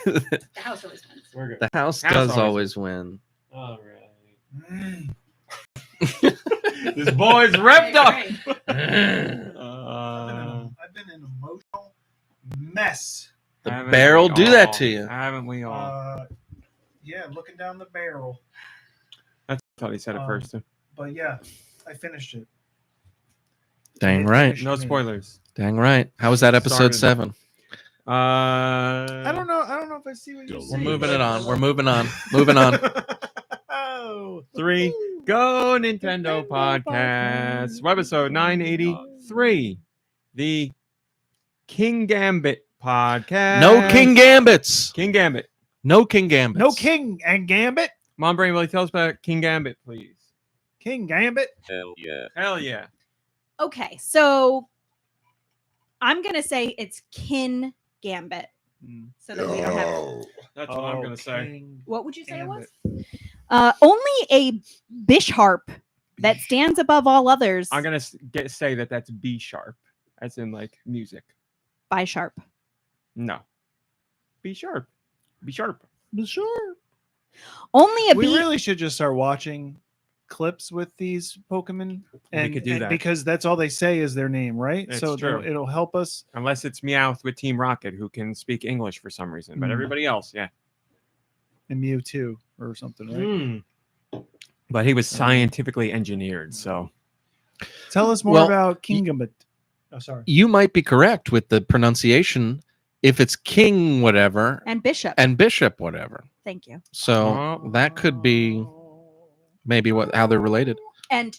The house always wins. We're good. The house does always win. All right. This boy's revved up. I've been an emotional mess. The barrel do that to you. Haven't we all? Yeah, looking down the barrel. That's what he said at first. But yeah, I finished it. Dang right. No spoilers. Dang right. How was that episode 7? I don't know. I don't know if I see what you're We're saying. moving it on. We're moving on. Moving on. Oh, 3. Go Nintendo Podcast. Webisode 983. The Kingambit Podcast. No King Gambits. Kingambit. No King Gambits. no King and Gambit. Mom Brain, will you tell us about Kingambit, please? King Gambit. Hell yeah. Hell yeah. Okay, so I'm gonna say it's Kin Gambit, so that we don't have. That's what I'm going to say. King What would you say Gambit. it was? Only a Bisharp that stands above all others. I'm going to say that that's B sharp, as in like music. By Sharp. No. B sharp. B sharp. Sure. Only a We B. really should just start watching clips with these Pokemon, and could do that. because that's all they say is their name, right? It's so true. it'll help us. Unless it's Meowth with Team Rocket, who can speak English for some reason. But everybody else, yeah. And Mewtwo or something, right? But he was scientifically engineered, so. Tell us more Well, about Kingambit. Oh, sorry. You might be correct with the pronunciation if it's King whatever and Bishop. and Bishop whatever. Thank you. So that could be maybe how they're related. And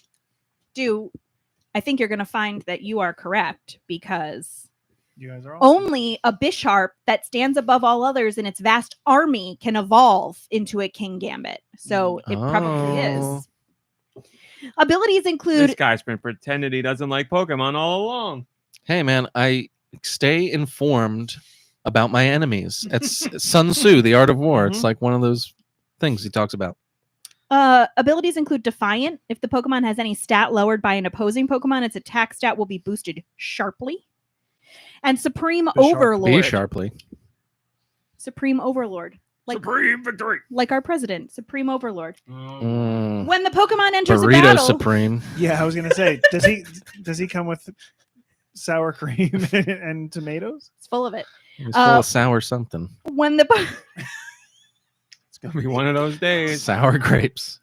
I think you're going to find that you are correct because You guys are awesome. only a Bisharp that stands above all others in its vast army can evolve into a King Gambit. So it probably is. Abilities include This guy's been pretending he doesn't like Pokemon all along. Hey man, I stay informed about my enemies. It's Sun Tzu, The Art of War. It's like one of those things he talks about. abilities include Defiant. If the Pokemon has any stat lowered by an opposing Pokemon, its attack stat will be boosted sharply. And Supreme Overlord. Be sharply. Supreme Overlord. Like, Supreme victory. like our president, Supreme Overlord. Mm. When the Pokemon enters a Burrito battle, Supreme. Yeah, I was gonna say, does he come with sour cream and tomatoes? it's full of it. It's full of sour something. When the It's going to be one of those days. Sour grapes.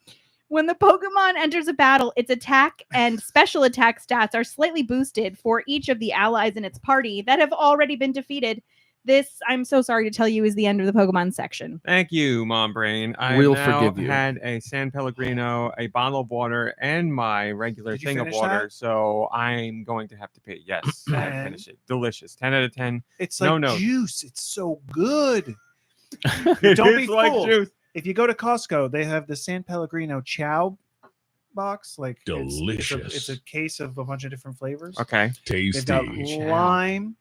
When the Pokemon enters a battle, its attack and special attack stats are slightly boosted for each of the allies in its party that have already been defeated. This, I'm so sorry to tell you, is the end of the Pokemon section. Thank you, Mom Brain. I We'll now forgive you. had a San Pellegrino, a bottle of water, and my regular Did you thing of finish water. that? So I'm going to have to pay. Yes, I Man. finished it. Delicious. 10 out of 10. It's No like note. juice. It's so good. It Don't be is like fooled. juice. If you go to Costco, they have the San Pellegrino Chow box. Like Delicious. It's a case of a bunch of different flavors. Okay. They've got Tasty. lime,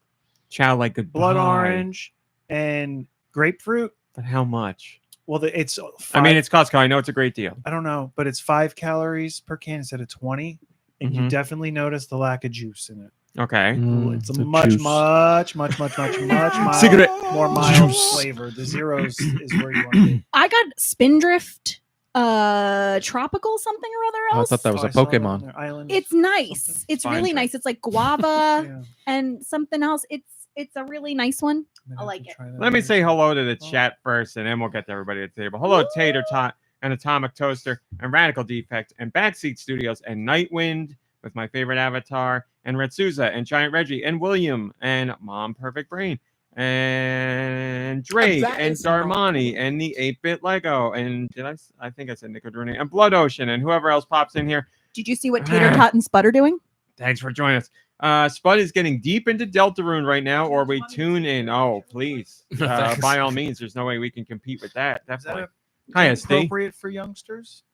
Chow like good blood orange, and grapefruit. But how much? Well, it's. I mean, it's Costco. I know it's a great deal. I don't know, but it's 5 calories per can instead of 20, and you Mhm. definitely notice the lack of juice in it. Okay. It's a the much juice. mild, Cigarette. more mild Juice. flavor. The zeros is where you want to be. I got Spindrift, tropical something or other Oh, I else. thought that was Oh, a I saw that on Pokemon. their island. It's nice. Something. It's Fine really drink. nice. It's like guava Yeah. and something else. It's a really nice one. I'm gonna I have like to it. try that Let me later. say hello to the Oh. chat first, and then we'll get to everybody at the table. Hello, Tater Tot and Atomic Toaster and Radical Defect and Backseat Studios and Nightwind with my favorite avatar and Retsuza and Giant Reggie and William and Mom Perfect Brain and Drake That and is Darmani and the 8-Bit Lego and I think I said Nicodrone and Blood Ocean and whoever else pops in here. Did you see what Tater Tot and Spud are doing? Thanks for joining us. Spud is getting deep into Deltarune right now, or we tune in. Oh, please. Thanks. By all means, there's no way we can compete with that. Is that Definitely. Hi, SD. appropriate for youngsters?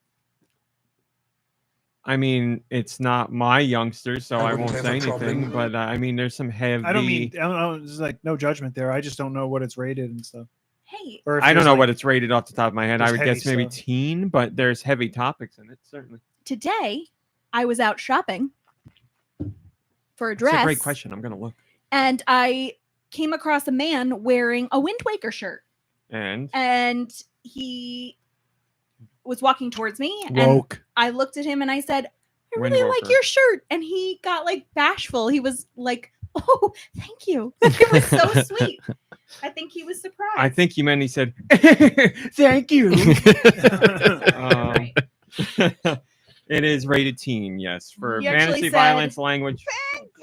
I mean, it's not my youngsters, so I I won't wouldn't say have a problem. anything. But I mean, there's some heavy. I don't know. There's like no judgment there. I just don't know what it's rated and stuff. Hey, Or if I don't there's, know like, what it's rated off the top of my head. I there's would guess heavy maybe stuff. teen, but there's heavy topics in it, certainly. today I was out shopping for a It's dress. a great question. I'm going to look. And I came across a man wearing a Wind Waker shirt. And he was walking towards me, and Woke. I looked at him and I said, I really Windwalker. like your shirt. And he got like bashful. He was like, oh, thank you. It was so sweet. I think he was surprised. I think you meant he said, thank you. Right. It is rated teen, yes, for He actually fantasy said, violence language,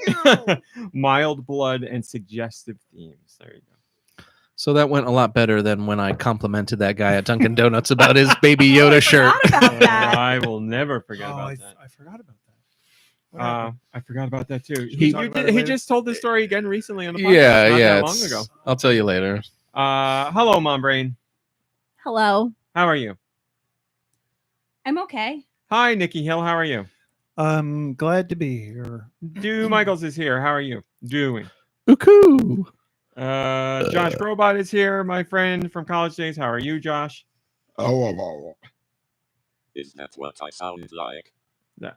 Thank you. mild blood, and suggestive themes. There you go. So that went a lot better than when I complimented that guy at Dunkin' Donuts about his Baby Oh, I Yoda shirt. forgot about that. I will never forget Oh, about that. I forgot about that. What happened? I forgot about that too. we He, talk you about did, it he later? just told the story again recently on the podcast. Yeah, not yeah. that long ago. I'll tell you later. Hello, Mom Brain. Hello. How are you? I'm okay. Hi, Nicky Hill. How are you? I'm glad to be here. Do Michaels is here. How are you doing? Uku. Josh Grobot is here, my friend from college days. How are you, Josh? Is that what I sound like? No,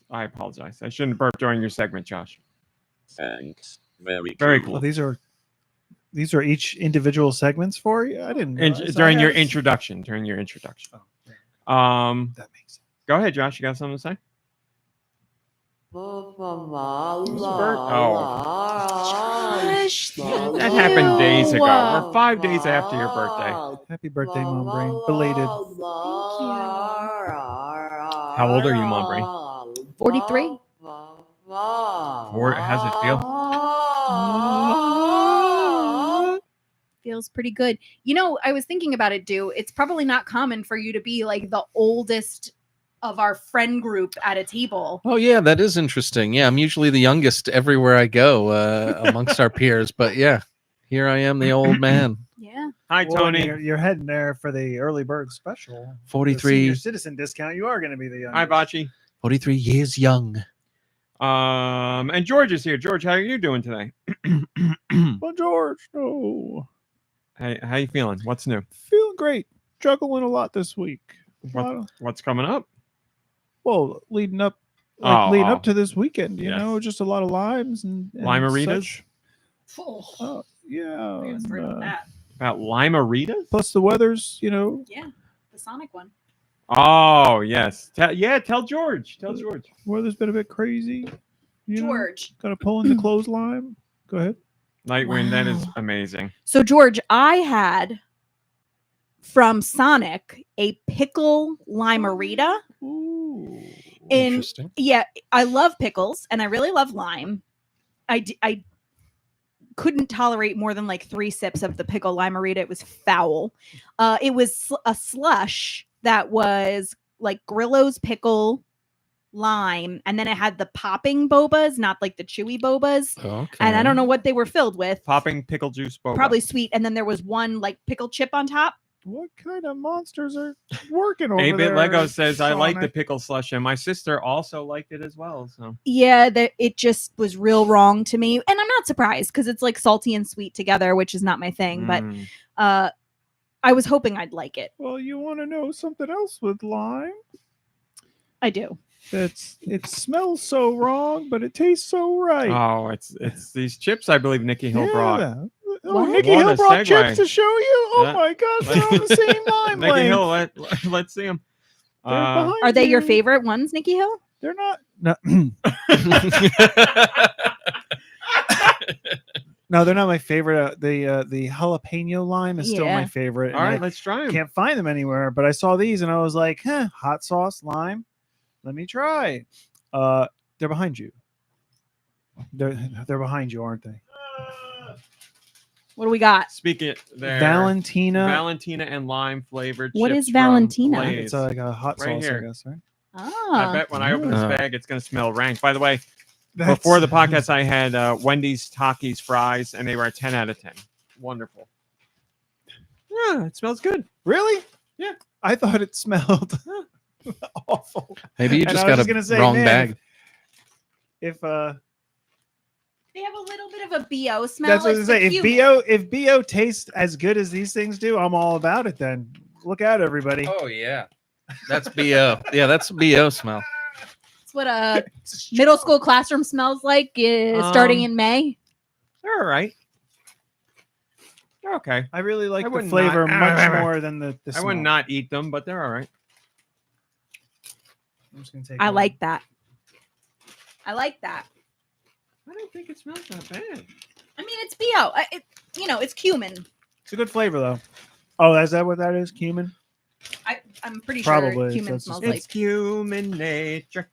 I apologize. I shouldn't burp during your segment, Josh. Thanks. Very Very cool. Well, these are each individual segments for you. I didn't And realize during I your had- introduction. Oh, yeah, Um, that makes sense. go ahead, Josh. You got something to say? Josh, That happened days ago. We're 5 days after your birthday. Happy birthday, Mom Brain. Belated. How old are you, Mom Brain? 43. How's it feel? Feels pretty good. You know, I was thinking about it, Deux. It's probably not common for you to be like the oldest of our friend group at a table. Oh yeah, that is interesting. Yeah, I'm usually the youngest everywhere I go amongst our peers. But yeah, here I am, the old man. Yeah. Hi, Well, Tony. you're heading there for the early bird special. The 43, senior citizen discount. You are going to be the youngest. Hi, Bocce. 43 years young. And George is here. George, how are you doing today? Well, George, no. Hey, how you feeling? What's new? Feeling great. Juggling a lot this week. What's coming up? Well, leading up Oh. to this weekend, you Yes. know, just a lot of limes and Limeritas? such. Yeah. I was and, afraid of that. About Lima-ritas? plus the weather's, you know, Yeah. The Sonic one. Oh, yes. Tell George. Tell George. weather's been a bit crazy. You George. Got to pull in the clothesline. Go ahead. Nightwind, that is Wow. amazing. So, George, I had from Sonic a pickle limerita. Ooh. And Interesting. yeah, I love pickles and I really love lime. I couldn't tolerate more than like 3 sips of the pickle limerita. It was foul. It was a slush that was like Grillo's pickle lime, and then it had the popping bobas, not like the chewy bobas. Okay. And I don't know what they were filled with. Popping pickle juice boba. Probably sweet. And then there was one like pickle chip on top. What kind of monsters are working over 8-Bit there? Lego says, I like the Sonic?" pickle slush, and my sister also liked it as well. So Yeah, it just was real wrong to me. And I'm not surprised because it's like salty and sweet together, which is not my thing. Mm. But I was hoping I'd like it. Well, you want to know something else with lime? I do. It smells so wrong, but it tastes so right. Oh, it's these chips I believe Nicky Hill brought. Oh, What? Nicky What Hill a brought segue. chips to show you. Oh Yeah. my gosh, they're on the same line. Nicky Hill, length. let's see them. They're behind Are they your you. favorite ones, Nicky Hill? They're not. No, no, they're not my favorite. The jalapeno lime is still Yeah. my favorite. All and right, I let's try them. can't find them anywhere. But I saw these and I was like, hot sauce lime. Let me try. They're behind you. They're behind you, aren't they? What do we got? Speak it there. Valentina. Valentina and lime flavored. What chips is Valentina? from Lay's. It's like a hot Right sauce, here. I guess, right? I Ah, bet when I open Yeah. this bag, it's going to smell rank. By the way, That's- before the podcast, I had Wendy's Takis fries, and they were a 10 out of 10. Wonderful. Yeah, it smells good. Really? Yeah. I thought it smelled awful. Maybe you And just I was got just a gonna say, wrong man, bag. If they have a little bit of a BO smell. that's what I was It's gonna say. the If BO tastes as good as these things do, I'm all about it. Then look out, everybody. Oh yeah, that's BO. Yeah, that's a BO smell. That's what a middle school classroom smells like starting in May. They're all right. They're okay. I really like I the would flavor not- much more than the I smell. would not eat them, but they're all right. I'm just gonna take I one. like that. I like that. I don't think it smells that bad. I mean, it's BO. It's cumin. It's a good flavor though. Oh, is that what that is? Cumin? I'm pretty Probably, sure so cumin it's smells just- It's human nature.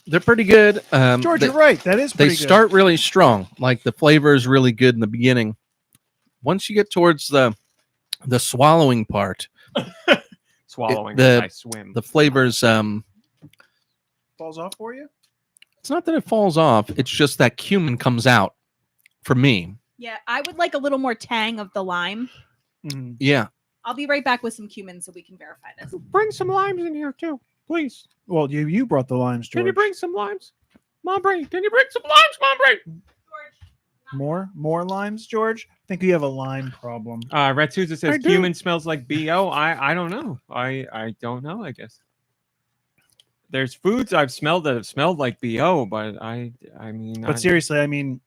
They're pretty good. George, they, you're right. That is they pretty good. start really strong. Like the flavor is really good in the beginning. Once you get towards the swallowing part, Swallowing the- I swim. the flavors falls off for you. it's not that it falls off, it's just that cumin comes out for me. Yeah, I would like a little more tang of the lime. Mhm. Yeah. I'll be right back with some cumin so we can verify this. Bring some limes in here too, please. Well, you brought the limes, George. Can you bring some limes? Mom, can you bring some limes, Mom? more limes, George? I think you have a lime problem. Red Susan I says do. cumin smells like BO. I don't know. I don't know, I guess. There's foods I've smelled that have smelled like BO, but I mean But seriously, I mean,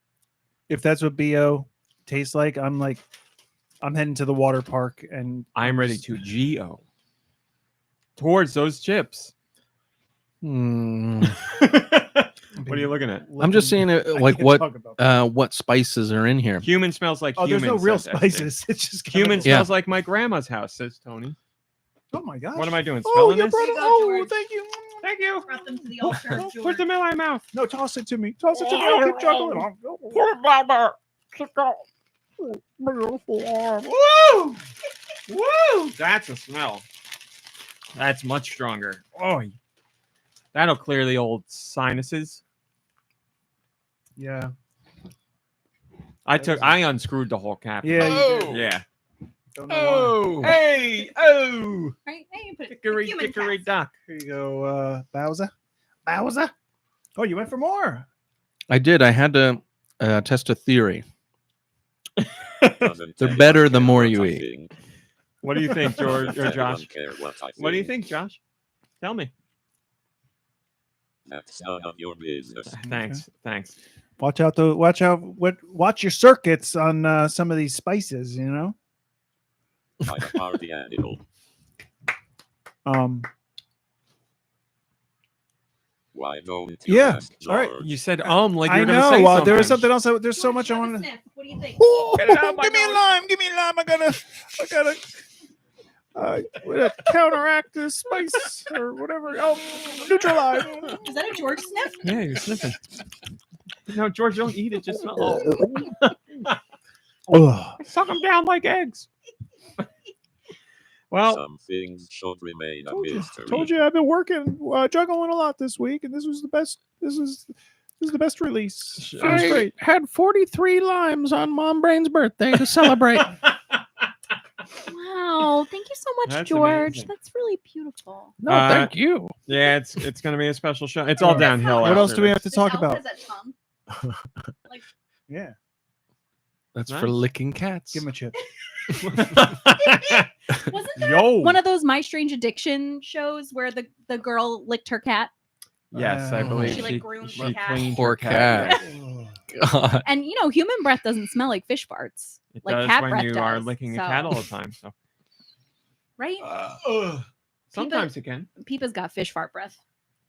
if that's what BO tastes like, I'm heading to the water park and I'm ready to GO towards those chips. Hmm. What are you looking at? I'm just saying like what spices are in here. Cumin smells like Oh, human. there's no real says Esther. spices. It's just Cumin Yeah. smells like my grandma's house, says Tony. Oh my gosh! What am I doing? Oh, Smelling you this? brought it. Here you go, Oh, George. thank you. Thank you. Brought them to the altar. Oh, put them in my mouth. No, toss it to me. Toss it to me. I'll keep chuckling. Woo! Woo! That's a smell. That's much stronger. Oh, that'll clear the old sinuses. Yeah. I unscrewed the whole cap. Yeah, you did. Yeah. Don't know why. Hey, oh, Right? Hey, you put it. hickory cumin dickory cast. duck. Here you go, Bowser. Bowser. Oh, you went for more. I did. I had to test a theory. Doesn't They're anyone better the care more what you I eat. think? What do you think, George or Doesn't Josh? anyone care what I What do you think? think, Josh? Tell me. That's none of your business. Thanks. Watch watch your circuits on some of these spices. You know. I'm a party animal. Why don't you Yeah, ask all right. George? You said like you I were gonna know. say something. There was something else. There's so George, much I have a want to. sniff. What do you think? Get it out my Give me a nose. lime. Give me a lime. I gotta counteract this spice or whatever. Oh, neutralize. Is that a George sniff? Yeah, you're sniffing. No, George, don't eat it. Just smell. Oh. Ugh. Suck them down like eggs. Well, Some things should remain a mystery. Told you I've been working, juggling a lot this week, and this was the best. This is the best release. It was great. Had 43 limes on Mom Brain's birthday to celebrate. Wow. Thank you so much, That's George. amazing. That's really beautiful. No, Uh, thank you. yeah, it's gonna be a special show. It's all downhill. What after else do we this. have to talk This about? elf has a tongue. Yeah, That's Nice. for licking cats. give him a chip. Wasn't there Yo. one of those My Strange Addiction shows where the girl licked her cat? Yes, I Oh. believe She, like, groomed the she cat. cleaned Poor her cat. Ugh. God. And human breath doesn't smell like fish farts. It Like does cat when breath you are does, licking a so- cat all the time. So Right? sometimes it can. Peepa's got fish fart breath.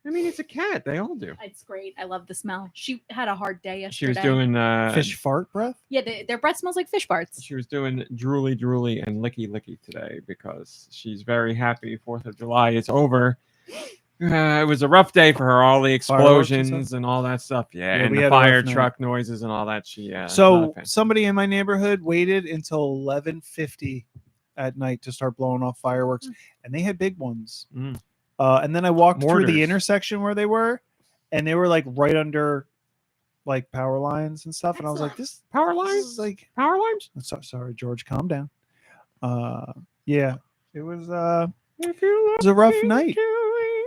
I mean, it's a cat. They all do. It's great. I love the smell. She had a hard day yesterday. She was doing Fish fart breath. Yeah, their breath smells like fish farts. She was doing drooly and licky today because she's very happy 4th of July is over. It was a rough day for her. All the Fireworks and explosions and all that stuff. Yeah, Yeah, and we the had a rough fire night. truck noises and all that. Not So a fan. somebody in my neighborhood waited until 11:50 at night to start blowing off fireworks, and they had big ones. Mm. And then I walked through Mortars. the intersection where they were, and they were like right under like power lines and stuff. And I was like, "This Power this lines? is like." Power lines? Sorry, George, calm down. Yeah, it was. If you It was a rough night.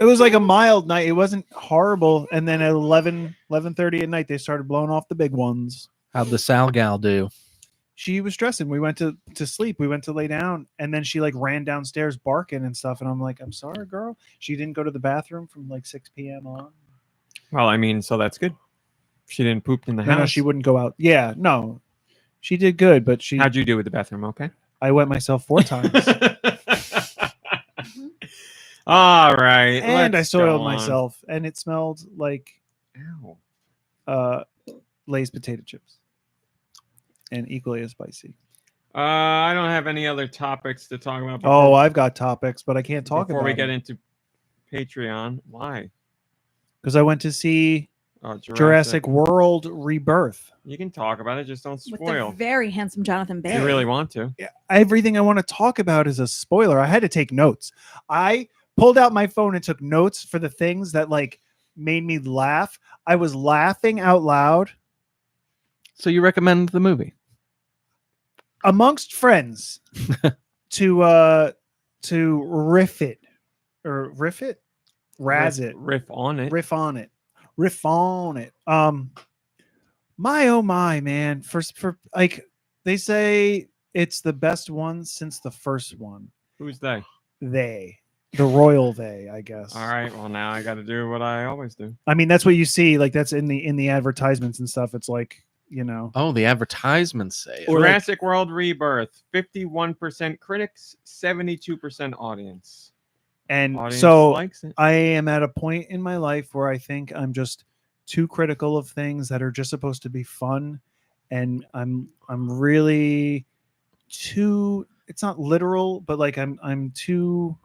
It was like a mild night. It wasn't horrible. And then at 11:30 at night, they started blowing off the big ones. How'd the Sal gal do? She was stressing. We went to sleep. We went to lay down, and then she like ran downstairs barking and stuff. And I'm like, I'm sorry, girl. She didn't go to the bathroom from like 6 p.m. on. Well, I mean, so that's good. She didn't poop in the No, house. no, she wouldn't go out. Yeah, no, she did good, but she. How'd you do with the bathroom? Okay. I wet myself 4 times. All right. And I let's soiled go on. myself, and it smelled like Ow. Lay's potato chips, and equally as spicy. I don't have any other topics to talk about. Oh, I've got topics, but I can't talk before about we get it into Patreon. Why? because I went to see Oh, Jurassic World Rebirth. You can talk about it, just don't With spoil. the very handsome Jonathan Barry. You really want to? Everything I want to talk about is a spoiler. I had to take notes. I pulled out my phone and took notes for the things that like made me laugh. I was laughing out loud So you recommend the movie? amongst friends to riff it or riff it, razz it, Riff on it. riff on it, riff on it. My oh my man, for like they say it's the best one since the first one. Who's they? The royal they, I guess. All right. Well, now I got to do what I always do. I mean, that's what you see. Like that's in the advertisements and stuff. It's like, you know, Oh, the advertisements say it. Or like- Jurassic World Rebirth. 51% critics, 72% audience. and Audience so likes it. I am at a point in my life where I think I'm just too critical of things that are just supposed to be fun, and I'm really too. It's not literal, but like I'm too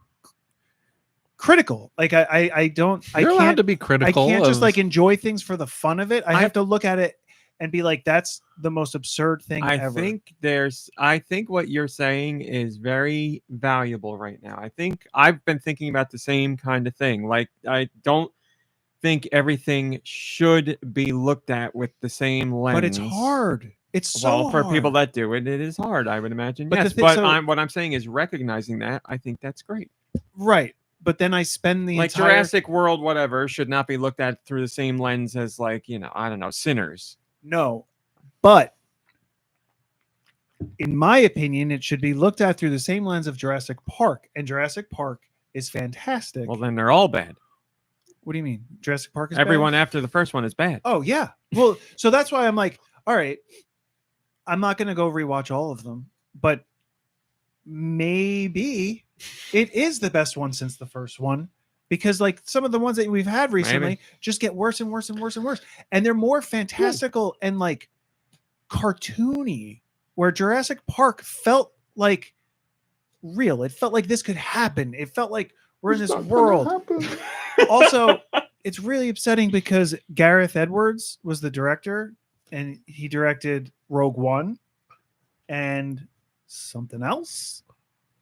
critical. Like I don't. You're I allowed can't. to be I critical. can't just of- like enjoy things for the fun of it. I I- have to look at it and be like, that's the most absurd thing I ever. think what you're saying is very valuable right now. I think I've been thinking about the same kind of thing. Like I don't think everything should be looked at with the same lens. but it's hard. It's so Well, for people hard. that do it, it is hard. I would imagine. But the Yes, thing- but so- what I'm saying is recognizing that. I think that's great. Right. But then I spend the Like entire Jurassic World, whatever, should not be looked at through the same lens as like I don't know, Sinners. No, but in my opinion, it should be looked at through the same lens of Jurassic Park, and Jurassic Park is fantastic. Well, then they're all bad. What do you mean? Jurassic Park is bad? Everyone after the first one is bad. Oh yeah. Well, so that's why I'm like, all right, I'm not gonna go rewatch all of them, but maybe it is the best one since the first one. Because like some of the ones that we've had recently Maybe. just get worse and worse and worse and worse. And they're more fantastical and like cartoony, where Jurassic Park felt like real. It felt like this could happen. It felt like we're in this world. Also, it's really upsetting because Gareth Edwards was the director, and he directed Rogue One and something else.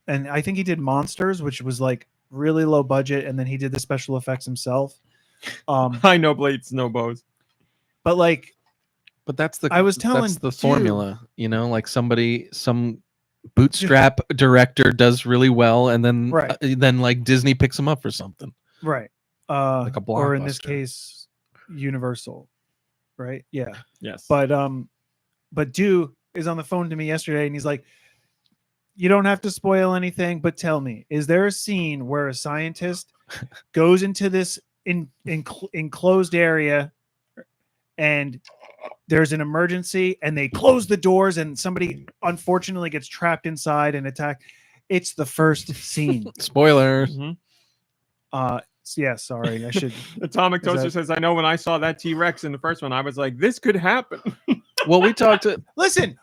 And I think he did Monsters, which was like really low budget, and then he did the special effects himself. I know blades, no bows. But like But that's the I was telling that's the Dude. formula, like some bootstrap director does really well, and then Right. then like Disney picks him up for something. right. Like a Or in this blockbuster. case, Universal. Right? Yeah. Yes. But Deux is on the phone to me yesterday, and he's like, you don't have to spoil anything, but tell me, is there a scene where a scientist goes into this enclosed area and there's an emergency and they close the doors and somebody unfortunately gets trapped inside and attacked? It's the first scene. Spoilers. Mhm. Yeah, sorry. I should. Atomic Is that- Toaster says, I know when I saw that T-Rex in the first one, I was like, this could happen. Well, we talked to Listen,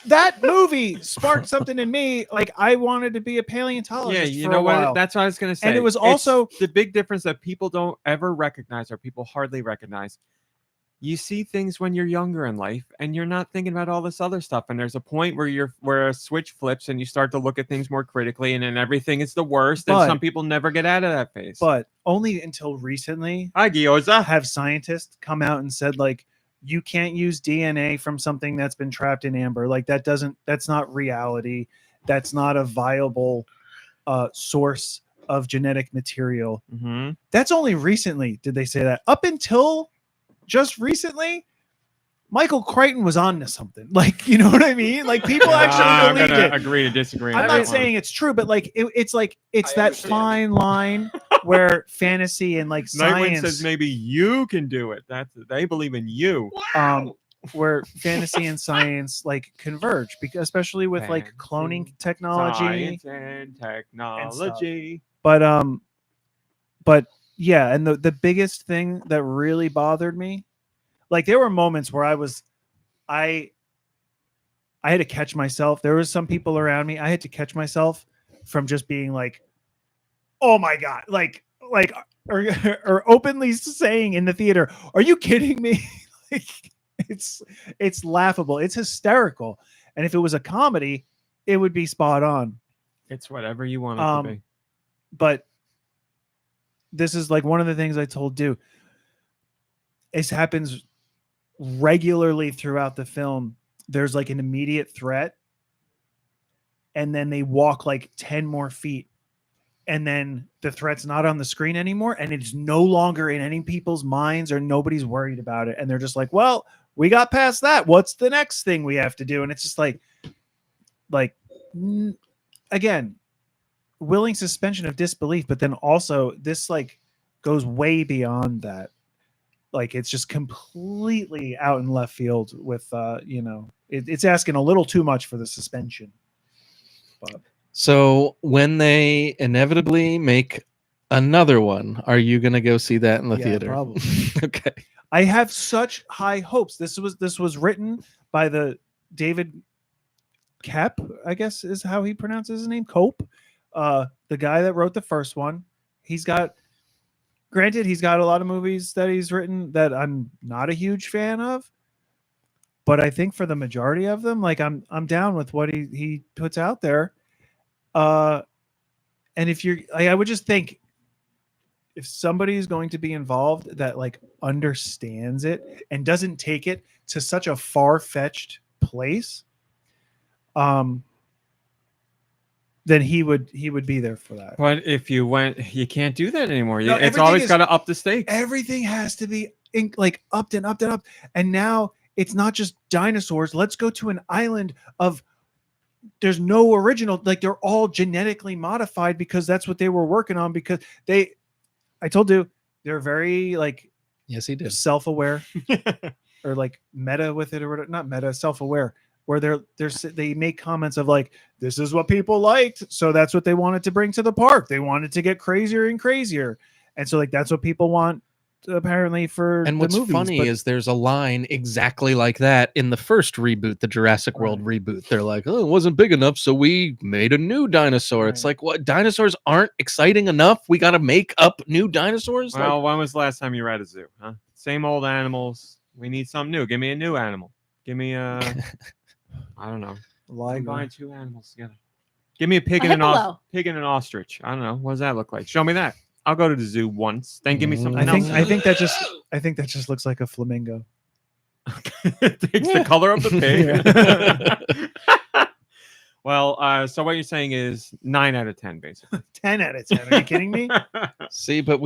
that movie sparked something in me. Like I wanted to be a paleontologist. Yeah, you for know a while. what? That's what I was going to say. And it was It's also- the big difference that people don't ever recognize, or people hardly recognize. You see things when you're younger in life, and you're not thinking about all this other stuff. And there's a point where a switch flips, and you start to look at things more critically, and then everything is the worst. But- and some people never get out of that phase. but only until recently Hi, Gyoza. have scientists come out and said like you can't use DNA from something that's been trapped in amber. Like that's not reality. That's not a viable source of genetic material. Mm-hmm. That's only recently did they say that. Up until just recently, Michael Crichton was on to something. Like, you know what I mean? Like people I'm actually believed gonna it. agree to disagree. on I'm that not one. saying it's true, but like it's I that understand. fine line where fantasy and like Nightwing science. says maybe you can do it. They believe in you. where fantasy and science like converge, because especially with like cloning Fantasy, technology. Science and technology. But yeah, and the biggest thing that really bothered me, like there were moments where I had to catch myself. There was some people around me. I had to catch myself from just being like, "Oh my god!" Or openly saying in the theater, "Are you kidding me?" Like, it's laughable. It's hysterical. And if it was a comedy, it would be spot on. It's whatever you want it to be. But this is like one of the things I told Deux. This happens regularly throughout the film. There's like an immediate threat, and then they walk like 10 more feet, and then the threat's not on the screen anymore, and it's no longer in any people's minds, or nobody's worried about it, and they're just like, well, we got past that. What's the next thing we have to do? And it's just like again, willing suspension of disbelief, but then also this like goes way beyond that. Like it's just completely out in left field with it's asking a little too much for the suspension. But So when they inevitably make another one, are you going to go see that in the theater? Probably. Okay. I have such high hopes. This was written by the David Koepp, I guess is how he pronounces his name, Cope. The guy that wrote the first one. He's got a lot of movies that he's written that I'm not a huge fan of, but I think for the majority of them, like I'm down with what he puts out there. And if you're, I would just think if somebody is going to be involved that like understands it and doesn't take it to such a far-fetched place, then he would be there for that. But if you went, you can't do that anymore. No, It's always got to up the stakes. Everything has to be like upped and upped and up. And now it's not just dinosaurs. Let's go to an island of there's no original, like they're all genetically modified because that's what they were working on, because I told you they're very like Yes, he did. self-aware or like meta with it, or whatever. Not meta, self-aware, where they make comments of like, this is what people liked, so that's what they wanted to bring to the park. They wanted to get crazier and crazier, and so like that's what people want apparently for. And the what's movies. funny But is there's a line exactly like that in the first reboot, the Jurassic World reboot. They're like, oh, it wasn't big enough, so we made a new dinosaur. It's like, what? Dinosaurs aren't exciting enough? We got to make up new dinosaurs? Well, when was the last time you were at a zoo? Huh? Same old animals. We need something new. Give me a new animal. Give me a, I don't know. Combine two animals together. Give me a pig and an ostrich. I don't know. What does that look like? Show me that. I'll go to the zoo once. Then give me something else. I think that just looks like a flamingo. It takes the color of the pig. Well, so what you're saying is 9 out of 10, basically. 10 out of 10. Are you kidding me? See, but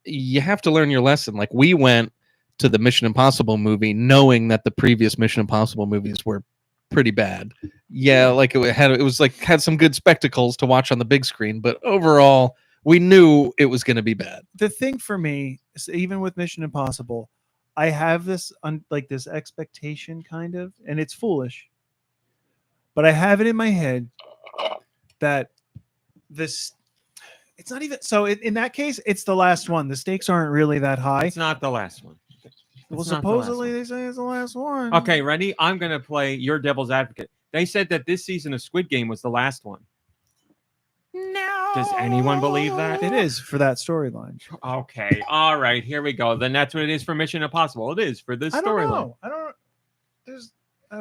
you have to learn your lesson. Like we went to the Mission Impossible movie knowing that the previous Mission Impossible movies were pretty bad. Yeah, like it had some good spectacles to watch on the big screen, but overall we knew it was going to be bad. The thing for me is, even with Mission Impossible, I have this this expectation kind of, and it's foolish, but I have it in my head that it's not even so. In that case, it's the last one. The stakes aren't really that high. It's not the last one. Well, supposedly they say it's the last one. Okay, ready? I'm going to play your devil's advocate. They said that this season of Squid Game was the last one. No. Does anyone believe that? It is for that storyline. Okay, all right, here we go. Then that's what it is for Mission Impossible. It is for this storyline. I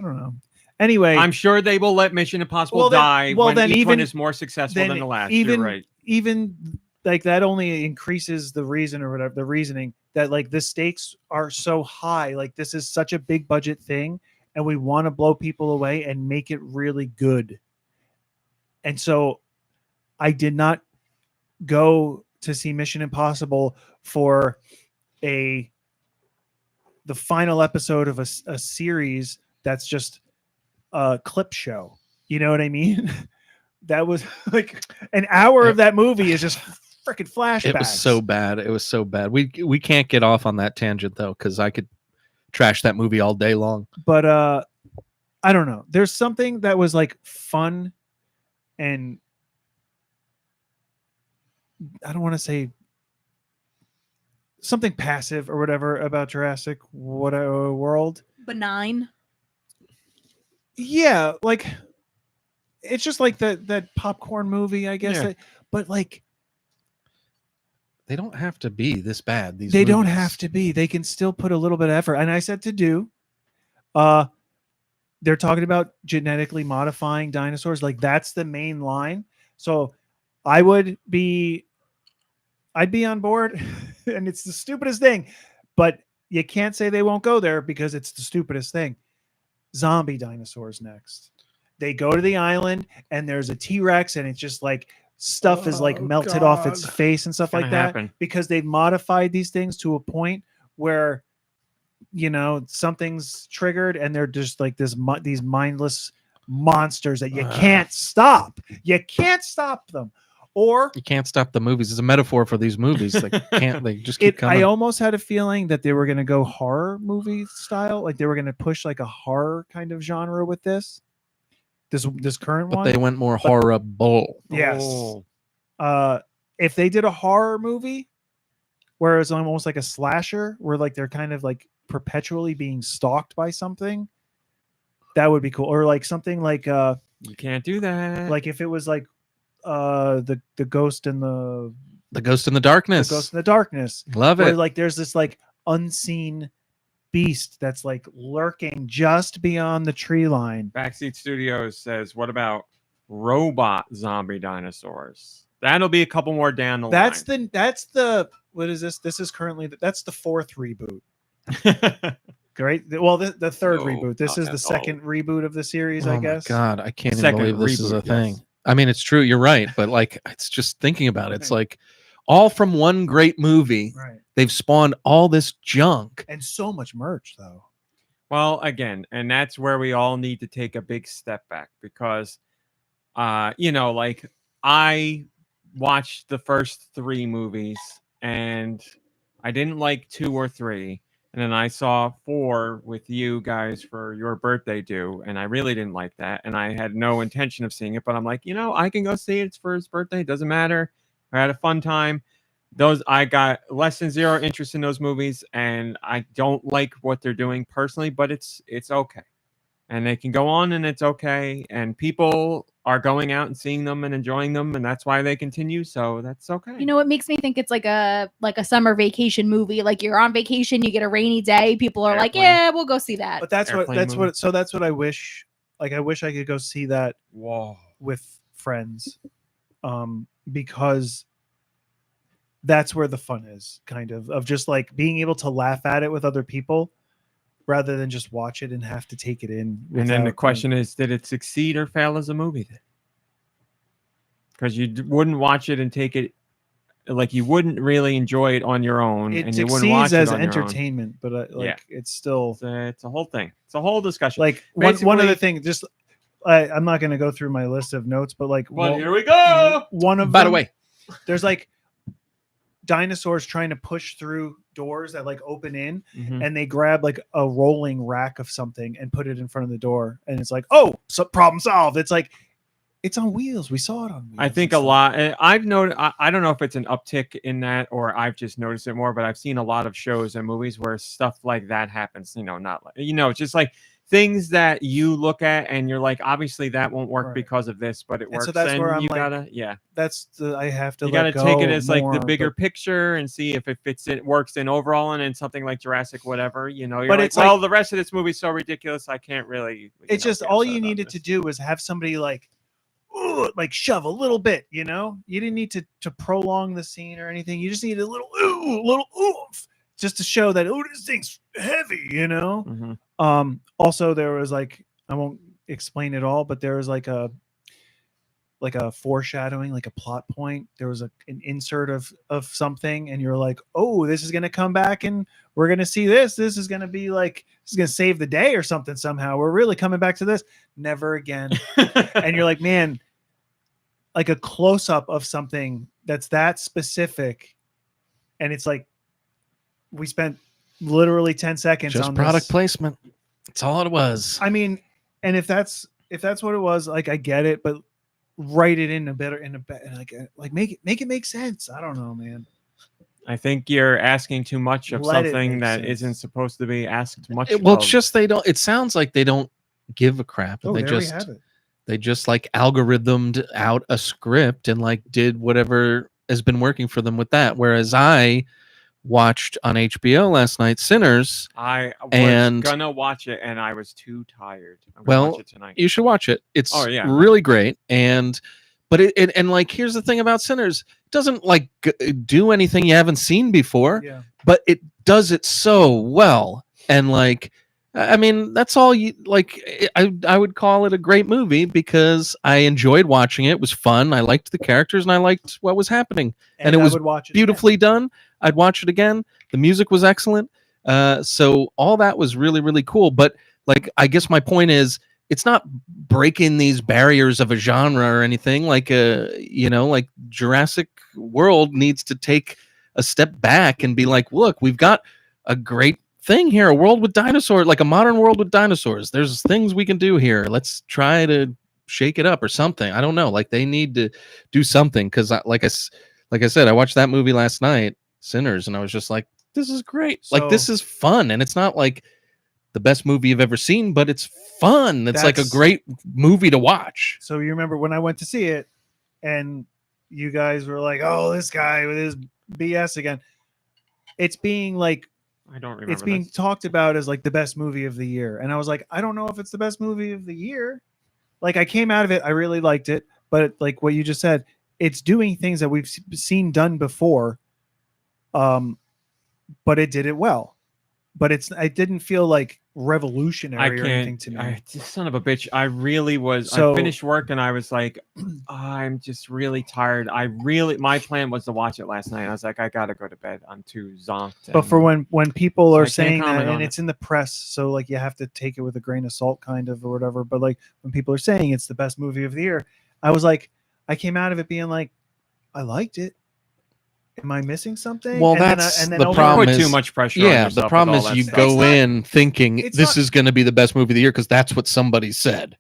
don't know. Anyway, I'm sure they will let Mission Impossible die when each one is more successful than the last. You're right. Even like that only increases the reason or whatever, the reasoning that like the stakes are so high. Like this is such a big budget thing, and we want to blow people away and make it really good. And so I did not go to see Mission Impossible for the final episode of a series that's just a clip show. You know what I mean? That was like an hour of that movie is just freaking flashbacks. It was so bad. We can't get off on that tangent though, because I could trash that movie all day long. But I don't know. There's something that was like fun and I don't want to say something passive or whatever about Jurassic World. Benign. Yeah, like it's just like that popcorn movie, I guess. Yeah. But like They don't have to be this bad. These they don't movies. have to be. They can still put a little bit of effort. And I said to do. They're talking about genetically modifying dinosaurs. Like that's the main line. So I'd be on board. And it's the stupidest thing, but you can't say they won't go there because it's the stupidest thing. Zombie dinosaurs next. They go to the island and there's a T-Rex and it's just like stuff is like melted off its face and stuff It's like gonna that happen. because they've modified these things to a point where something's triggered and they're just like these mindless monsters that you can't stop. You can't stop them. Or You can't stop the movies. It's a metaphor for these movies. Like they just keep coming. I almost had a feeling that they were going to go horror movie style, like they were going to push like a horror kind of genre with this current but one. they went more horrible. Yes. Oh. If they did a horror movie where it's almost like a slasher, where like they're kind of like perpetually being stalked by something, that would be cool. Or like something like You can't do that. like if it was like the ghost in the Ghost in the Darkness. Ghost in the Darkness. Love Where it. like there's this like unseen beast that's like lurking just beyond the tree line. Backseat Studios says, what about robot zombie dinosaurs? That'll be a couple more down the That's line. the what is this? This is currently that's the fourth reboot. The Right? Well, the third No, reboot. This not is at the second reboot of the series, Oh I my guess. God, I can't even Second believe this is a reboot, thing. yes. I mean, it's true. You're right, but like, it's just thinking about it. It's like all from one great movie. Right. They've spawned all this junk. And so much merch though. Well, again, and that's where we all need to take a big step back because, like I watched the first 3 movies and I didn't like 2 or 3. And then I saw 4 with you guys for your birthday due. And I really didn't like that. And I had no intention of seeing it, but I'm like, I can go see it. It's for his birthday. It doesn't matter. I had a fun time. I got less than zero interest in those movies, and I don't like what they're doing personally, but it's okay. And they can go on and it's okay. And people are going out and seeing them and enjoying them, and that's why they continue. So that's okay. It makes me think it's like a summer vacation movie. Like you're on vacation, you get a rainy day. People are like, Airplane. yeah, we'll go see that. But that's Airplane movie. what I wish. Like I wish I could go see that Whoa. with friends, because that's where the fun is, kind of just like being able to laugh at it with other people rather than just watch it and have to take it in. And then the without, question is, did it succeed or fail as a movie then? Because you wouldn't watch it and take it, like you wouldn't really enjoy it on your own. it and you wouldn't watch succeeds as it on your own. entertainment, but Yeah. it's still It's a whole thing. It's a whole discussion. like one other Basically- thing. Just I'm not going to go through my list of notes, but like Well, here we go. one of By the them- way, there's like dinosaurs trying to push through doors that like open in, Mhm. and they grab like a rolling rack of something and put it in front of the door, and it's like, oh, so problem solved. It's like it's on wheels. We saw it on wheels. I think a lot. I've noticed. I don't know if it's an uptick in that or I've just noticed it more, but I've seen a lot of shows and movies where stuff like that happens. Not like just like things that you look at and you're like, obviously that won't work Right. because of this, but it And works. so that's and where I'm you like, gotta, That's I have to. you gotta take it as like the more, bigger but- picture and see if it fits in, works in overall, and in something like Jurassic, whatever. You're But like, it's well, like- the rest of this movie's so ridiculous, I can't really. It's just get all upset you about needed this. to do was have somebody like, ooh, like shove a little bit. You didn't need to prolong the scene or anything. You just needed a little oomph, just to show that this thing's heavy. Mhm. Also there was like, I won't explain it all, but there was like a foreshadowing, like a plot point. There was an insert of something, and you're like, oh, this is gonna come back and we're gonna see this is gonna be like, this is gonna save the day or something. Somehow we're really coming back to this. Never again. And you're like, man, like a close-up of something that's that specific, and it's like we spent literally 10 seconds Just on product this. placement. That's all it was. I mean, and if that's what it was, like I get it, but write it in a better like make it make sense. I don't know, man. I think you're asking too much of Let it something make that sense. isn't supposed to be asked much Well, of. it's just they don't. It sounds like they don't give a crap. Oh, they there we just have it. they just like algorithmed out a script and like did whatever has been working for them with that. Whereas I watched on HBO last night Sinners. I was and- gonna watch it and I was too tired. I'm gonna Well, watch it tonight. You should watch it. It's Oh, yeah. really great. But it like here's the thing about Sinners. It doesn't like do anything you haven't seen before, Yeah. but it does it so well. And like, I mean, that's all you like. I would call it a great movie because I enjoyed watching it. It was fun. I liked the characters and I liked what was happening. And it I was would watch it beautifully done. I'd watch it again. The music was excellent. So all that was really, really cool. But like, I guess my point is, it's not breaking these barriers of a genre or anything. Like like Jurassic World needs to take a step back and be like, look, we've got a great thing here, a world with dinosaurs, like a modern world with dinosaurs. There's things we can do here. Let's try to shake it up or something. I don't know. Like they need to do something because, like I said, I watched that movie last night, Sinners, and I was just like, this is great. Like this is fun, and it's not like the best movie you've ever seen, but it's fun. It's like a great movie to watch. So you remember when I went to see it and you guys were like, oh, this guy with his BS again. It's being like, I don't remember. it's being this. talked about as like the best movie of the year. And I was like, I don't know if it's the best movie of the year. Like I came out of it, I really liked it, but like what you just said, it's doing things that we've seen done before. But it did it well. But it didn't feel like revolutionary or anything to me. Son of a bitch. I really was. So- I finished work and I was like, I'm just really tired. My plan was to watch it last night. I was like, I gotta go to bed. I'm too zonked. But for when people So I are can't saying that, comment and on it's in the press, so like you have to take it with a grain of salt, kind of, or whatever. But like when people are saying it's the best movie of the year, I was like, I came out of it being like, I liked it. Am I missing something? Well, and that's then the over- problem. put is- too much pressure. on Yeah, yourself the with problem all is that you stuff. go It's not- in thinking it's this not- is going to be the best movie of the year because that's what somebody said,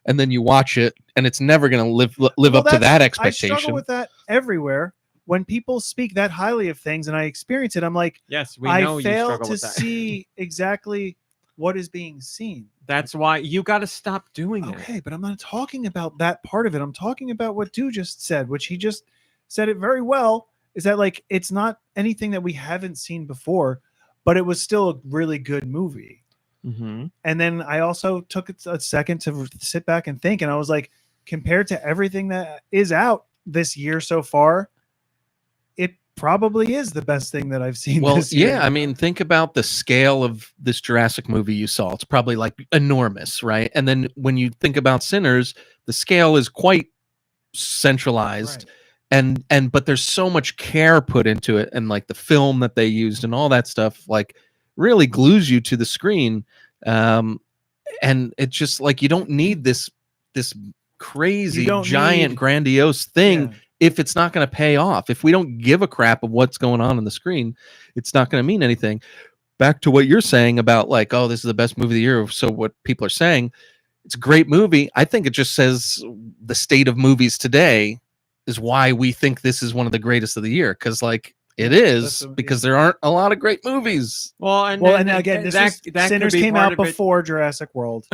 and then you watch it and it's never going to live Well, up to that I expectation. struggle with that everywhere. When people speak that highly of things and I experience it, I'm like, Yes, we know I you fail struggle to with that. see exactly what is being seen. That's why you got to stop doing that. Okay, but I'm not talking about that part of it. I'm talking about what Deux just said, which he just said it very well, is that like it's not anything that we haven't seen before, but it was still a really good movie. Mm-hmm. And then I also took a second to sit back and think, and I was like, compared to everything that is out this year so far, it probably is the best thing that I've seen Well, this year. yeah, I mean, think about the scale of this Jurassic movie you saw. It's probably like enormous, right? And then when you think about Sinners, the scale is quite centralized. Right. But there's so much care put into it, and like the film that they used and all that stuff like really glues you to the screen. And it's just like you don't need this crazy You don't giant need- grandiose thing Yeah. if it's not going to pay off. If we don't give a crap of what's going on the screen, it's not going to mean anything. Back to what you're saying about like, oh, this is the best movie of the year. So what people are saying, it's a great movie. I think it just says the state of movies today is why we think this is one of the greatest of the year. Cause like it is That's because there aren't a lot of great movies. Well, and Again, this that could Sinners be came part out of it. before Jurassic World.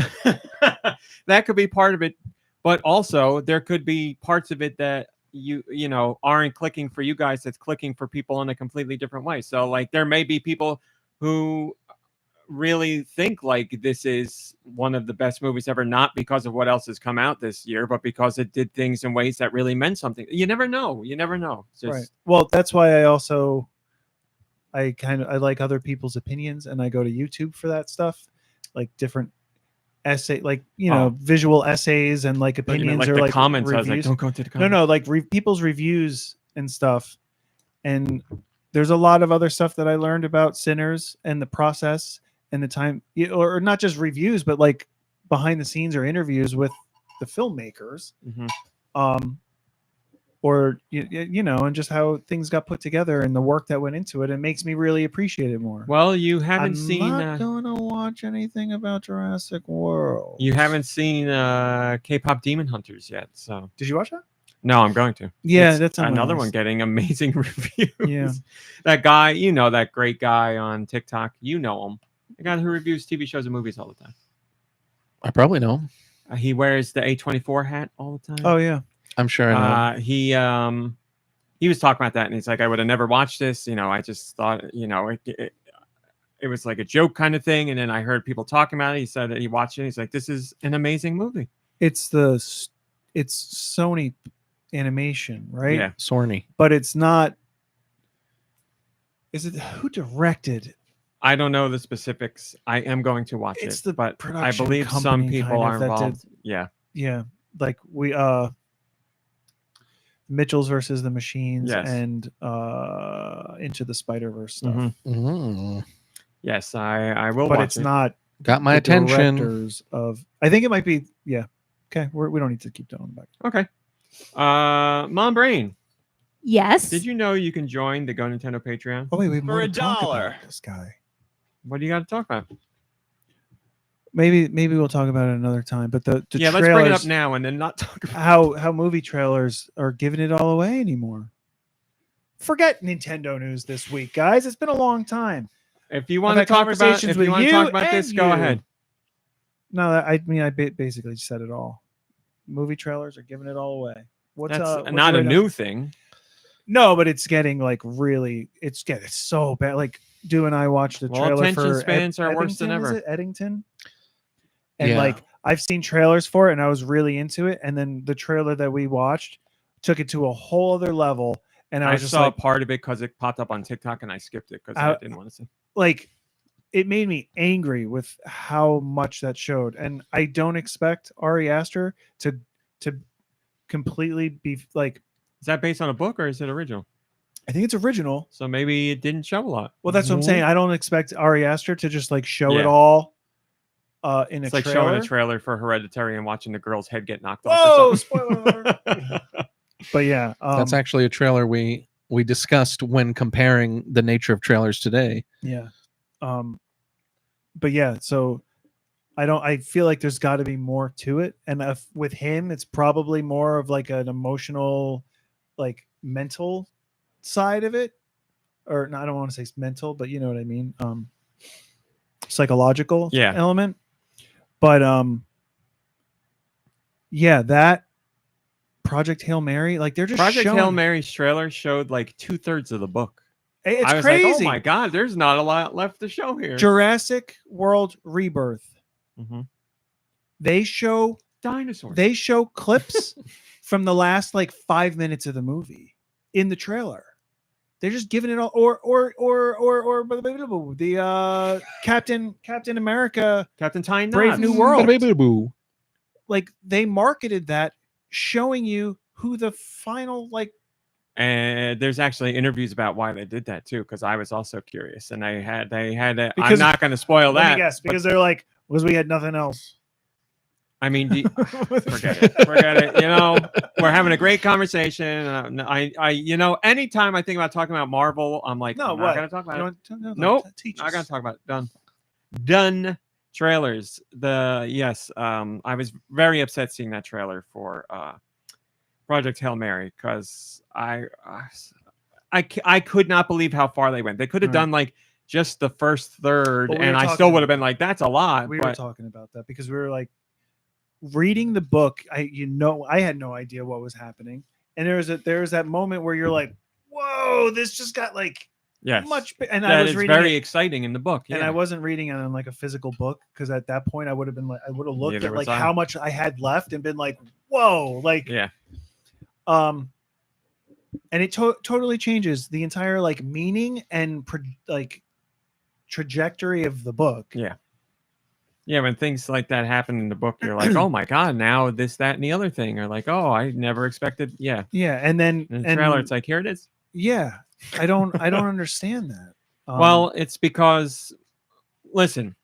That could be part of it, but also there could be parts of it that you know aren't clicking for you guys. That's clicking for people in a completely different way. So like there may be people who really think like this is one of the best movies ever, not because of what else has come out this year, but because it did things in ways that really meant something. You never know. It's just, Right. Well, that's why I like other people's opinions, and I go to YouTube for that stuff, like different essay, like visual essays and like but, opinions like or the like comments. reviews. I was like, don't go to the No, comments. no, like people's reviews and stuff. And there's a lot of other stuff that I learned about Sinners and the process and the time, or not just reviews, but like behind the scenes or interviews with the filmmakers. Mhm. or and just how things got put together and the work that went into it. It makes me really appreciate it more. Well, you haven't I'm seen. not going to watch anything about Jurassic World. You haven't seen K-pop Demon Hunters yet, so Did you watch that? no, I'm going to. Yeah, It's that's on my another list. one getting amazing reviews. Yeah. That guy, that great guy on TikTok, him. The guy who reviews TV shows and movies all the time. I probably know him. He wears the A24 hat all the time. Oh yeah. I'm sure I know. He was talking about that, and he's like, I would have never watched this. I just thought, it was like a joke kind of thing. And then I heard people talking about it. He said that he watched it. He's like, this is an amazing movie. It's Sony animation, right? Yeah. Sorny. But it's not. Is it who directed? I don't know the specifics. I am going to watch It's it, the but I production believe some company people kind are of that did- involved. Yeah. Yeah, like we Mitchell's versus the Machines Yes. and Into the Spider-Verse stuff. Mhm. Mm. Yes, I will But watch it's it. not Got my the attention. directors of. I think it might be. Yeah. Okay, we don't need to keep going back. Okay. Mom Brain, Yes. did you know you can join the GoNintendo Patreon? Oh wait, we have For more a to talk dollar. about this guy. What do you got to talk about? Maybe we'll talk about it another time. But the Yeah, trailers, let's bring it up now and then not talk about how movie trailers are giving it all away anymore. Forget Nintendo news this week, guys. It's been a long time. If you I've want to had talk about, conversations if with you want to you talk about and this, go you. ahead. No, I basically said it all. Movie trailers are giving it all away. What's That's not a your new thing. No, but it's getting like really. It's getting so bad. Like Du and I watched the Well, trailer attention for spans are worse than Eddington, is ever. it? Eddington. And Yeah. like I've seen trailers for it, and I was really into it. And then the trailer that we watched took it to a whole other level. And I I was just saw like, part of it because it popped up on TikTok and I skipped it because I didn't want to see. like it made me angry with how much that showed. And I don't expect Ari Aster to completely be like. Is that based on a book or is it original? I think it's original. So maybe it didn't show a lot. Well, that's what I'm saying. I don't expect Ari Aster to just like show it Yeah. all in It's a like trailer. showing a trailer for Hereditary and watching the girl's head get knocked off. Whoa! or Spoiler something. alert. But yeah, That's actually a trailer we discussed when comparing the nature of trailers today. yeah. But yeah, so I feel like there's got to be more to it, and with him, it's probably more of like an emotional, like mental side of it, or no, I don't want to say mental, but you know what I mean. Psychological Yeah. element, but yeah, that Project Hail Mary, like they're just Project showing, Hail Mary's trailer showed like 2/3 of the book. It's I was crazy. like, oh my God, there's not a lot left to show here. Jurassic World Rebirth. Mhm. They show Dinosaurs. clips from the last like 5 minutes of the movie in the trailer. They're just giving it all, or the Captain America Captain Tyne Brave Knots. New World. Boo. Like they marketed that, showing you who the final like. And there's actually interviews about why they did that too, because I was also curious, and they had I'm Because- not going to spoil Let that. me guess, but, because they're like, because we had nothing else. I mean, forget it. We're having a great conversation. Anytime I think about talking about Marvel, I'm like, No, I'm what? not going to talk about You it. want to- Nope. teach Not going us. to talk about it. Done. Trailers. I was very upset seeing that trailer for Project Hail Mary because I could not believe how far they went. They could have Right. done like just the first third, Well, we and were I still talking- would have been like, that's a lot. We were but talking about that because we were like reading the book. I had no idea what was happening, and there was that moment where you're like, "Whoa, this just got like yes, much." And I that was is reading very it, exciting in the book. Yeah. and I wasn't reading it on like a physical book because at that point I would have been like, I would have looked Neither at was like I. how much I had left and been like, "Whoa!" Like, yeah. And it totally changes the entire like meaning and like trajectory of the book. Yeah. Yeah, when things like that happen in the book, you're like, oh my God, now this, that, and the other thing. Or like, oh, I never expected. Yeah. Yeah, and then In the trailer, it's like, here it is. yeah, I don't understand that. Well, it's because, listen,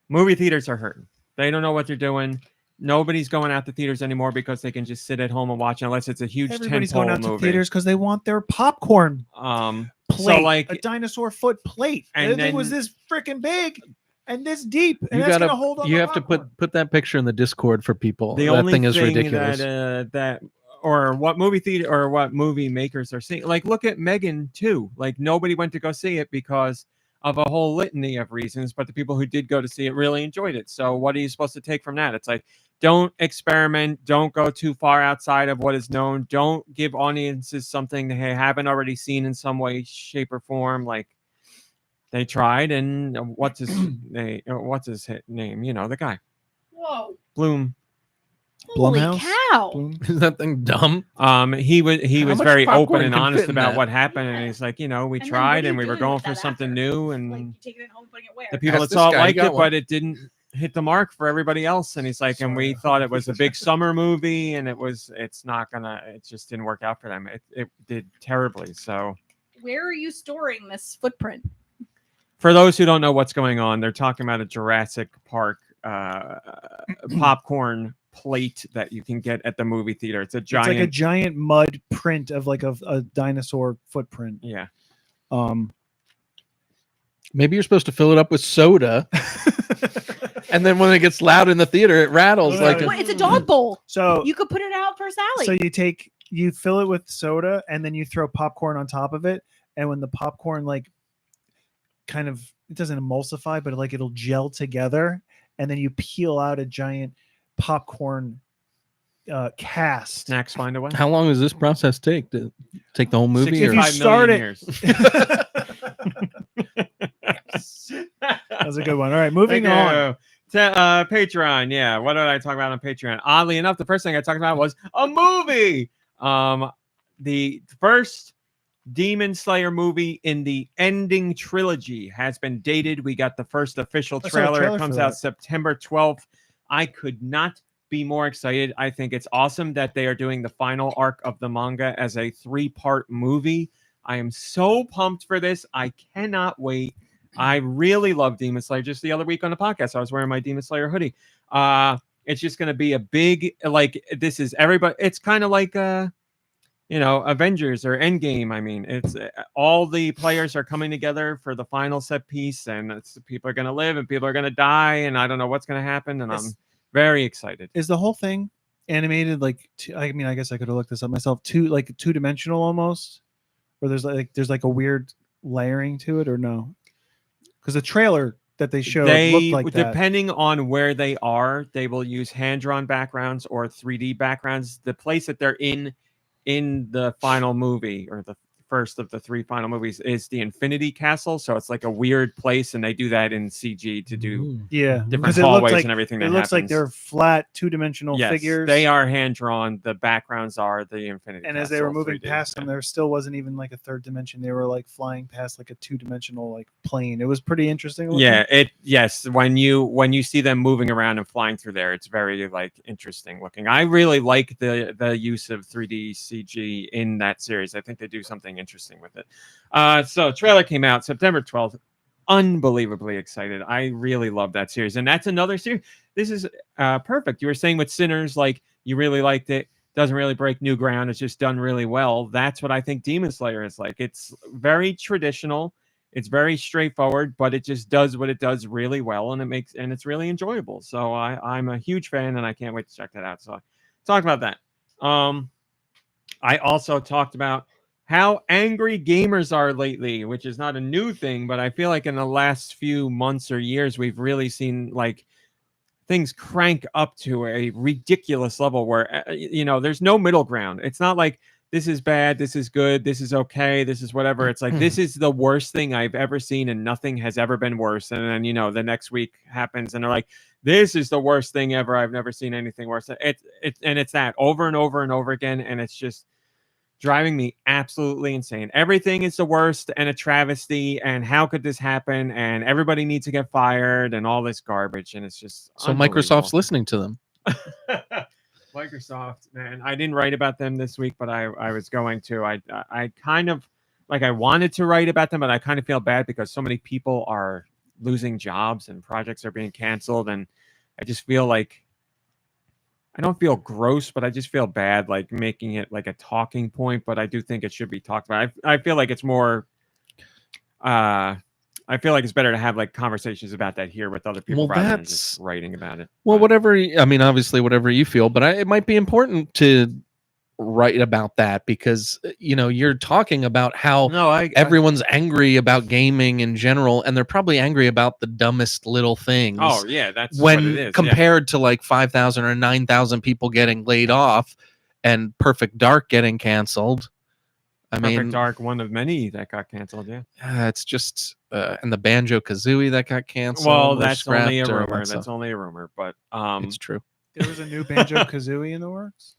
movie theaters are hurting. They don't know what they're doing. Nobody's going out to theaters anymore because they can just sit at home and watch it, unless it's a huge Everybody's tentpole going out to movie. theaters because they want their popcorn So plate, like, a dinosaur foot plate. and And it was then- this freaking big and this deep, and You that's gotta, gonna hold on. you the have to popcorn. put that picture in the Discord for people. the that only thing is thing ridiculous. that or what movie theater or what movie makers are seeing, like, look at Megan 2. Like, nobody went to go see it because of a whole litany of reasons, but the people who did go to see it really enjoyed it. So what are you supposed to take from that? It's like, don't experiment, don't go too far outside of what is known, don't give audiences something they haven't already seen in some way, shape, or form. Like, they tried, and what's his name? You know, the guy, Whoa. Bloom. Holy Blumhouse? cow. Bloom. Is that thing dumb? He was How much very open popcorn and can honest fit in about that? what happened, and he's like, you know, we And then tried what are and you we were doing going with for that something after? new, Like, and you taking it home, putting it where? the people Ask that this saw it guy, he liked got it, one. but it didn't hit the mark for everybody else. And he's like, and we thought it was a big summer movie, and it just didn't work out for them. It did terribly. So Where are you storing this footprint? for those who don't know what's going on, they're talking about a Jurassic Park popcorn plate that you can get at the movie theater. It's a It's like a giant, giant mud print of like a dinosaur footprint. yeah. Maybe you're supposed to fill it up with soda, and then when it gets loud in the theater, it rattles Well, like no, a, What? It's a dog bowl. So You could put it out for Sally. so you fill it with soda, and then you throw popcorn on top of it, and when the popcorn like kind of, it doesn't emulsify, but like it'll gel together, and then you peel out a giant popcorn cast. Snacks find a way. How long does this process take to take the whole movie? If Or? you 65 start million it- years. That was a good one. All right, moving on. Patreon. Yeah. What did I talk about on Patreon? Oddly enough, the first thing I talked about was a movie. The first Demon Slayer movie in the ending trilogy has been dated. We got the first official I saw the trailer. trailer It comes for out that. September 12th. I could not be more excited. I think it's awesome that they are doing the final arc of the manga as a 3-part movie. I am so pumped for this. I cannot wait. I really love Demon Slayer. Just the other week on the podcast, I was wearing my Demon Slayer hoodie. It's just going to be a big, like, this is everybody. It's kind of like, Avengers or Endgame. I mean, it's all the players are coming together for the final set piece, and people are going to live and people are going to die, and I don't know what's going to happen, and I'm very excited. Is the whole thing animated like? I mean, I guess I could have looked this up myself. Two-dimensional almost, or there's like a weird layering to it, or no? Because the trailer that they showed looked like that. Depending on where they are, they will use hand-drawn backgrounds or 3D backgrounds. The place that they're in the final movie, or the first of the 3 final movies, is the Infinity Castle. So it's like a weird place, and they do that in CG to do Yeah, different 'Cause it looked hallways like- and everything. It that looks like happens. they're flat two-dimensional Yes, figures. they are hand-drawn. The backgrounds are the Infinity And Castle. as they were moving 3D. past them, there still wasn't even like a third dimension. They were like flying past like a two-dimensional like plane. It was pretty interesting. looking. Yeah, yes. When you see them moving around and flying through there, it's very like interesting looking. I really like the use of 3D CG in that series. I think they do something interesting with it. So trailer came out September 12th. Unbelievably excited. I really love that series, and that's another series. This is perfect. You were saying with Sinners, like, you really liked it. Doesn't really break new ground. It's just done really well. That's what I think Demon Slayer is like. It's very traditional. It's very straightforward, but it just does what it does really well, and it's really enjoyable. So I'm a huge fan, and I can't wait to check that out. So I talked about that. I also talked about how angry gamers are lately, which is not a new thing, but I feel like in the last few months or years, we've really seen like things crank up to a ridiculous level where, there's no middle ground. It's not like this is bad, this is good, this is okay, this is whatever. It's like, this is the worst thing I've ever seen, and nothing has ever been worse. And then, the next week happens and they're like, this is the worst thing ever. I've never seen anything worse. It's that over and over and over again. And it's just driving me absolutely insane. Everything is the worst and a travesty, and how could this happen, and everybody needs to get fired, and all this garbage, and it's just So Microsoft's listening to them. Microsoft, man. I didn't write about them this week, but I was going to. I kind of like, I wanted to write about them, but I kind of feel bad because so many people are losing jobs and projects are being canceled, and I just feel like I don't feel gross, but I just feel bad like making it like a talking point. But I do think it should be talked about. I feel like it's more. I feel like it's better to have like conversations about that here with other people rather than just writing about it. Well, But- whatever. I mean, obviously, whatever you feel, but it might be important to write about that because you're talking about how No, everyone's angry about gaming in general, and they're probably angry about the dumbest little things. Oh yeah, that's what it when is. compared to like 5,000 or 9,000 people getting laid off and Perfect Dark getting canceled. I Perfect mean, Dark, one of many that got canceled. Yeah. it's just and the Banjo Kazooie that got canceled. Well, or that's only a scrapped or rumor. that's That's only a rumor, but it's true. There was a new Banjo Kazooie in the works.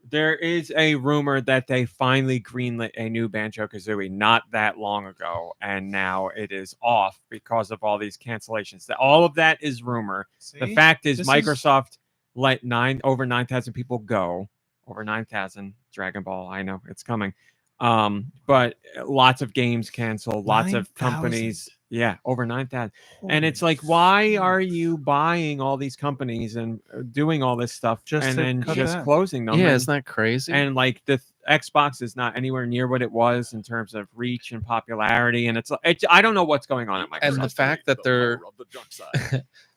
there is a rumor that they finally greenlit a new Banjo Kazooie not that long ago, and now it is off because of all these cancellations. All of that is rumor. The See? fact is, This Microsoft let over 9,000 people go. Over 9,000. Dragon Ball. I know it's coming. But lots of games canceled. Lots of 9,000. companies. Yeah, over 9,000. And Holy it's like, why shit. are you buying all these companies and doing all this stuff Just and to then cut just it out? closing them? Yeah, and, isn't that crazy? and like the Xbox is not anywhere near what it was in terms of reach and popularity. And it's I don't know what's going on at Microsoft. And the fact that they're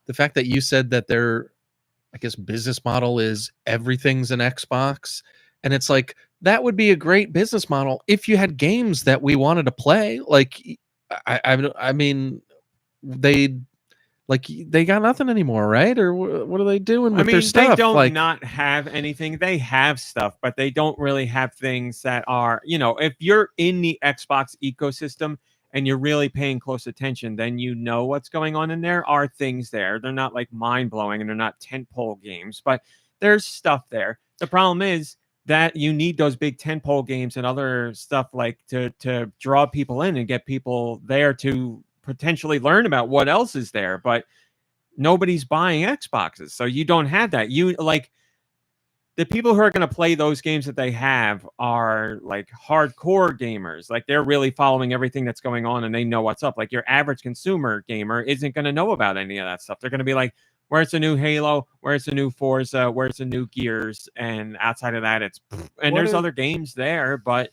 the fact that you said that their, I guess, business model is everything's an Xbox, and it's like that would be a great business model if you had games that we wanted to play. Like, I mean, they got nothing anymore, right? Or what are they doing with their stuff? They don't like, not have anything. They have stuff, but they don't really have things that are, if you're in the Xbox ecosystem and you're really paying close attention, then you know what's going on in there. Are things there. They're not like mind-blowing and they're not tentpole games, but there's stuff there. The problem is that you need those big tentpole games and other stuff like to draw people in and get people there to potentially learn about what else is there, but nobody's buying Xboxes, so you don't have that. You like the people who are going to play those games that they have are like hardcore gamers. Like they're really following everything that's going on and they know what's up. Like your average consumer gamer isn't going to know about any of that stuff. They're going to be like, where's the new Halo? Where's the new Forza? Where's the new Gears? And outside of that, it's and there's other games there, but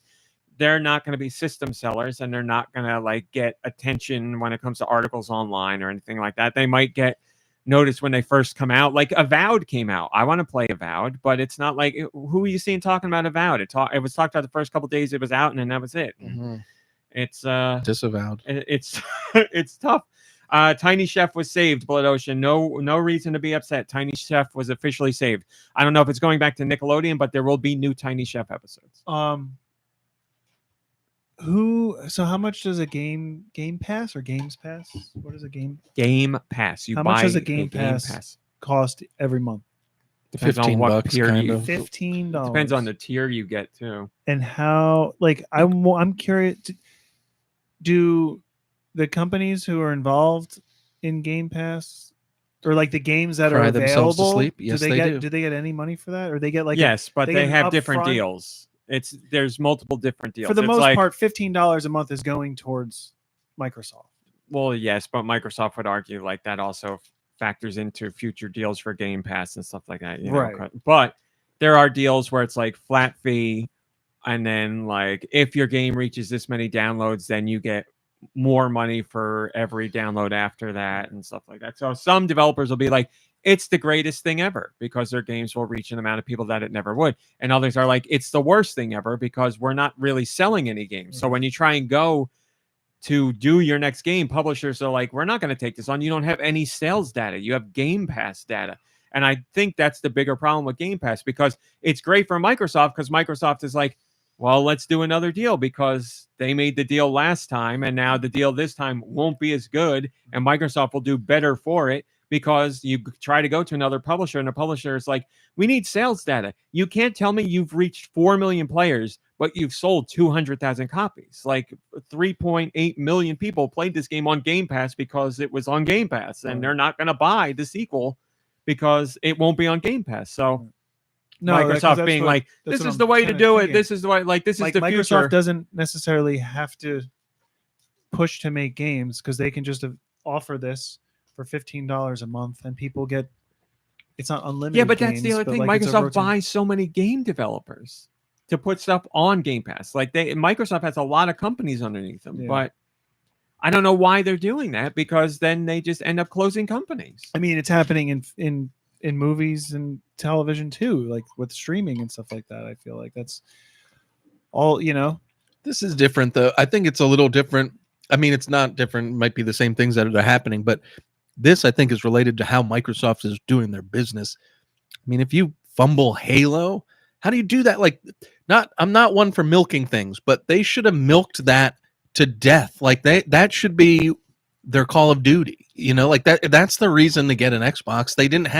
they're not going to be system sellers and they're not going to like get attention when it comes to articles online or anything like that. They might get noticed when they first come out. Like Avowed came out. I want to play Avowed, but it's not like who are you seeing talking about Avowed? It was talked about the first couple days it was out and then that was it. It's disavowed. It's it's tough. Tiny Chef was saved, Blood Ocean. No reason to be upset. Tiny Chef was officially saved. I don't know if it's going back to Nickelodeon, but there will be new Tiny Chef episodes. So how much does a game pass or games pass? What is a game Pass? How much does a game pass cost every month? Depends on $15 what tier kind you. of. $15. Depends on the tier you get too. And how, like, I'm curious. Do the companies who are involved in Game Pass, or like the games that Cry are themselves to available, sleep? Yes, they do. Do they get any money for that, or they get like Yes, but they they get have an different upfront- deals. There's multiple different deals. for the It's most like, part, $15 a month is going towards Microsoft. Well, yes, but Microsoft would argue like that also factors into future deals for Game Pass and stuff like that. Right. But there are deals where it's like flat fee, and then like if your game reaches this many downloads, then you get more money for every download after that and stuff like that. So some developers will be like, it's the greatest thing ever because their games will reach an amount of people that it never would. And others are like, it's the worst thing ever because we're not really selling any games. So when you try and go to do your next game, publishers are like, we're not going to take this on. You don't have any sales data. You have Game Pass data. And I think that's the bigger problem with Game Pass because it's great for Microsoft because Microsoft is like, well, let's do another deal because they made the deal last time and now the deal this time won't be as good and Microsoft will do better for it because you try to go to another publisher and the publisher is like, we need sales data. You can't tell me you've reached 4 million players, but you've sold 200,000 copies. Like 3.8 million people played this game on Game Pass because it was on Game Pass and they're not going to buy the sequel because it won't be on Game Pass. So No, Microsoft being like, this is the way to do it. This is the way, like, this is like the Microsoft future. doesn't necessarily have to push to make games because they can just offer this for $15 a month and people get it's not unlimited. Yeah, but that's the games, other but, thing. like, it's a Microsoft rotating- buys so many game developers to put stuff on Game Pass. Like Microsoft has a lot of companies underneath them, Yeah. but I don't know why they're doing that, because then they just end up closing companies. I mean, it's happening in movies and television too, like with streaming and stuff like that. I feel like that's all, This is different, though. I think it's a little different. I mean, it's not different. It might be the same things that are happening, but this, I think, is related to how Microsoft is doing their business. I mean, if you fumble Halo, how do you do that? Like, I'm not one for milking things, but they should have milked that to death. Like that should be their Call of Duty. Like that's the reason to get an Xbox. They didn't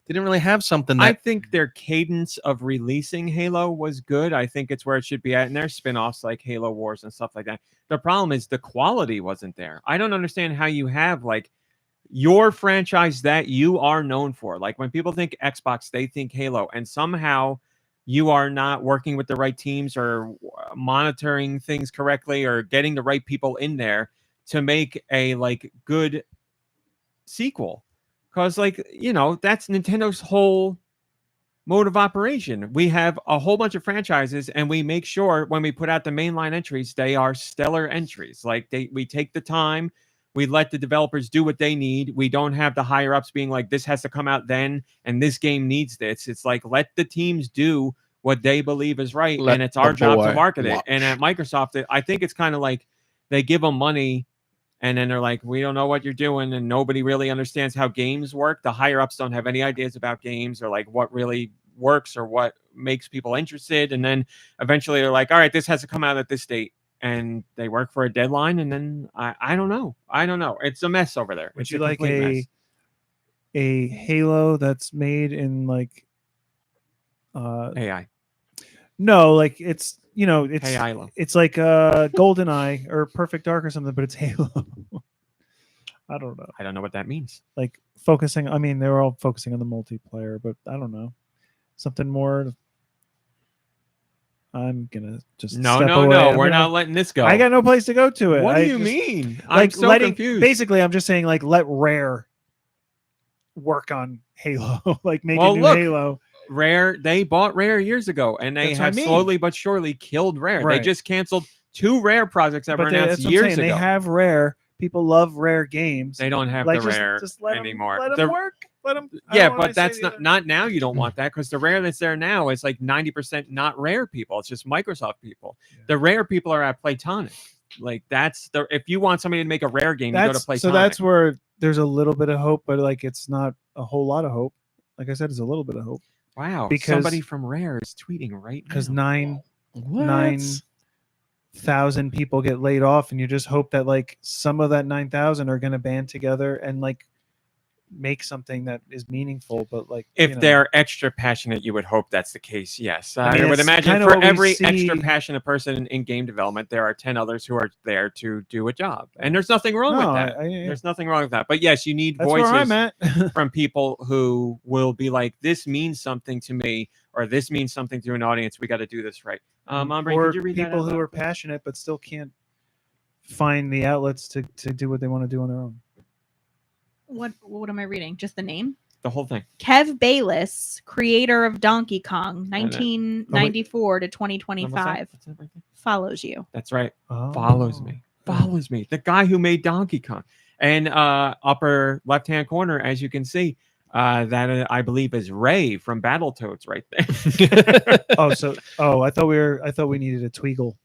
really have something that I think their cadence of releasing Halo was good. I think it's where it should be at, and their spin-offs like Halo Wars and stuff like that. The problem is the quality wasn't there. I don't understand how you have like your franchise that you are known for. Like when people think Xbox, they think Halo, and somehow you are not working with the right teams or monitoring things correctly or getting the right people in there to make a like good sequel. Because like, that's Nintendo's whole mode of operation. We have a whole bunch of franchises and we make sure when we put out the mainline entries, they are stellar entries. Like we take the time, we let the developers do what they need. We don't have the higher ups being like, this has to come out then and this game needs this. It's like, let the teams do what they believe is right. Let and it's our the job to boy market it. watch. And at Microsoft, I think it's kind of like they give them money and then they're like, we don't know what you're doing. And nobody really understands how games work. The higher ups don't have any ideas about games or like what really works or what makes people interested. And then eventually they're like, all right, this has to come out at this date. And they work for a deadline. And then I don't know. It's a mess over there. Would It's you a like complete mess. a Halo that's made in like AI. no, like it's it's AI low. it's like GoldenEye or Perfect Dark or something, but it's Halo. I don't know. I don't know what that means. Like focusing, I mean, they were all focusing on the multiplayer, but I don't know. Something more. I'm gonna just No. step away. We're not letting this go. I got no place to go to it. What do I you just- mean? I'm Like so letting, confused. basically, I'm just saying, like, let Rare work on Halo, like make Well, a new look, Halo. Rare, they bought Rare years ago, and they That's what have I mean. slowly but surely killed Rare. Right. They just canceled 2 Rare projects that were But announced that's what I'm years saying. ago. They have Rare. People love Rare games. They don't have Like, the Rare just let 'em- anymore. Let The- them work. Let them. yeah, but that's not now. You don't want that because the Rare that's there now is like 90% not Rare people. It's just Microsoft people. Yeah. The Rare people are at Playtonic. Like that's the if you want somebody to make a Rare game, you go to Playtonic. So that's where there's a little bit of hope, but like it's not a whole lot of hope. Like I said, it's a little bit of hope wow. because- Somebody from Rare is tweeting right now. because What? 9,000 people get laid off, and you just hope that like some of that 9,000 are going to band together and like make something that is meaningful. But like If they're extra passionate, you would hope that's the case. Yes, I mean, I would it's imagine kinda for what we every see- extra passionate person in game development, there are 10 others who are there to do a job, and there's nothing wrong with that. There's nothing wrong with that. But yes, you need that's where I'm voices at. from people who will be like, "This means something to me," or "This means something to an audience. We got to do this right." Andre, or could you read that people out who loud? are passionate but still can't find the outlets to do what they want to do on their own. What am I reading? Just the name? The whole thing. Kev Bayless, creator of Donkey Kong, then- 1994 to What's 2025, that right there? follows you. That's right. Oh. Follows me. The guy who made Donkey Kong. And upper left hand corner, as you can see, that I believe is Ray from Battletoads right there. I thought we needed a Tweagle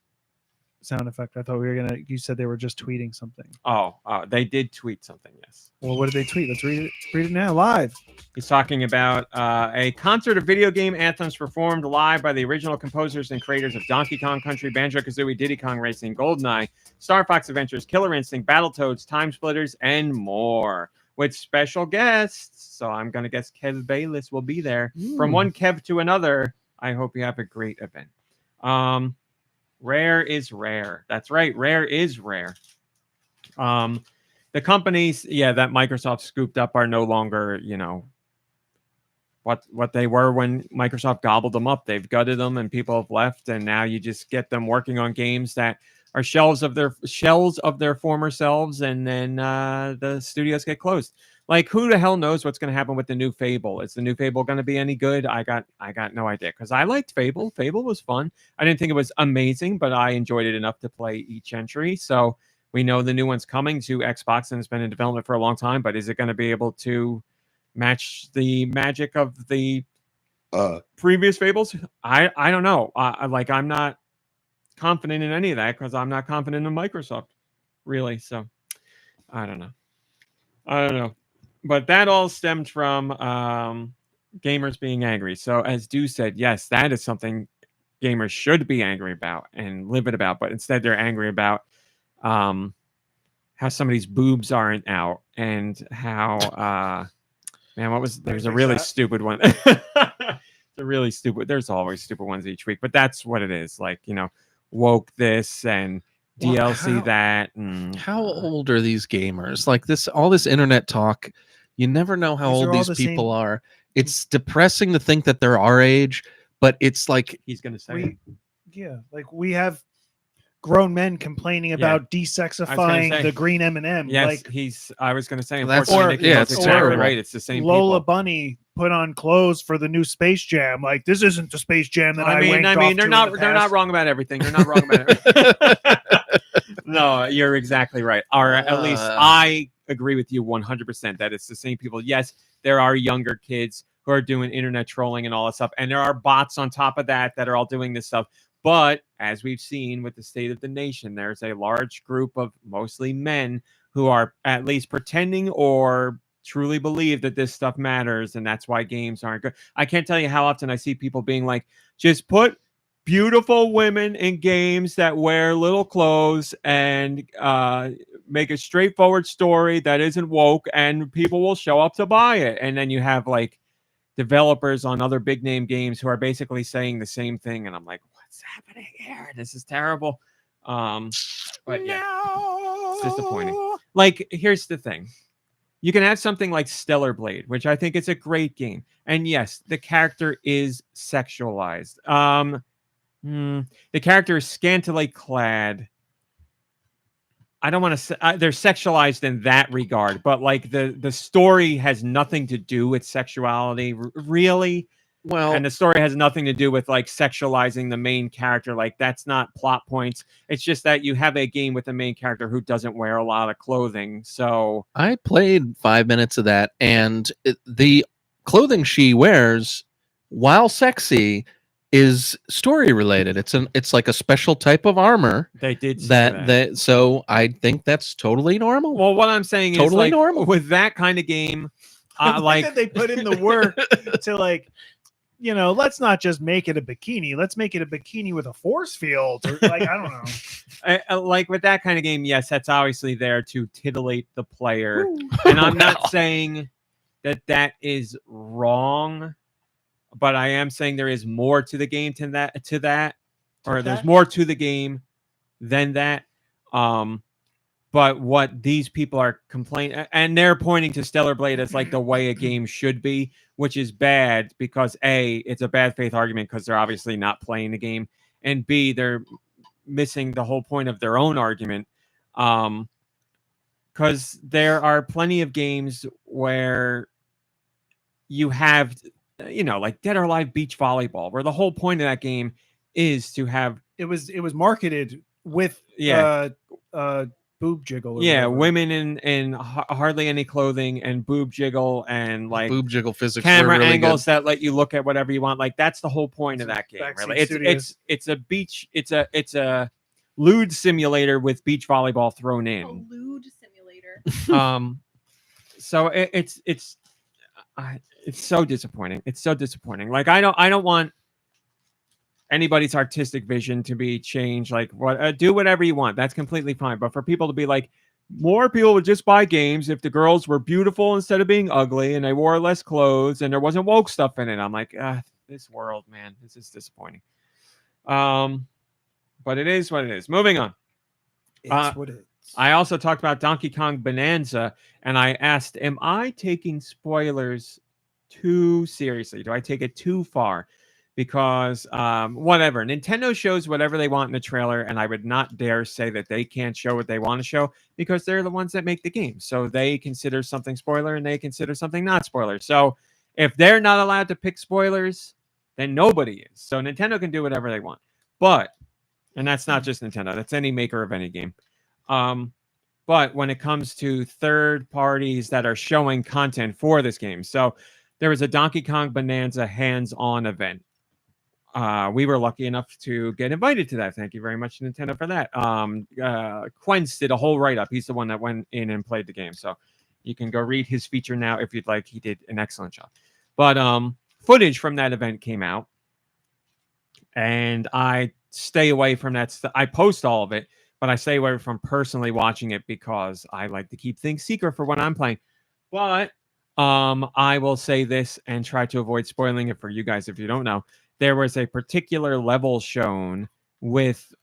sound effect. I thought we were gonna. You said they were just tweeting something. Oh, they did tweet something. Yes. Well, what did they tweet? Let's read it. Let's read it now live. He's talking about a concert of video game anthems performed live by the original composers and creators of Donkey Kong Country, Banjo-Kazooie, Diddy Kong Racing, GoldenEye, Star Fox Adventures, Killer Instinct, Battletoads, Time Splitters, and more, with special guests. So I'm going to guess Kev Bayless will be there. From one Kev to another, I hope you have a great event. Rare is rare. That's right. Rare is rare. The companies, that Microsoft scooped up are no longer, what they were when Microsoft gobbled them up. They've gutted them and people have left, and now you just get them working on games that are shells of their former selves, and then the studios get closed. Like, who the hell knows what's going to happen with the new Fable? Is the new Fable going to be any good? I got no idea, because I liked Fable. Fable was fun. I didn't think it was amazing, but I enjoyed it enough to play each entry. So we know the new one's coming to Xbox and it's been in development for a long time, but is it going to be able to match the magic of the previous Fables? I don't know. I'm not confident in any of that, because I'm not confident in Microsoft, really. So I don't know. But that all stemmed from gamers being angry. So as Deux said, yes, that is something gamers should be angry about and livid about, but instead they're angry about how somebody's boobs aren't out, and how man, there's a really stupid one. There's always stupid ones each week, but that's what it is. Like, woke this and DLC that. And how old are these gamers? Like all this internet talk, you never know how old these people are. It's depressing to think that they're our age, but it's like he's gonna say we have grown men complaining about desexifying the green M&M. Yes, like I was going to say, unfortunately, it's exactly right. It's the same. Lola people. Bunny put on clothes for the new Space Jam. Like, this isn't the Space Jam that I mean, they're not wrong about everything. They're not wrong about everything. No, you're exactly right. Or at least I agree with you 100% that it's the same people. Yes, there are younger kids who are doing internet trolling and all that stuff, and there are bots on top of that are all doing this stuff. But as we've seen with the state of the nation, there's a large group of mostly men who are at least pretending or truly believe that this stuff matters, and that's why games aren't good. I can't tell you how often I see people being like, just put beautiful women in games that wear little clothes and make a straightforward story that isn't woke, and people will show up to buy it. And then you have like developers on other big name games who are basically saying the same thing, and I'm like, what's happening here? This is terrible. But yeah, it's disappointing. Like, here's the thing. You can have something like Stellar Blade, which I think is a great game. And yes, the character is sexualized. The character is scantily clad. I don't want to say they're sexualized in that regard, but like the story has nothing to do with sexuality, really. Well, and the story has nothing to do with like sexualizing the main character. Like, that's not plot points. It's just that you have a game with a main character who doesn't wear a lot of clothing. So I played 5 minutes of that, and the clothing she wears, while sexy, is story related. It's like a special type of armor. They did say that. So I think that's totally normal. Well, what I'm saying totally is like, normal with that kind of game. Like that they put in the work to like, let's not just make it a bikini. Let's make it a bikini with a force field. Or like, I don't know. Like with that kind of game, yes, that's obviously there to titillate the player. And I'm not saying that is wrong, but I am saying there is more to the game there's more to the game than that. But what these people are complaining, and they're pointing to Stellar Blade as like the way a game should be, which is bad because A, it's a bad faith argument because they're obviously not playing the game, and B, they're missing the whole point of their own argument. Because there are plenty of games where you have, like Dead or Alive Beach Volleyball, where the whole point of that game is to have. It was marketed with boob jiggle. Women in hardly any clothing and boob jiggle and like boob jiggle physics, camera really angles good. that let you look at whatever you want. Like, that's the whole point of that game. Really, it's a beach. It's a lewd simulator with beach volleyball thrown in. A lewd simulator. So it's so disappointing. It's so disappointing. Like, I don't want anybody's artistic vision to be changed. Like, do whatever you want. That's completely fine. But for people to be like, more people would just buy games if the girls were beautiful instead of being ugly and they wore less clothes and there wasn't woke stuff in it. I'm like, this world, man, this is disappointing. But it is what it is. Moving on. It's what it is. I also talked about Donkey Kong Bonanza, and I asked, am I taking spoilers too seriously? Do I take it too far? because whatever. Nintendo shows whatever they want in the trailer, and I would not dare say that they can't show what they want to show because they're the ones that make the game. So they consider something spoiler and they consider something not spoiler. So if they're not allowed to pick spoilers, then nobody is. So Nintendo can do whatever they want. But, and that's not just Nintendo, that's any maker of any game. But when it comes to third parties that are showing content for this game, so there was a Donkey Kong Bonanza hands-on event. We were lucky enough to get invited to that. Thank you very much, Nintendo, for that. Quenz did a whole write-up. He's the one that went in and played the game. So you can go read his feature now if you'd like. He did an excellent job. But footage from that event came out. And I stay away from that. I post all of it, but I stay away from personally watching it because I like to keep things secret for when I'm playing. But I will say this and try to avoid spoiling it for you guys if you don't know. There was a particular level shown with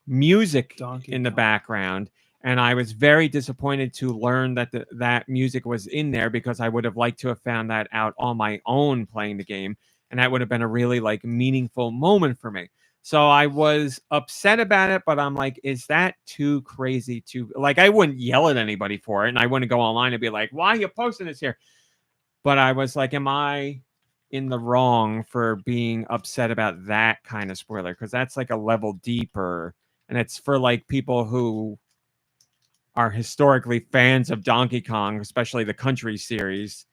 music in the background, and I was very disappointed to learn that that music was in there because I would have liked to have found that out on my own playing the game, and that would have been a really like meaningful moment for me. So I was upset about it, but I'm like, is that too crazy to like? I wouldn't yell at anybody for it, and I wouldn't go online and be like, "Why are you posting this here?" But I was like, am I in the wrong for being upset about that kind of spoiler? Because that's like a level deeper, and it's for like people who are historically fans of Donkey Kong, especially the Country series.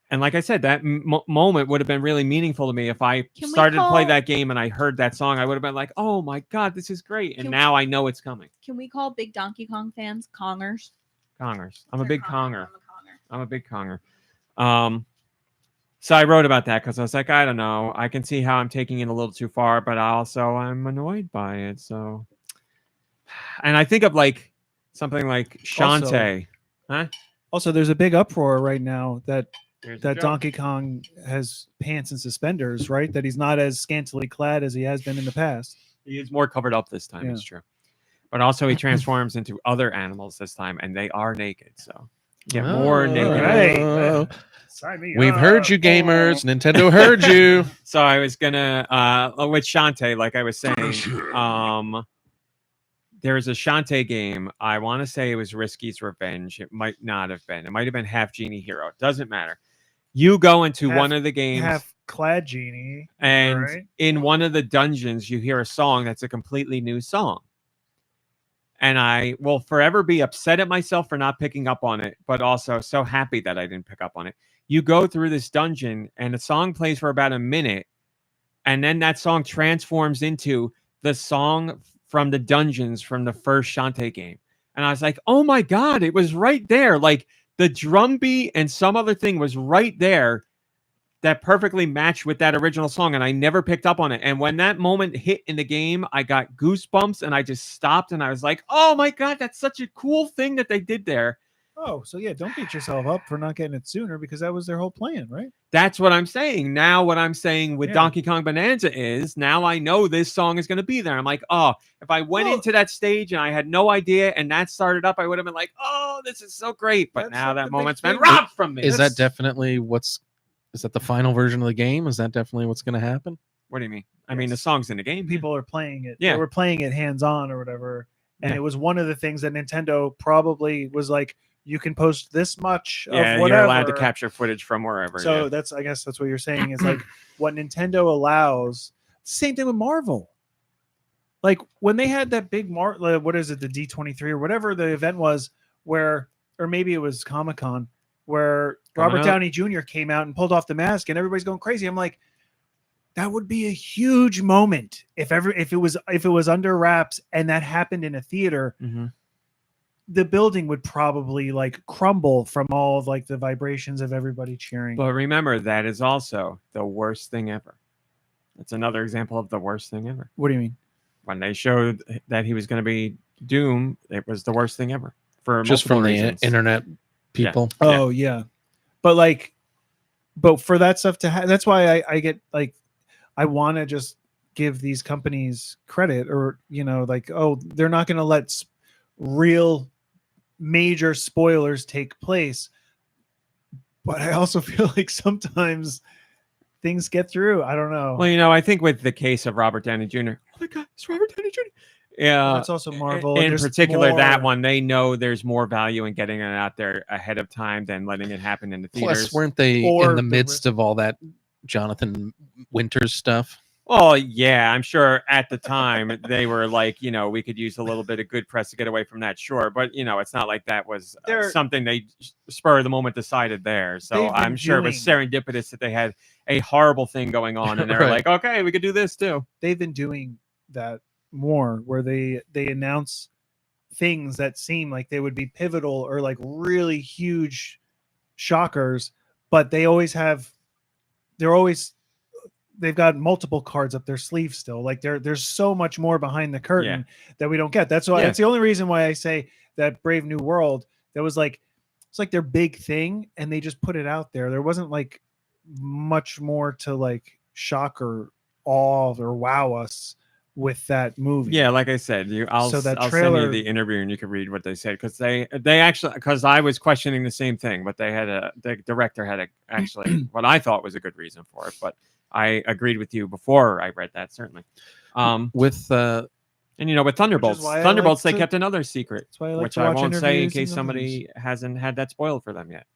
And like I said, that moment would have been really meaningful to me if I started to play that game and I heard that song. I would have been like, "Oh my god, this is great!" And now I know it's coming. Can we call big Donkey Kong fans Kongers? Kongers. I'm a big Konger. I'm a big Konger. So I wrote about that because I was like, I don't know. I can see how I'm taking it a little too far, but also I'm annoyed by it. So, and I think of like something like Shantae. Also, there's a big uproar right now that Donkey Kong has pants and suspenders, right? That he's not as scantily clad as he has been in the past. He is more covered up this time. Yeah. It's true. But also he transforms into other animals this time, and they are naked. So get more naked. Right. We've heard you, gamers. Nintendo heard you. So I was gonna with Shantae, like I was saying, there's a Shantae game. I want to say it was Risky's Revenge. It might not have been. It might have been Half Genie Hero. It doesn't matter. You go into one of the games, Half Clad Genie, and in one of the dungeons, you hear a song that's a completely new song. And I will forever be upset at myself for not picking up on it, but also so happy that I didn't pick up on it. You go through this dungeon, and the song plays for about a minute, and then that song transforms into the song from the dungeons from the first Shantae game. And I was like, oh my god, it was right there. Like the drum beat and some other thing was right there that perfectly matched with that original song, and I never picked up on it. And when that moment hit in the game, I got goosebumps, and I just stopped, and I was like, oh my god, that's such a cool thing that they did there. Oh, so yeah, don't beat yourself up for not getting it sooner, because that was their whole plan, right? That's what I'm saying. Now what I'm saying with Donkey Kong Bonanza is now I know this song is going to be there. I'm like, oh, if I went into that stage and I had no idea and that started up, I would have been like, oh, this is so great. But now that moment's been robbed from me. Is that definitely is that the final version of the game? Is that definitely what's going to happen? What do you mean? I mean, the song's in the game. People are playing it. Yeah. They were playing it hands-on or whatever. And it was one of the things that Nintendo probably was like, you can post this much of whatever. You're allowed to capture footage from wherever. So I guess that's what you're saying is like what Nintendo allows. Same thing with Marvel. Like when they had that big what is it, the D23 or whatever the event was, where, or maybe it was Comic-Con, where Robert Downey Jr. came out and pulled off the mask and everybody's going crazy. I'm like, that would be a huge moment if it was under wraps and that happened in a theater. Mm-hmm. The building would probably like crumble from all of like the vibrations of everybody cheering. But remember, that is also the worst thing ever. That's another example of the worst thing ever. What do you mean? When they showed that he was going to be Doom, it was the worst thing ever. For just from reasons. The internet people. Yeah. Oh yeah. But for that stuff to happen, that's why I get like, I want to just give these companies credit, or, you know, like, oh, they're not going to let real major spoilers take place. But I also feel like sometimes things get through. I don't know. Well, I think with the case of Robert Downey Jr. Oh my God, it's Robert Downey Jr. Yeah, That's also Marvel. In There's particular, that more. one, they know there's more value in getting it out there ahead of time than letting it happen in the theaters. Plus, weren't they Or in the the midst of all that Jonathan Winters stuff? Well, yeah, I'm sure at the time they were like, we could use a little bit of good press to get away from that, sure. But, it's not like that was something they spur of the moment decided there. So I'm sure it was serendipitous that they had a horrible thing going on and they were Right. like, okay, we could do this too. They've been doing that more where they announce things that seem like they would be pivotal or like really huge shockers, but they've got multiple cards up their sleeve still. Like there's so much more behind the curtain that we don't get. That's why that's the only reason why I say that Brave New World, that was like, it's like their big thing and they just put it out there. There wasn't like much more to like shock or awe or wow us with that movie. Yeah, like I said, I'll send you the interview and you can read what they said, because they actually, because I was questioning the same thing, but the director had actually what I thought was a good reason for it, but I agreed with you before I read that, certainly. With Thunderbolts, they kept another secret, which I won't say in case somebody hasn't had that spoiled for them yet.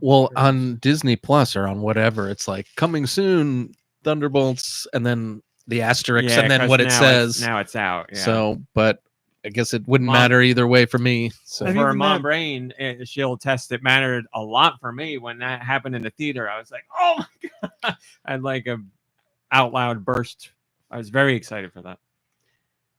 Well, on Disney Plus or on whatever, it's like coming soon, Thunderbolts, and then the asterisk, and then what it says. Now it's out. Yeah. So, but I guess it wouldn't matter either way for me. So for Mom Brain, she'll test. It mattered a lot for me when that happened in the theater. I was like, oh my God. I had like a out loud burst. I was very excited for that.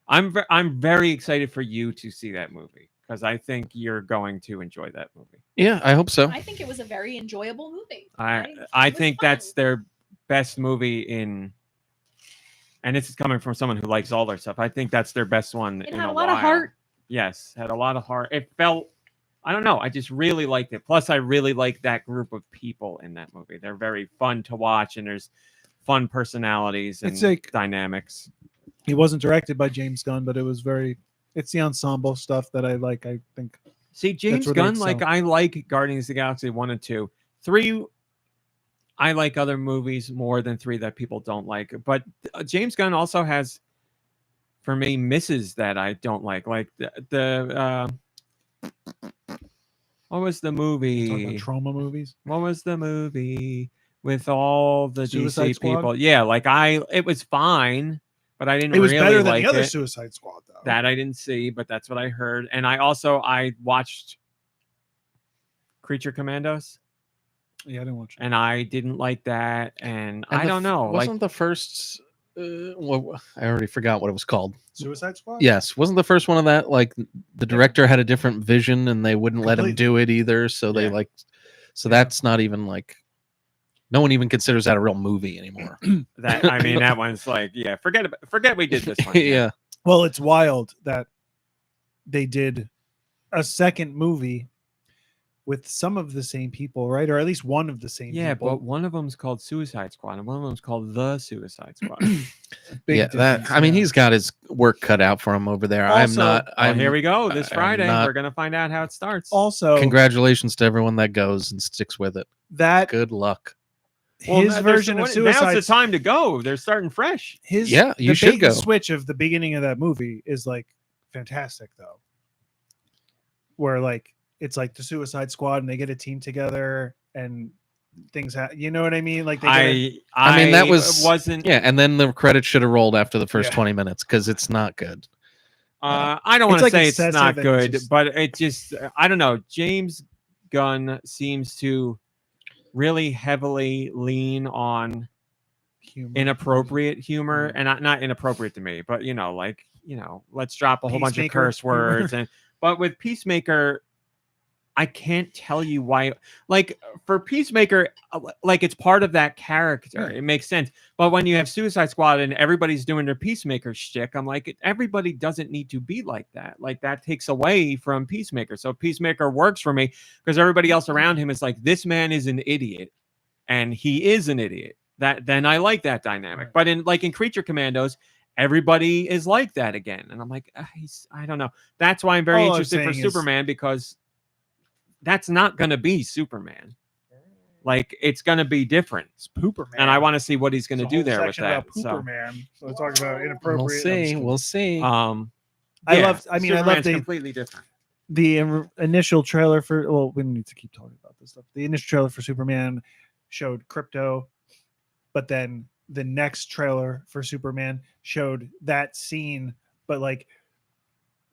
I'm very excited for you to see that movie, because I think you're going to enjoy that movie. Yeah, I hope so. I think it was a very enjoyable movie. I think that's their best movie and this is coming from someone who likes all their stuff. I think that's their best one. It had a lot of heart. Yes, had a lot of heart. It felt, I don't know, I just really liked it. Plus, I really like that group of people in that movie. They're very fun to watch, and there's fun personalities and dynamics. He wasn't directed by James Gunn, but it's the ensemble stuff that I like. I think. See, James Gunn, like I like Guardians of the Galaxy 1 and 2. 3, I like other movies more than 3 that people don't like. But James Gunn also has, for me, misses that I don't like. Like the what was the movie? Talking about trauma movies. What was the movie with all the Suicide DC Squad? people? Yeah, like it was fine, but I didn't. It was really better than like the other it. Suicide Squad, though. That I didn't see, but that's what I heard. And I watched Creature Commandos. Yeah, I didn't watch it. And I didn't like that. And I don't know. Wasn't the first... well, I already forgot what it was called. Suicide Squad? Yes. Wasn't the first one of that, like, the director had a different vision and they wouldn't let him do it either. So they that's not even like... No one even considers that a real movie anymore. That one's like, forget we did this one. Yeah. Well, it's wild that they did a second movie with some of the same people, right? Or at least one of the same people. Yeah, but one of them's called Suicide Squad and one of them's called The Suicide Squad. He's got his work cut out for him over there. Also, here we go. This Friday, we're going to find out how it starts. Also, congratulations to everyone that goes and sticks with it. Good luck. His version of Suicide. Now's the time to go. They're starting fresh. You should go. The switch of the beginning of that movie is like fantastic, though. Where like it's like the Suicide Squad and they get a team together and things happen. You know what I mean? Like that wasn't. Yeah, and then the credits should have rolled after the first 20 minutes because it's not good. I don't want to say it's not good, but it just I don't know. James Gunn seems to really heavily lean on inappropriate humor, and not inappropriate to me, but let's drop a whole bunch of curse words. But with Peacemaker, I can't tell you why. Like for Peacemaker, like it's part of that character. It makes sense. But when you have Suicide Squad and everybody's doing their Peacemaker shtick, I'm like, everybody doesn't need to be like that. Like that takes away from Peacemaker. So Peacemaker works for me because everybody else around him is like, this man is an idiot, and he is an idiot. Then I like that dynamic. But in Creature Commandos, everybody is like that again, and I'm like, I don't know. That's why I'm very interested for Superman, because that's not going to be Superman. Like it's gonna be different, It's Pooper Man. and I want to see what he's gonna There's a do whole there with section that. about Pooper So, Man. So we're talking about inappropriate. We'll see. I yeah, love Superman's the completely different. initial trailer for. Well, we don't need to keep talking about this stuff. The initial trailer for Superman showed Crypto, but then the next trailer for Superman showed that scene, but like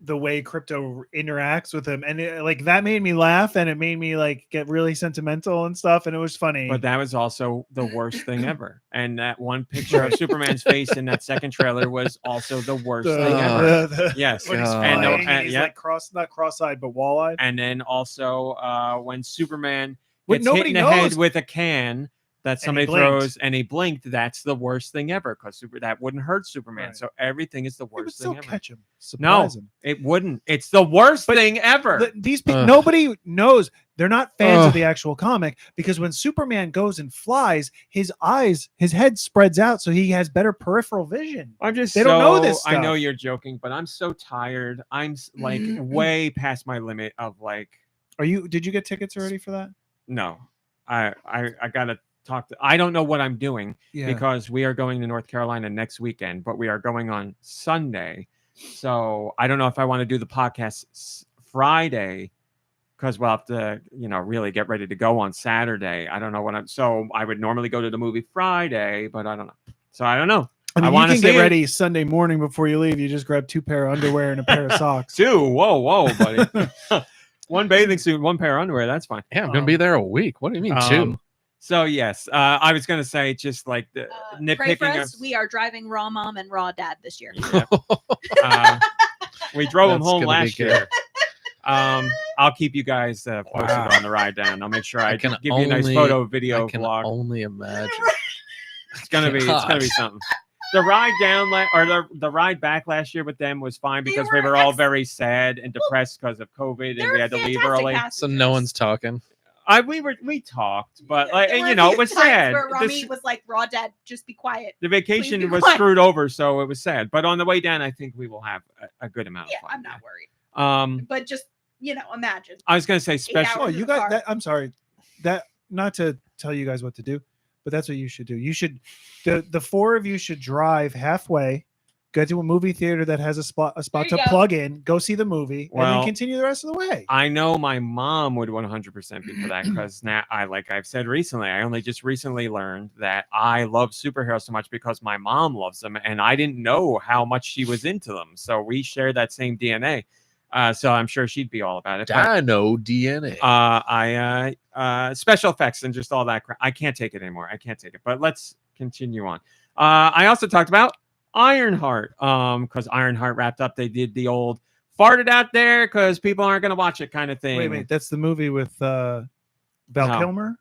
the way Crypto interacts with him, and like that made me laugh, and it made me like get really sentimental and stuff, and it was funny. But that was also the worst thing ever. And that one picture of Superman's face in that second trailer was also the worst thing ever. Yes, when he's God. flying, and he's yeah. like not cross-eyed but wall-eyed. And then also when Superman What gets hit nobody in the head knows. with a can that somebody blinked. throws and he blinked, that's the worst thing ever because that wouldn't hurt Superman. Right. So everything is the He would worst still thing ever. catch him. No, Surprise him. it wouldn't. It's the worst thing ever. These people, nobody knows. They're not fans Ugh. of the actual comic because when Superman goes and flies, his head spreads out, so he has better peripheral vision. I'm just They don't know this I know stuff. you're joking, but I'm so tired. I'm like way past my limit of like. Did you get tickets already for that? No, I gotta talk to. I don't know what I'm doing Yeah. because we are going to North Carolina next weekend, but we are going on Sunday, so I don't know if I want to do the podcast Friday because we'll have to, really get ready to go on Saturday. I don't know what So I would normally go to the movie Friday, but I don't know. So I don't know. I mean, wanna you can see get it. ready Sunday morning before you leave. You just grab 2 pair of underwear and a pair of socks. Two. Whoa, buddy. One bathing suit, 1 pair of underwear. That's fine. Yeah, I'm gonna be there a week. What do you mean two? So yes, I was gonna say just like the Pray for nitpicking us. of. We are driving Raw Mom and Raw Dad this year. We drove them That's home gonna be last good. year. I'll keep you guys posted Wow. on the ride down. I'll make sure I can give you a nice only- photo, video, I can vlog. only imagine. It's gonna be something. The ride down the ride back last year with them was fine They because were we were all very sad and depressed because of COVID and we had to leave early. So no one's talking. We talked, but There were a it few was times sad. Where The Rami sh- was like, "Raw Dad, just be quiet." The Please vacation be was quiet. screwed over, so it was sad. But on the way down, I think we will have a good amount Yeah, of fun. I'm not worried. Um, But just imagine. I was gonna say special. Oh, hours. you got that? I'm sorry. That not to tell you guys what to do, but that's what you should do. You should the 4 of you should drive halfway, go to a movie theater that has a spot There to you go. plug in, go see the movie, and Well, then continue the rest of the way. I know my mom would 100% be for that because now I've said recently, I only just recently learned that I love superheroes so much because my mom loves them, and I didn't know how much she was into them. So we share that same DNA. So I'm sure she'd be all about it. But, Dino DNA. special effects and just all that crap. I can't take it anymore. I can't take it. But let's continue on. I also talked about Ironheart because Ironheart wrapped up. They did the old farted out there because people aren't going to watch it kind of thing. Wait, that's the movie with Val No. Kilmer.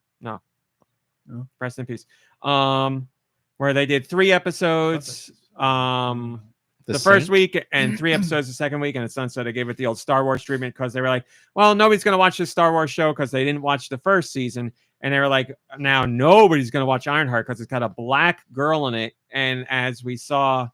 Rest in peace. Where they did 3 episodes. The first Saint? week and 3 episodes the second week, and it's done. So they gave it the old Star Wars treatment because they were like, well, nobody's going to watch this Star Wars show because they didn't watch the first season. And they were like, now nobody's going to watch Ironheart because it's got a black girl in it. And as we saw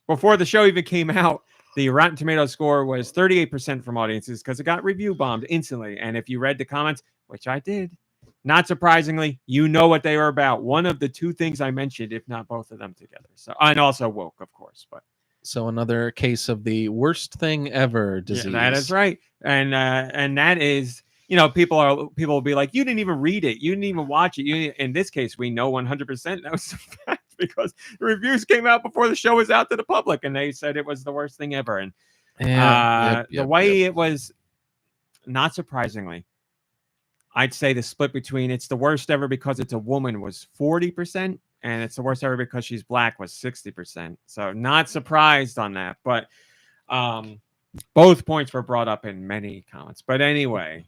before the show even came out, the Rotten Tomatoes score was 38% from audiences because it got review bombed instantly. And if you read the comments, which I did, not surprisingly, you know what they were about. One of the 2 things I mentioned, if not both of them together. So, and also woke, of course, but So another case of the worst thing ever disease. yeah, that is right. And that is, people will be like, you didn't even read it, you didn't even watch it. In this case, we know 100% that was a fact because the reviews came out before the show was out to the public, and they said it was the worst thing ever. And the way it was, not surprisingly, I'd say the split between it's the worst ever because it's a woman was 40%, and it's the worst ever because she's black was 60%. So not surprised on that, but both points were brought up in many comments. But anyway,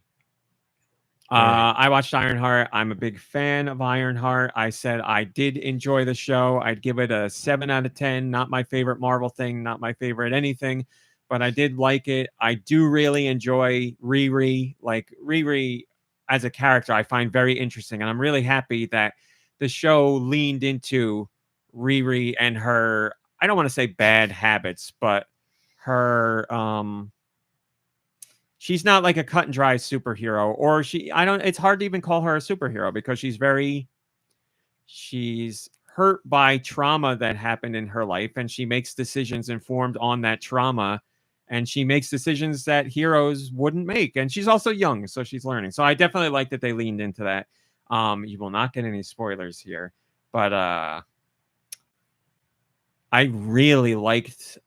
I watched Ironheart. I'm a big fan of Ironheart. I said I did enjoy the show. I'd give it a 7 out of 10. Not my favorite Marvel thing, not my favorite anything, but I did like it. I do really enjoy Riri. Like Riri as a character, I find very interesting, and I'm really happy that the show leaned into Riri and her, I don't want to say bad habits, but her she's not like a cut and dry superhero, or it's hard to even call her a superhero because she's hurt by trauma that happened in her life, and she makes decisions informed on that trauma, and she makes decisions that heroes wouldn't make. And she's also young, so she's learning. So I definitely like that they leaned into that. You will not get any spoilers here, but I really liked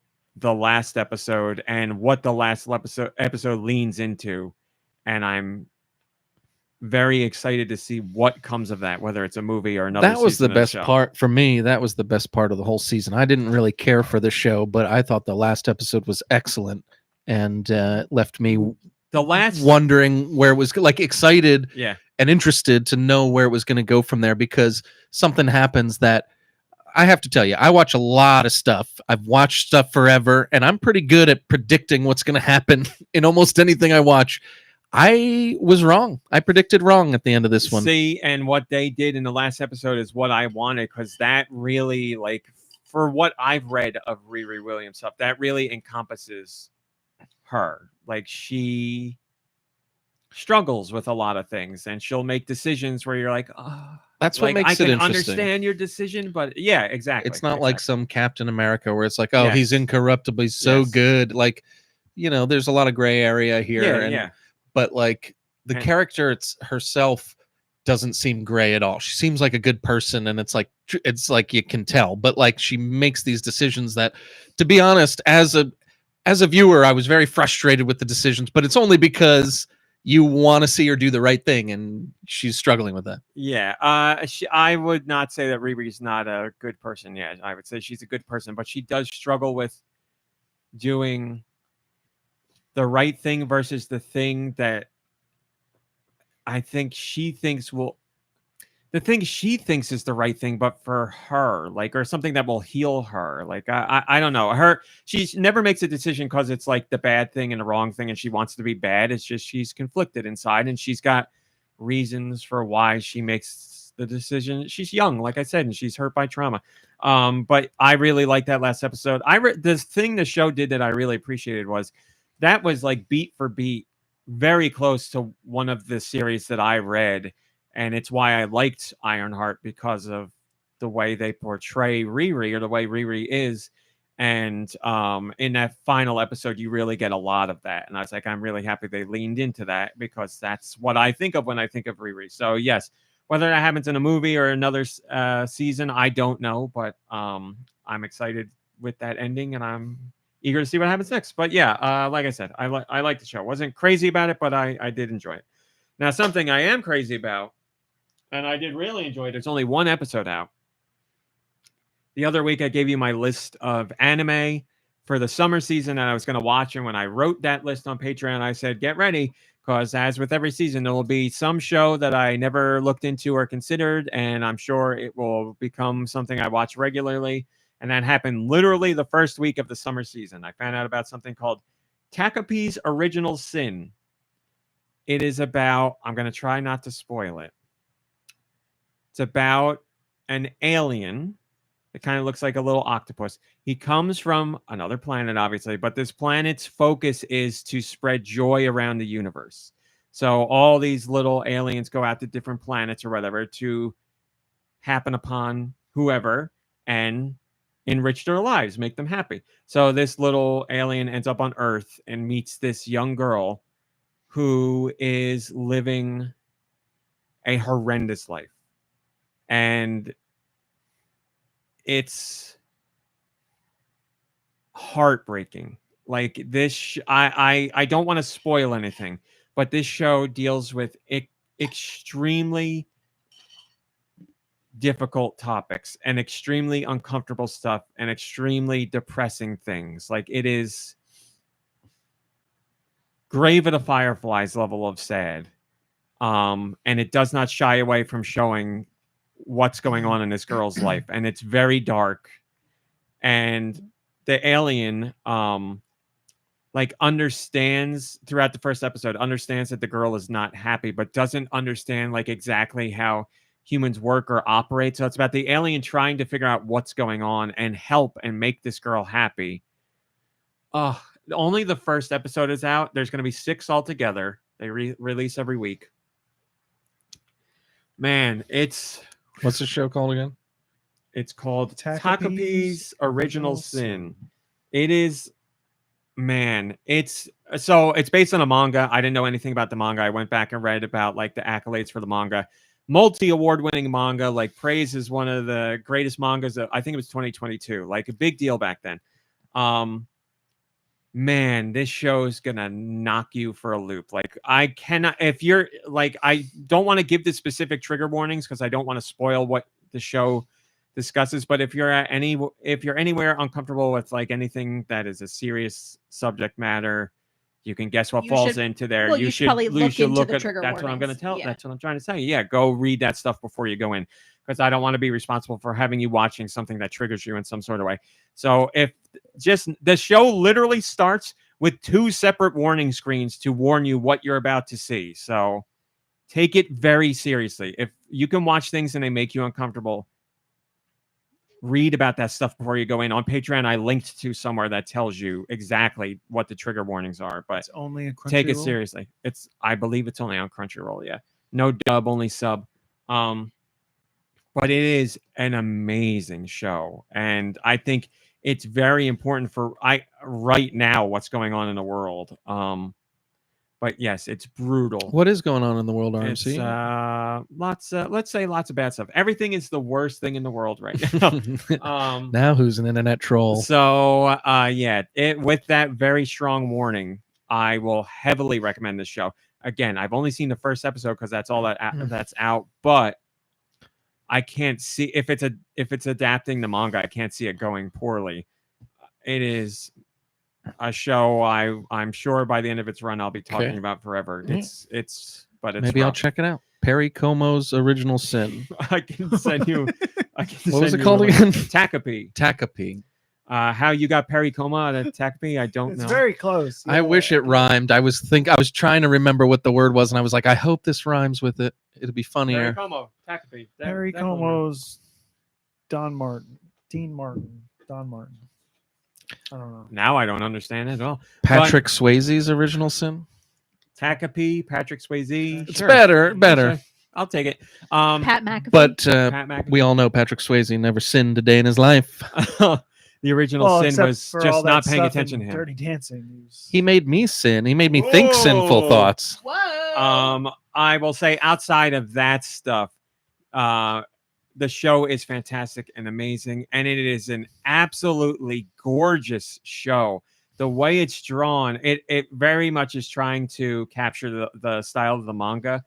the last episode and what the last episode leans into, and I'm very excited to see what comes of that, whether it's a movie or another. That was the season of the best show. part for me. That was the best part of the whole season. I didn't really care for the show, but I thought the last episode was excellent and left me wondering where it was, like, excited Yeah. and interested to know where it was going to go from there, because something happens that I have to tell you, I watch a lot of stuff. I've watched stuff forever, and I'm pretty good at predicting what's going to happen in almost anything I watch. I was wrong. I predicted wrong at the end of this one. See, and what they did in the last episode is what I wanted, because that really, like, for what I've read of Riri Williams stuff, that really encompasses her. Like, she struggles with a lot of things, and she'll make decisions where you're like, oh, that's what like, makes I it can interesting. Understand your decision, but yeah, exactly. It's not like some Captain America where it's like, oh, Yes. he's incorruptible, he's so Yes. good. Like, you know, there's a lot of gray area here. Yeah, and, yeah. But like the And- character herself doesn't seem gray at all. She seems like a good person, and it's like you can tell. But like, she makes these decisions that, to be honest, as a viewer, I was very frustrated with the decisions. But it's only because you want to see her do the right thing, and she's struggling with that. Yeah, I would not say that Riri's not a good person. Yeah, I would say she's a good person, but she does struggle with doing the right thing versus the thing that I think she thinks the thing she thinks is the right thing, but for her, like, or something that will heal her. Like, I don't know. She never makes a decision because it's like the bad thing and the wrong thing, and she wants to be bad. It's just she's conflicted inside, and she's got reasons for why she makes the decision. She's young, like I said, and she's hurt by trauma. But I really liked that last episode. This thing the show did that I really appreciated was that was like beat for beat, very close to one of the series that I read. And it's why I liked Ironheart, because of the way they portray Riri, or the way Riri is. And in that final episode, you really get a lot of that. And I was like, I'm really happy they leaned into that, because that's what I think of when I think of Riri. So yes, whether that happens in a movie or another season, I don't know. But I'm excited with that ending, and I'm eager to see what happens next. But yeah, like I said, I like the show. Wasn't crazy about it, but I did enjoy it. Now, something I am crazy about, and I did really enjoy it, there's only one episode out. The other week, I gave you my list of anime for the summer season that I was going to watch. And when I wrote that list on Patreon, I said, get ready, because as with every season, there will be some show that I never looked into or considered. And I'm sure it will become something I watch regularly. And that happened literally the first week of the summer season. I found out about something called Takapi's Original Sin. It is about, I'm going to try not to spoil it. It's about an alien. It kind of looks like a little octopus. He comes from another planet, obviously, but this planet's focus is to spread joy around the universe. So all these little aliens go out to different planets or whatever to happen upon whoever and enrich their lives, make them happy. So this little alien ends up on Earth and meets this young girl who is living a horrendous life. And it's heartbreaking. Like this, I don't want to spoil anything, but this show deals with extremely difficult topics and extremely uncomfortable stuff and extremely depressing things. Like, it is Grave of the Fireflies level of sad. And it does not shy away from showing what's going on in this girl's life, and it's very dark. And the alien like understands throughout the first episode, understands that the girl is not happy, but doesn't understand like exactly how humans work or operate. So it's about the alien trying to figure out what's going on and help and make this girl happy. Oh, only the first episode is out. There's going to be 6 altogether. They release every week. Man, What's the show called again? it's called Takapi's Takapi's Original Original Sin. It is, man, it's based on a manga. I didn't know anything about the manga. I went back and read about like the accolades for the manga. Multi-award winning manga, like praise is one of the greatest mangas of, I think it was 2022, like a big deal back then. Man, this show is gonna knock you for a loop. Like I cannot, if you're like, I don't want to give the specific trigger warnings because I don't want to spoil what the show discusses, but if you're anywhere uncomfortable with like anything that is a serious subject matter, you can guess what You falls should- into there. well, you should probably look into the at trigger that's what I'm going to warnings. tell. Yeah. That's what I'm trying to tell you. Yeah, go read that stuff before you go in, because I don't want to be responsible for having you watching something that triggers you in some sort of way. So if just the show literally starts with 2 separate warning screens to warn you what you're about to see. So take it very seriously. If you can watch things and they make you uncomfortable, read about that stuff before you go in. On Patreon, I linked to somewhere that tells you exactly what the trigger warnings are, but It's only a Crunchyroll. take it seriously. I believe it's only on Crunchyroll. Yeah, no dub, only sub. But it is an amazing show, and I think it's very important for right now what's going on in the world. But yes, it's brutal. What is going on in the world, It's RMC? let's say lots of bad stuff. Everything is the worst thing in the world right now. Now who's an internet troll? So yeah, with that very strong warning, I will heavily recommend this show. Again, I've only seen the first episode because that's all that's out, but I can't see if it's adapting the manga, I can't see it going poorly. It is a show I'm sure by the end of its run I'll be talking about forever. Yeah. It's Maybe I'll rough. check it out. Perry Como's Original Sin. I can send you. What was it called again? Takapi. Takapi. How you got Perry Como out of Takapi? I don't It's know. very close. I wish it rhymed. I was trying to remember what the word was, and I was like, I hope this rhymes with it. It'll be Perry funnier. Como, Takapi. Perry That one. Como's Dean Martin. Don Martin. I don't know. Now I don't understand it at all. Patrick Swayze's Original Sin. Takapi, Patrick Swayze. It's better. Sure. I'll take it. Pat McAfee. But Pat McAfee. we all know Patrick Swayze never sinned a day in his life. The original Well, sin except was for just all not that paying stuff attention to in him. Dirty Dancing. He made me sin. He made me think sinful Whoa. thoughts. Whoa. I will say outside of that stuff, the show is fantastic and amazing, and it is an absolutely gorgeous show. The way it's drawn, it very much is trying to capture the style of the manga,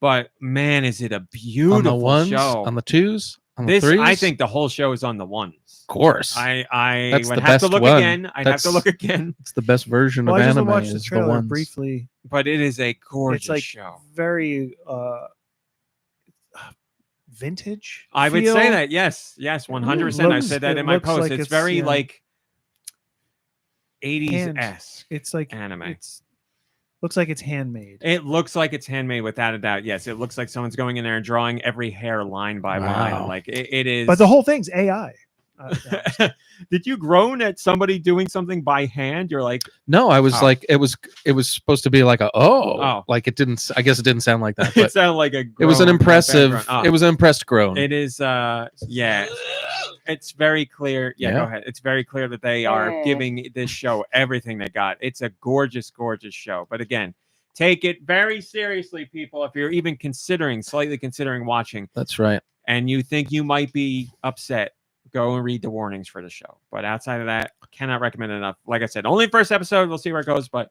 but man, is it a beautiful On the ones, show. on the twos, on the This, threes. I think the whole show is on the ones. of course, I That's would the have to best look one. again. I'd have to That's- look again, it's the best version Well, of I just anime. watched the Is the trailer ones. briefly. but it is a gorgeous It's like show. very vintage. I would feel. say that. Yes, 100%. I Looks- said that it in my looks post. like It's it's, very yeah. like 80s esque It's like anime. It's looks like it's handmade. It looks like it's handmade without a doubt. Yes, it looks like someone's going in there and drawing every hair line by line. Wow. Like it is. But the whole thing's AI. Did you groan at somebody doing something by hand? You're like, No, I was Oh. like, it was supposed to be like like it didn't. I guess it didn't sound like that. it But sounded like a. it was an groan, not a bad impressive. groan. Oh, It was an impressed groan. It is. Yeah. It's very clear. Yeah, Yeah. go ahead. It's very clear that they are giving this show everything they got. It's a gorgeous, gorgeous show. But again, take it very seriously, people. If you're even slightly considering watching, That's right. and you think you might be upset, go and read the warnings for the show. But outside of that, cannot recommend it enough. Like I said, only first episode. We'll see where it goes. But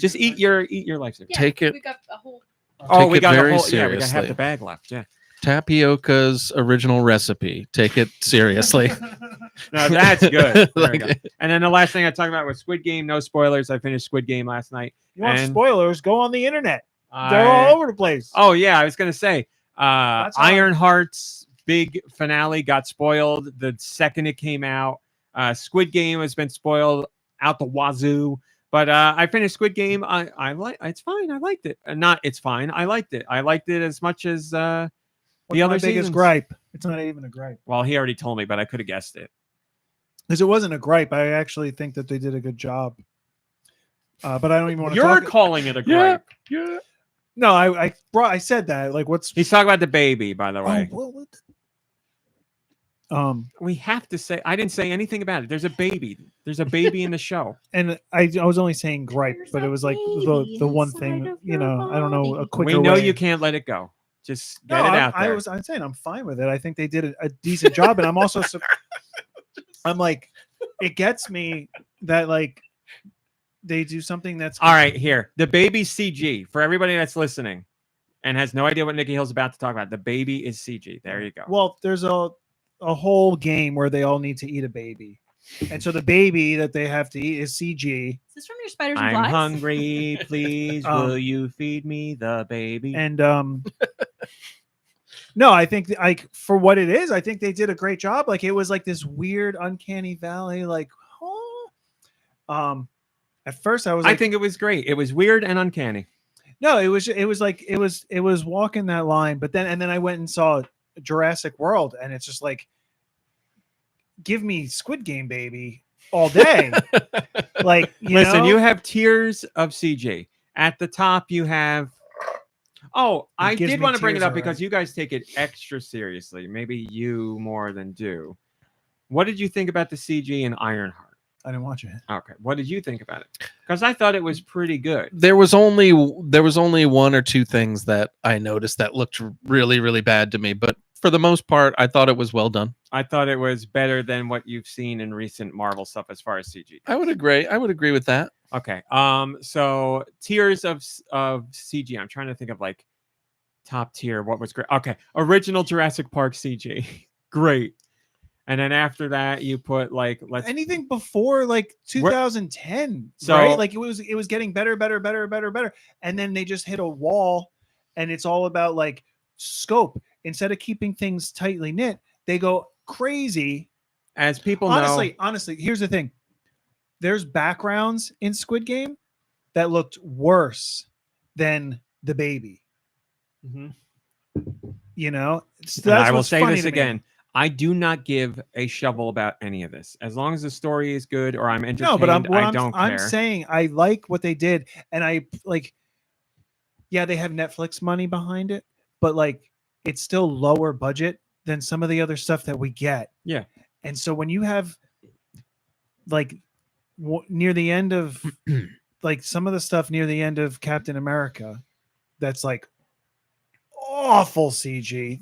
just eat your life. Yeah, take it- We got a whole. Oh, we it got a very whole. Yeah, we got half seriously. the bag left. Yeah. Tapioca's original recipe. Take it seriously. No, that's good. There we Like- go. And then the last thing I talked about was Squid Game. No spoilers. I finished Squid Game last night. You want And- spoilers? Go on the internet. They're I- all over the place. Oh yeah, I was gonna say That's all. Ironheart's big finale got spoiled the second it came out. Squid Game has been spoiled out the wazoo. But I finished Squid Game. I like it's fine. I liked it. Not it's fine. I liked it. I liked it as much as What's the other my biggest seasons. gripe? It's not even a gripe. Well, he already told me, but I could have guessed it. Because it wasn't a gripe. I actually think that they did a good job. but I don't even want to You're talk. calling it a Yeah. gripe. Yeah. No, I said that. Like, what's He's talking about the baby, by the oh, way. what? We have to say, I didn't say anything about it. There's a baby. There's a baby in the show. And I was only saying gripe, There's but a it was like baby the one inside thing, of you your know, I don't know, a body. quicker We know way. you can't let it go. Just get No, it out there. I'm saying I'm fine with it. I think they did a decent job, and I'm also I'm like, it gets me that like they do something that's All right, here. The baby's CG. For everybody that's listening and has no idea what Nicky Hill's about to talk about, the baby is CG. There you go. Well, there's a whole game where they all need to eat a baby, and so the baby that they have to eat is CG. Is this from your spiders and I'm flies? hungry. Please, Um, will you feed me the baby? And no, I think like for what it is, I think they did a great job. Like it was like this weird, uncanny valley. Like, at first I was like, I think it was great. It was weird and uncanny. no, it was like it was walking that line. But then I went and saw Jurassic World, and it's just like, give me Squid Game, baby, all day. Like, Listen, know? you have tiers of CG. At the top, you have. Oh, I gives did me want to bring it tears up because already. you guys take it extra seriously. Maybe you more than do. What did you think about the CG in Ironheart? I didn't watch it. Okay, what did you think about it? Because I thought it was pretty good. There was only one or two things that I noticed that looked really, really bad to me, but for the most part, I thought it was well done. I thought it was better than what you've seen in recent Marvel stuff as far as CG. I would agree. I would agree with that. Okay. So tiers of CG. I'm trying to think of like top tier. What was great? Okay. Original Jurassic Park CG. Great. And then after that, you put like Anything before like 2010, So- right? Like it was getting better, and then they just hit a wall, and it's all about like scope. Instead of keeping things tightly knit, they go crazy. as people know. Honestly, here's the thing. There's backgrounds in Squid Game that looked worse than the baby. Mhm. You know, so And that's I will what's say funny this to me. again. I do not give a shovel about any of this. As long as the story is good or I'm entertained, No, but I don't I'm care. saying I like what they did, and I like. Yeah, they have Netflix money behind it, but like it's still lower budget than some of the other stuff that we get. Yeah. And so when you have like near the end of like some of the stuff near the end of Captain America, that's like awful CG.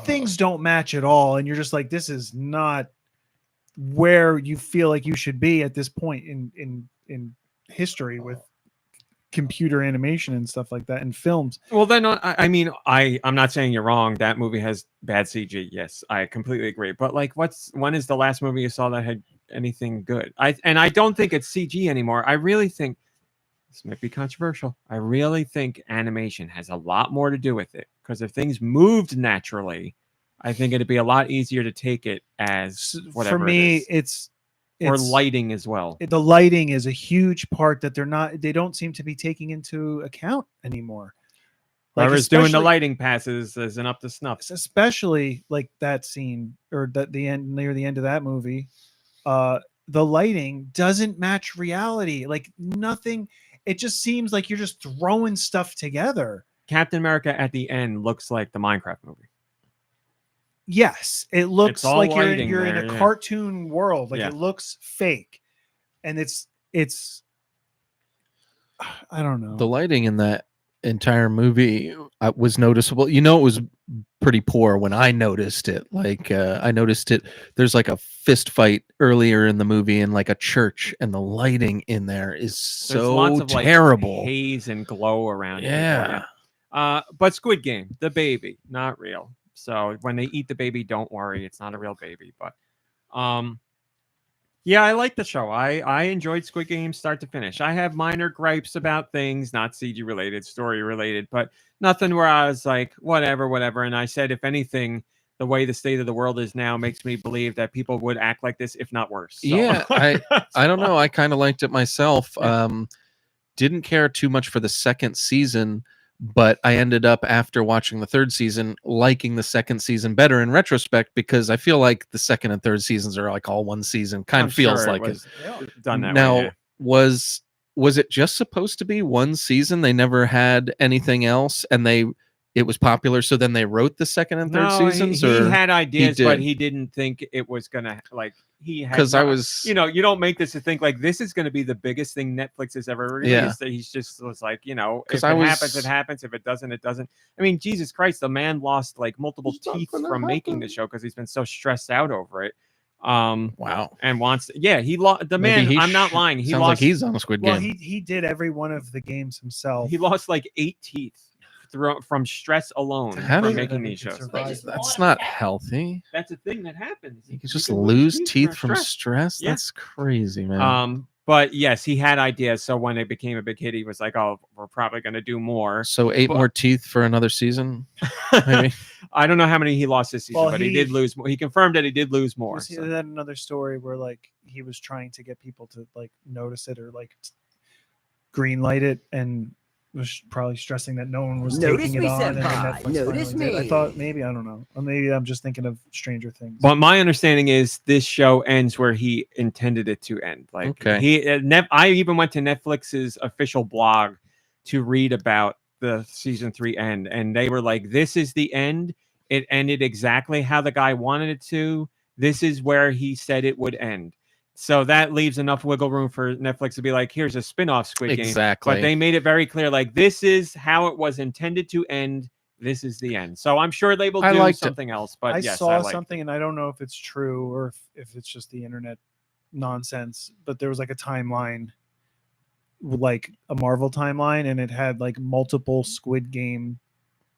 Things don't match at all, and you're just like, this is not where you feel like you should be at this point in history with computer animation and stuff like that and films. Well, then I mean, I'm not saying you're wrong. That movie has bad CG. Yes, I completely agree. But like, when is the last movie you saw that had anything good? I don't think it's CG anymore. I really think this might be controversial. I really think animation has a lot more to do with it, because if things moved naturally, I think it'd be a lot easier to take it as whatever. For me, it is. it's Or lighting as well. the lighting is a huge part that they don't seem to be taking into account anymore. Whoever's doing the especially- lighting passes isn't up to snuff. especially like that scene or the end near the end of that movie. The lighting doesn't match reality. Like nothing. It just seems like you're just throwing stuff together. Captain America at the end looks like the Minecraft movie. Yes, it looks all like you're lighting in there, a yeah. cartoon world. Like Yeah. it looks fake, and it's I don't know. The lighting in that entire movie was noticeable. You know, it was pretty poor when I noticed it. Like I noticed it. There's like a fist fight earlier in the movie in like a church, and the lighting in there is There's so lots of like terrible. haze and glow around it. Yeah. But Squid Game, the baby, not real. So when they eat the baby, don't worry, it's not a real baby. But yeah, I like the show. I enjoyed Squid Game start to finish. I have minor gripes about things, not CG related, story related, but nothing where I was like, whatever. And I said, if anything, the way the state of the world is now makes me believe that people would act like this, if not worse. So, Yeah, I don't know. I kind of liked it myself. Yeah. Didn't care too much for the second season, but I ended up, after watching the third season, liking the second season better in retrospect, because I feel like the second and third seasons are like all one season. Kind I'm of feels sure like it. was done that Now, way. Yeah. was was it just supposed to be one season? They never had anything else, and it was popular, so then they wrote the second and third seasons. He or had ideas, but did? he didn't think it was gonna he had. Because I was, You don't make this to think like this is going to be the biggest thing Netflix has ever released. That he's just was like, if it happens, it happens. If it doesn't, it doesn't. I mean, Jesus Christ, the man lost like multiple teeth from making the show because he's been so stressed out over it. wow. And wants he lost the man. I'm not lying. He sounds lost. like he's on a Squid Game. Well, he did every one of the games himself. He lost like 8 teeth from stress alone from making these shows. That's not healthy. That's a thing that happens. You can just lose teeth from stress. Yeah. That's crazy, man. But yes, he had ideas. So when it became a big hit, he was like, "Oh, we're probably going to do more." So 8 more teeth for another season, maybe. I don't know how many he lost this season, Well, but he did lose more. He confirmed that he did lose more. Was that another story where like he was trying to get people to like notice it or like green light it, and was probably stressing that no one was taking it on. And then Netflix Notice finally did. I me. thought maybe, I don't know. Or maybe I'm just thinking of Stranger Things. But my understanding is this show ends where he intended it to end. Like Okay. I even went to Netflix's official blog to read about the season 3 end, and they were like, "This is the end. It ended exactly how the guy wanted it to. This is where he said it would end." So that leaves enough wiggle room for Netflix to be like, here's a spin-off Squid Game. Exactly. But they made it very clear, like, this is how it was intended to end. This is the end. So I'm sure they will do something else. But I yes, saw something, and I don't know if it's true or if it's just the internet nonsense, but there was like a timeline, like a Marvel timeline, and it had like multiple Squid Game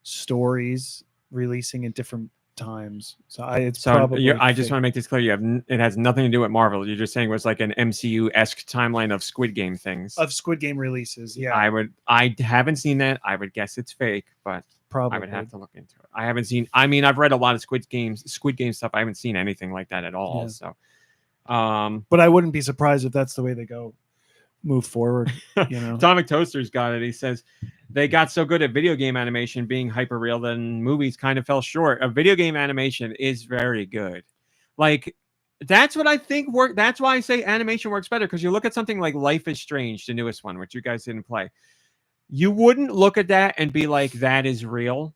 stories releasing at different times. So I just want to make this clear. It has nothing to do with Marvel. You're just saying it was like an MCU-esque timeline of Squid Game things. Of Squid Game releases, yeah. I haven't seen that. I would guess it's fake, but probably I would have to look into it. I haven't seen. I mean, I've read a lot of Squid Game stuff. I haven't seen anything like that at all. Yeah. So, but I wouldn't be surprised if that's the way they move forward. Atomic Toaster's got it. He says they got so good at video game animation being hyper real, then movies kind of fell short. A video game animation is very good. Like, that's what I think work. That's why I say animation works better, because you look at something like Life is Strange, the newest one, which you guys didn't play. You wouldn't look at that and be like, that is real.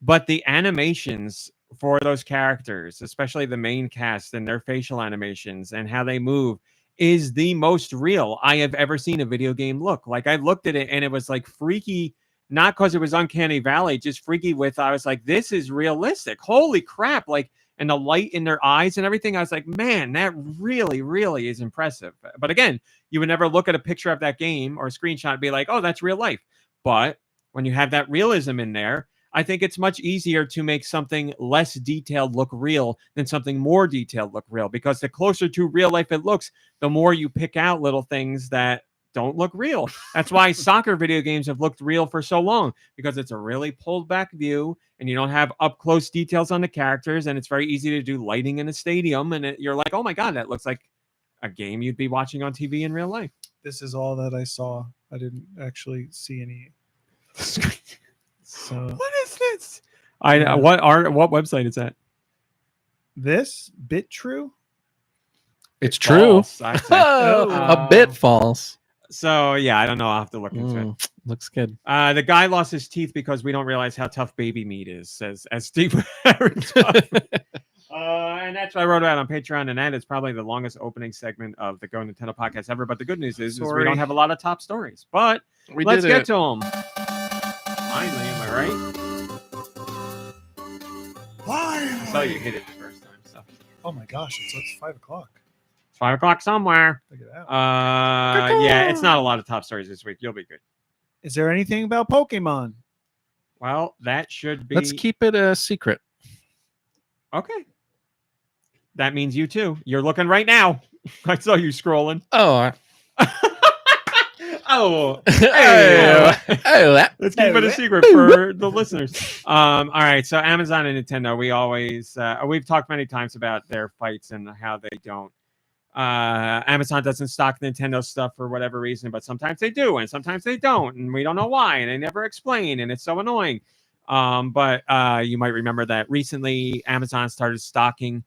But the animations for those characters, especially the main cast and their facial animations and how they move, is the most real I have ever seen a video game look. Like, I looked at it and it was like freaky, not because it was Uncanny Valley, just freaky I was like, this is realistic. Holy crap. Like, and the light in their eyes and everything. I was like, man, that really, really is impressive. But again, you would never look at a picture of that game or a screenshot and be like, oh, that's real life. But when you have that realism in there, I think it's much easier to make something less detailed look real than something more detailed look real, because the closer to real life it looks, the more you pick out little things that don't look real. That's why soccer video games have looked real for so long, because it's a really pulled back view and you don't have up close details on the characters, and it's very easy to do lighting in a stadium, and you're like, oh my God, that looks like a game you'd be watching on TV in real life. This is all that I saw. I didn't actually see any. So what is this? What website is that? This BitTrue? It's true. False, I'd say. A bit false. So yeah, I don't know. I'll have to look into it. Looks good. The guy lost his teeth because we don't realize how tough baby meat is, says as Steve. And that's what I wrote about on Patreon, and that is probably the longest opening segment of the GoNintendo podcast ever. But the good news is we don't have a lot of top stories. But let's get to them. Finally, am I right? I saw you hit it the first time. So. Oh my gosh, it's 5 o'clock. It's 5 o'clock somewhere. Look at that. Yeah, it's not a lot of top stories this week. You'll be good. Is there anything about Pokemon? Well, that should be. Let's keep it a secret. Okay. That means you too. You're looking right now. I saw you scrolling. Oh. Oh. Let's keep it a secret for the listeners. All right. So Amazon and Nintendo, we've talked many times about their fights and how they don't. Amazon doesn't stock Nintendo stuff for whatever reason, but sometimes they do and sometimes they don't, and we don't know why, and they never explain, and it's so annoying. But you might remember that recently Amazon started stocking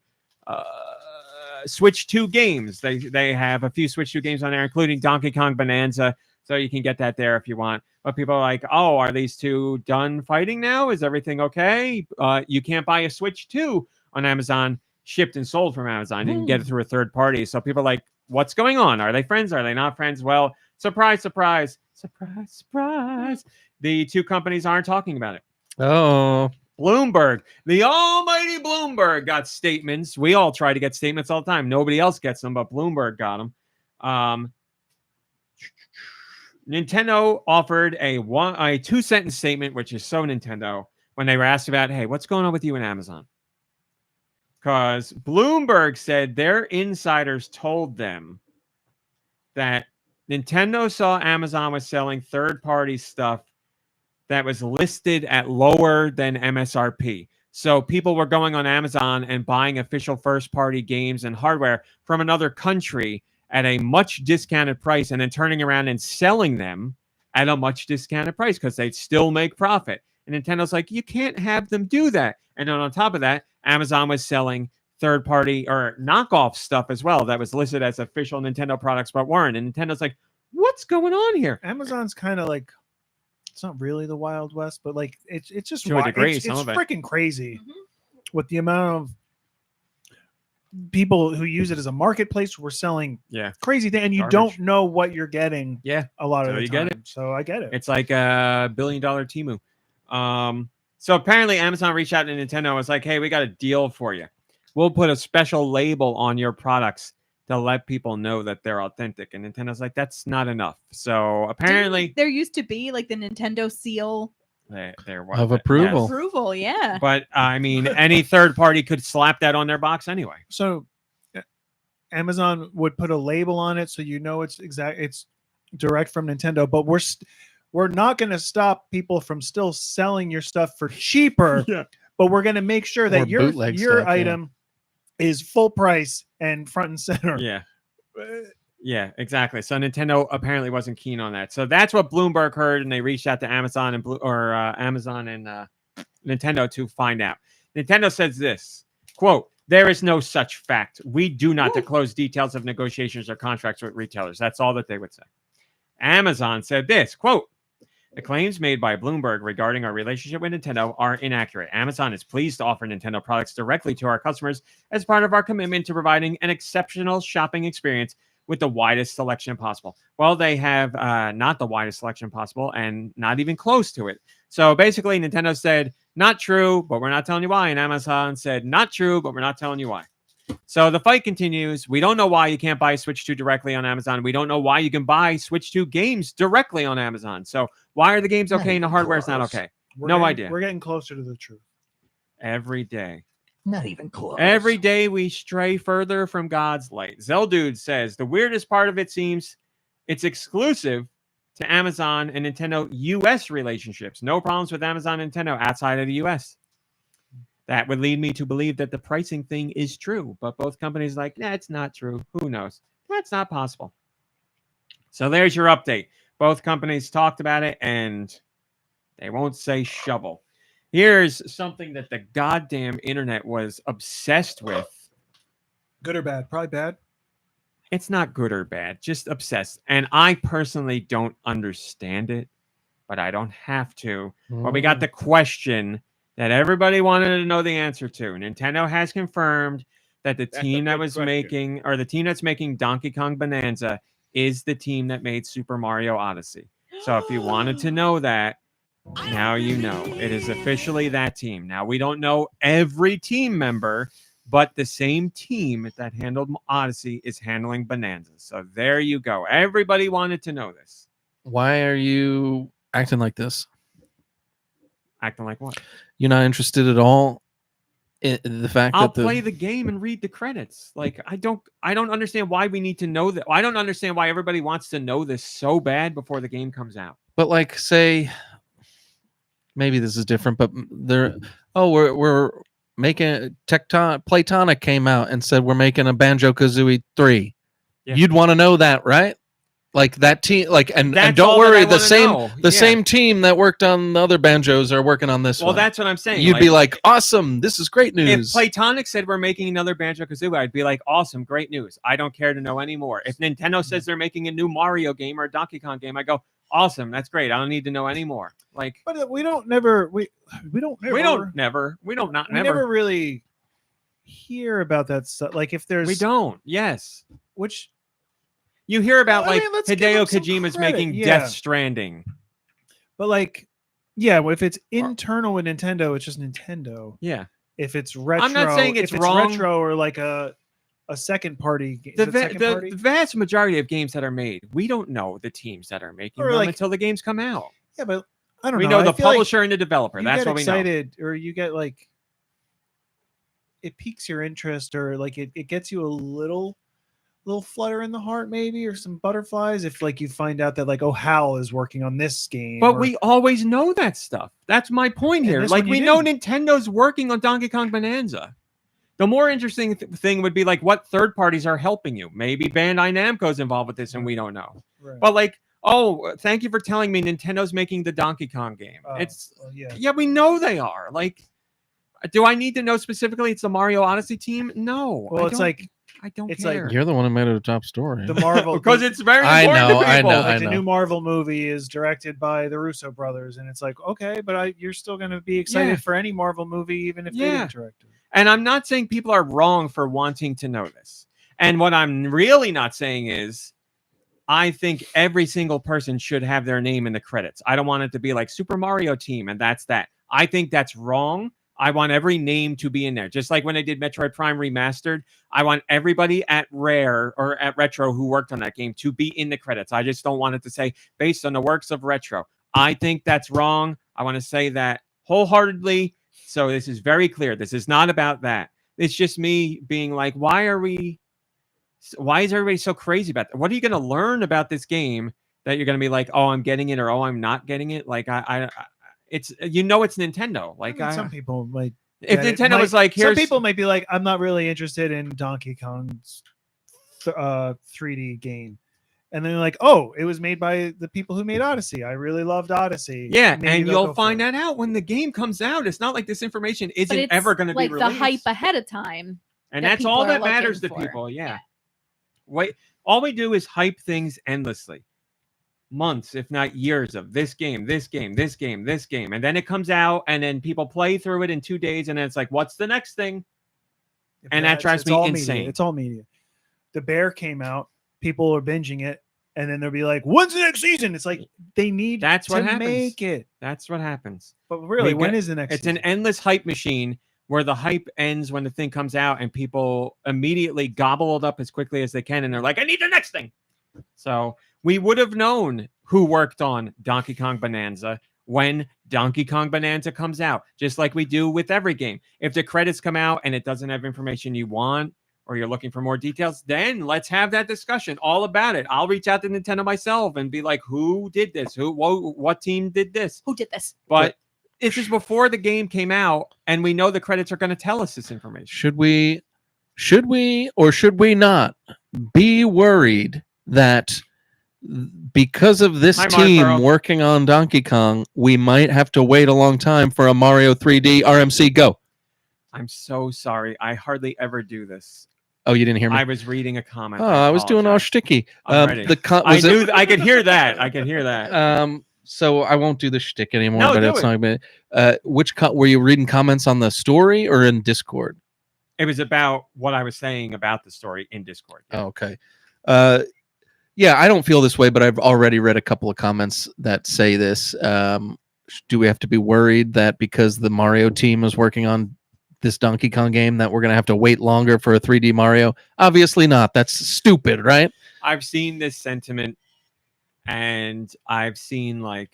Switch 2 games. They have a few Switch 2 games on there, including Donkey Kong Bonanza. So you can get that there if you want. But people are like, oh, are these two done fighting now? Is everything okay? You can't buy a Switch 2 on Amazon, shipped and sold from Amazon. You can get it through a third party. So people are like, what's going on? Are they friends? Are they not friends? Well, surprise, surprise, surprise, surprise. The two companies aren't talking about it. Oh, Bloomberg, the almighty Bloomberg got statements. We all try to get statements all the time. Nobody else gets them, but Bloomberg got them. Nintendo offered a 2-sentence statement, which is so Nintendo, when they were asked about, hey, what's going on with you and Amazon? Because Bloomberg said their insiders told them that Nintendo saw Amazon was selling third-party stuff that was listed at lower than MSRP. So people were going on Amazon and buying official first-party games and hardware from another country at a much discounted price and then turning around and selling them at a much discounted price because they'd still make profit. And Nintendo's like, you can't have them do that. And then on top of that, Amazon was selling third-party or knockoff stuff as well that was listed as official Nintendo products but weren't. And Nintendo's like, what's going on here? Amazon's kind of like, it's not really the Wild West, but like it's just To a degree, it's some of it. freaking crazy with the amount of people who use it as a marketplace. We're selling crazy things, and you Garbage. don't know what you're getting. Yeah, a lot of so the you time. get it. So I get it. It's like a $1 billion Temu. So apparently Amazon reached out to Nintendo and was like, hey, we got a deal for you. We'll put a special label on your products to let people know that they're authentic. And Nintendo's like, that's not enough. So apparently there used to be like the Nintendo seal they're of approval. approval. Yeah. But I mean, any third party could slap that on their box anyway. So Amazon would put a label on it so you know it's direct from Nintendo, but we're not going to stop people from still selling your stuff for cheaper. But we're going to make sure that Or your bootleg stuff, item is full price and front and center. Yeah, exactly. So Nintendo apparently wasn't keen on that. So that's what Bloomberg heard, and they reached out to Amazon and Amazon and Nintendo to find out. Nintendo says this, quote, there is no such fact. We do not disclose details of negotiations or contracts with retailers. That's all that they would say. Amazon said this, quote, the claims made by Bloomberg regarding our relationship with Nintendo are inaccurate. Amazon is pleased to offer Nintendo products directly to our customers as part of our commitment to providing an exceptional shopping experience with the widest selection possible. Well, they have not the widest selection possible and not even close to it. So basically, Nintendo said, not true, but we're not telling you why. And Amazon said, not true, but we're not telling you why. So the fight continues. We don't know why you can't buy Switch 2 directly on Amazon. We don't know why you can buy Switch 2 games directly on Amazon. So why are the games okay and the hardware is not okay? Idea. We're getting closer to the truth. Every day. Not even close. Every day we stray further from God's light. Zeldude says, the weirdest part of it seems it's exclusive to Amazon and Nintendo US relationships. No problems with Amazon and Nintendo outside of the US. That would lead me to believe that the pricing thing is true, but both companies are like, nah, it's not true. Who knows? That's not possible. So there's your update. Both companies talked about it, and they won't say shovel. Here's something that the goddamn internet was obsessed with. Good or bad? Probably bad. It's not good or bad, just obsessed. And I personally don't understand it, but I don't have to. But we got the question that everybody wanted to know the answer to. Nintendo has confirmed that the team that was making, or the team that's making Donkey Kong Bonanza is the team that made Super Mario Odyssey. So if you wanted to know that, now you know. It is officially that team. Now, we don't know every team member, but the same team that handled Odyssey is handling Bonanza. So there you go. Everybody wanted to know this. Why are you acting like this? Acting like what? You're not interested at all in the fact I'll that play the game and read the credits. Like, I don't understand why we need to know that. I don't understand why everybody wants to know this so bad before the game comes out. But like, say, maybe this is different, but we're making Playtonic came out and said we're making a Banjo-Kazooie 3. Yeah. You'd want to know that, right? Like that team, like and That's don't all that worry, I the wanna same know. the Yeah. same team that worked on the other banjos are working on this Well, one. that's what I'm saying. You'd be like, awesome, this is great news. if Playtonic said we're making another Banjo-Kazooie, I'd be like, awesome, great news. I don't care to know anymore. If Nintendo says they're making a new Mario game or a Donkey Kong game, I go, awesome, that's great. I don't need to know anymore. Like, But we don't never never really hear about that stuff. Like if there's we don't. Yes. which You hear about Well, I like mean, let's give Hideo him some Kojima's credit, making yeah. Death Stranding. but like yeah, if it's internal with Nintendo, it's just Nintendo. Yeah. If it's retro, I'm not saying it's if wrong. retro or like a second party game. The vast majority of games that are made, we don't know the teams that are making Or them like- until the games come out. Yeah, but I don't We know. know I the feel like publisher and the developer. you That's get what we know. excited, or you get like it piques your interest, or like it gets you a little flutter in the heart, maybe, or some butterflies if like you find out that like HAL is working on this game. But or- we always know that stuff. That's my point And here. this Like one we you know didn't. Nintendo's working on Donkey Kong Bonanza. The more interesting thing would be like what third parties are helping you. Maybe Bandai Namco's involved with this and we don't know. Right. But like, oh, thank you for telling me Nintendo's making the Donkey Kong game. It's well, yeah. yeah, we know they are. Like, do I need to know specifically it's the Mario Odyssey team? No. Well, I it's don't- like I don't it's care. like You're the one who made it a top story. the Marvel because it's very I important know, to I people. know, like the new Marvel movie is directed by the Russo brothers, and it's like okay, but you're still going to be excited Yeah. for any Marvel movie, even if they Yeah. didn't direct it. And I'm not saying people are wrong for wanting to know this. And what I'm really not saying is I think every single person should have their name in the credits. I don't want it to be like Super Mario Team and that's that. I think that's wrong. I want every name to be in there. Just like when I did Metroid Prime Remastered, I want everybody at Rare or at Retro who worked on that game to be in the credits. I just don't want it to say based on the works of Retro. I think that's wrong. I want to say that wholeheartedly. So this is very clear. This is not about that. It's just me being like, why is everybody so crazy about that? What are you going to learn about this game that you're going to be like, oh, I'm getting it or oh, I'm not getting it? Like it's it's Nintendo. Like I mean, some people might. if get it. Nintendo was like, Some here's people might be like, I'm not really interested in Donkey Kong's 3D game. And then they're like, oh, it was made by the people who made Odyssey. I really loved Odyssey. yeah, Maybe and they'll you'll go for find it. that out when the game comes out. It's not like this information But isn't it's ever going to like be released. the hype ahead of time. And that that's people all are that matters to looking for. people. Yeah. Yeah. Wait, all we do is hype things endlessly. Months, if not years of this game, this game, this game, this game. And then it comes out and then people play through it in 2 days and then it's like, what's the next thing? And that drives it's me all insane. Media. It's all media. The Bear came out. People are binging it. And then they'll be like, when's the next season? It's like they need That's what to happens. make it. That's what happens. But really, We when get- is the next It's season? an endless hype machine where the hype ends when the thing comes out and people immediately gobble it up as quickly as they can. And they're like, I need the next thing. So we would have known who worked on Donkey Kong Bonanza when Donkey Kong Bonanza comes out, just like we do with every game. If the credits come out and it doesn't have information you want, or you're looking for more details, then let's have that discussion all about it. I'll reach out to Nintendo myself and be like, who did this? What team did this? Who did this? But this is before the game came out, and we know the credits are going to tell us this information. Should we or should we not be worried that because of this Hi, Mark team Burrow. working on Donkey Kong, we might have to wait a long time for a Mario 3D RMC Go? I'm so sorry. I hardly ever do this. Oh, you didn't hear me? I was reading a comment. Oh, I was doing all apologize. shticky. Already. I knew I could hear that. I could hear that. So I won't do the shtick anymore. No, but do it's it. not. Which were you reading comments on the story or in Discord? It was about what I was saying about the story in Discord. Oh, okay. Yeah, I don't feel this way, but I've already read a couple of comments that say this. Do we have to be worried that because the Mario team is working on this Donkey Kong game that we're going to have to wait longer for a 3D Mario? Obviously not. That's stupid, right? I've seen this sentiment, and I've seen like,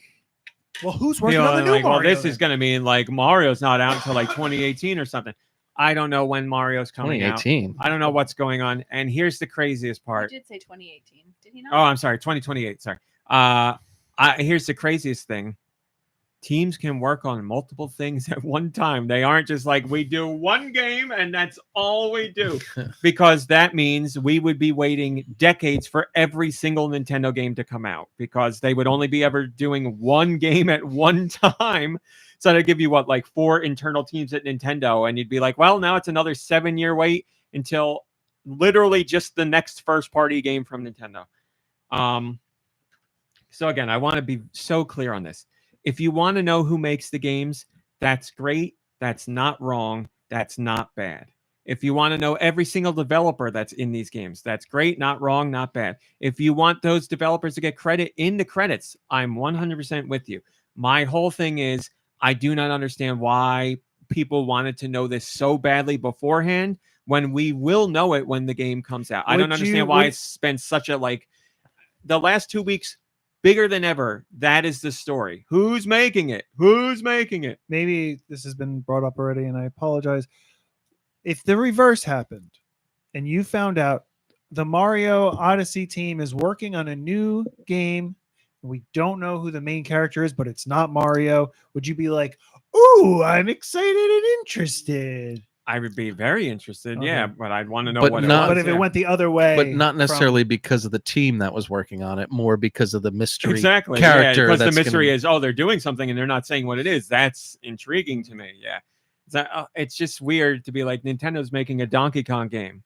Well, who's you working know, on the new like, well, Mario? this is going to mean like Mario's not out until like 2018 or something. I don't know when Mario's coming out. 2018. I don't know what's going on. And here's the craziest He part. did say 2018. Did he not? Oh, I'm sorry, 2028. Sorry. Here's the craziest thing. teams can work on multiple things at one time. They aren't just like, we do one game and that's all we do. Because that means we would be waiting decades for every single Nintendo game to come out, because they would only be ever doing one game at one time. So they give you what, like 4 internal teams at Nintendo, and you'd be like, well, now it's another 7-year wait until literally just the next first party game from Nintendo. So again, I want to be so clear on this. If you want to know who makes the games, that's great. That's not wrong. That's not bad. If you want to know every single developer that's in these games, that's great, not wrong, not bad. If you want those developers to get credit in the credits, I'm 100% with you. My whole thing is, I do not understand why people wanted to know this so badly beforehand when we will know it when the game comes out. I don't understand why it's been such a, like, the last 2 weeks, bigger than ever. That is the story. Who's making it? Who's making it? Maybe this has been brought up already, and I apologize. If the reverse happened and you found out the Mario Odyssey team is working on a new game, and we don't know who the main character is, but it's not Mario, would you be like, ooh, I'm excited and interested? I would be very interested, Okay. yeah, but I'd want to know But what not- it was. But if it went the other way, But not necessarily because of the team that was working on it, more because of the mystery exactly character. because the that's mystery gonna- is, oh, they're doing something and they're not saying what it is. That's intriguing to me. Yeah, it's just weird to be like, Nintendo's making a Donkey Kong game.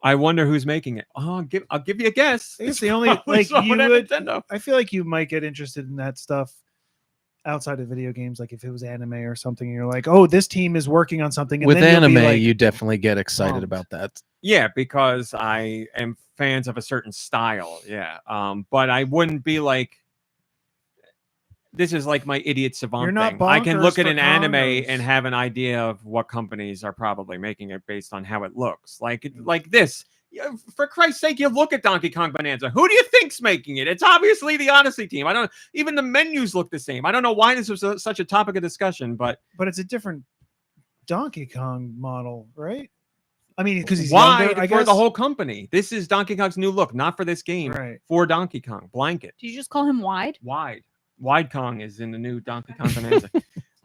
I wonder who's making it. Oh, I'll give you a guess. I guess It's the only, probably like, someone you at would- Nintendo. I feel like you might get interested in that stuff outside of video games, like if it was anime or something, and you're like, oh, this team is working on something. And With then you'll be anime, like, you definitely get excited pumped. about that. Yeah, because I am fans of a certain style. Yeah, but I wouldn't be like, this is like my idiot savant You're not thing. I can look bonkers at for an anime condos. and have an idea of what companies are probably making it based on how it looks. Like this. Yeah, for Christ's sake, you look at Donkey Kong Bonanza. Who do you think's making it? It's obviously the Odyssey team. I don't. Even the menus look the same. I don't know why this was such a topic of discussion, but but it's a different Donkey Kong model, right? I mean, because he's why younger, I for guess. the whole company? This is Donkey Kong's new look, not for this game. Right. For Donkey Kong, blanket. Did you just call him Wide? Wide Kong is in the new Donkey Kong Bonanza.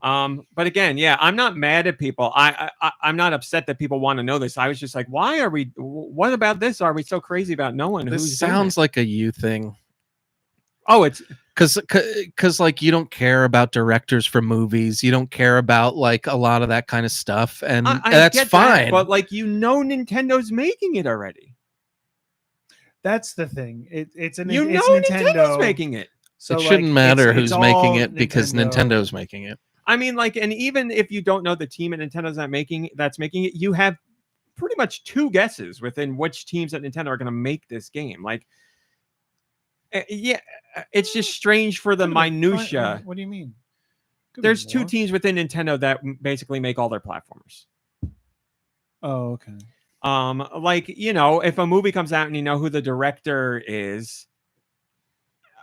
But again, yeah, I'm not mad at people. I'm not upset that people want to know this. I was just like, why are we? What about this? Are we so crazy about knowing This who's doing sounds it? like a you thing. Oh, it's Because like you don't care about directors for movies, you don't care about like a lot of that kind of stuff, and I that's get fine. that, but like, Nintendo's making it already. That's the thing. It's It's Nintendo. Nintendo's making it. So it shouldn't like, matter it's who's all making it because Nintendo. Nintendo's making it. I mean, like, and even if you don't know the team at Nintendo's that's making it, you have pretty much 2 guesses within which teams at Nintendo are going to make this game. Like, yeah, it's just strange for the Could be minutia. What do you mean? Could be There's 2 more. teams within Nintendo that basically make all their platformers. Oh, okay. Like, if a movie comes out and you know who the director is,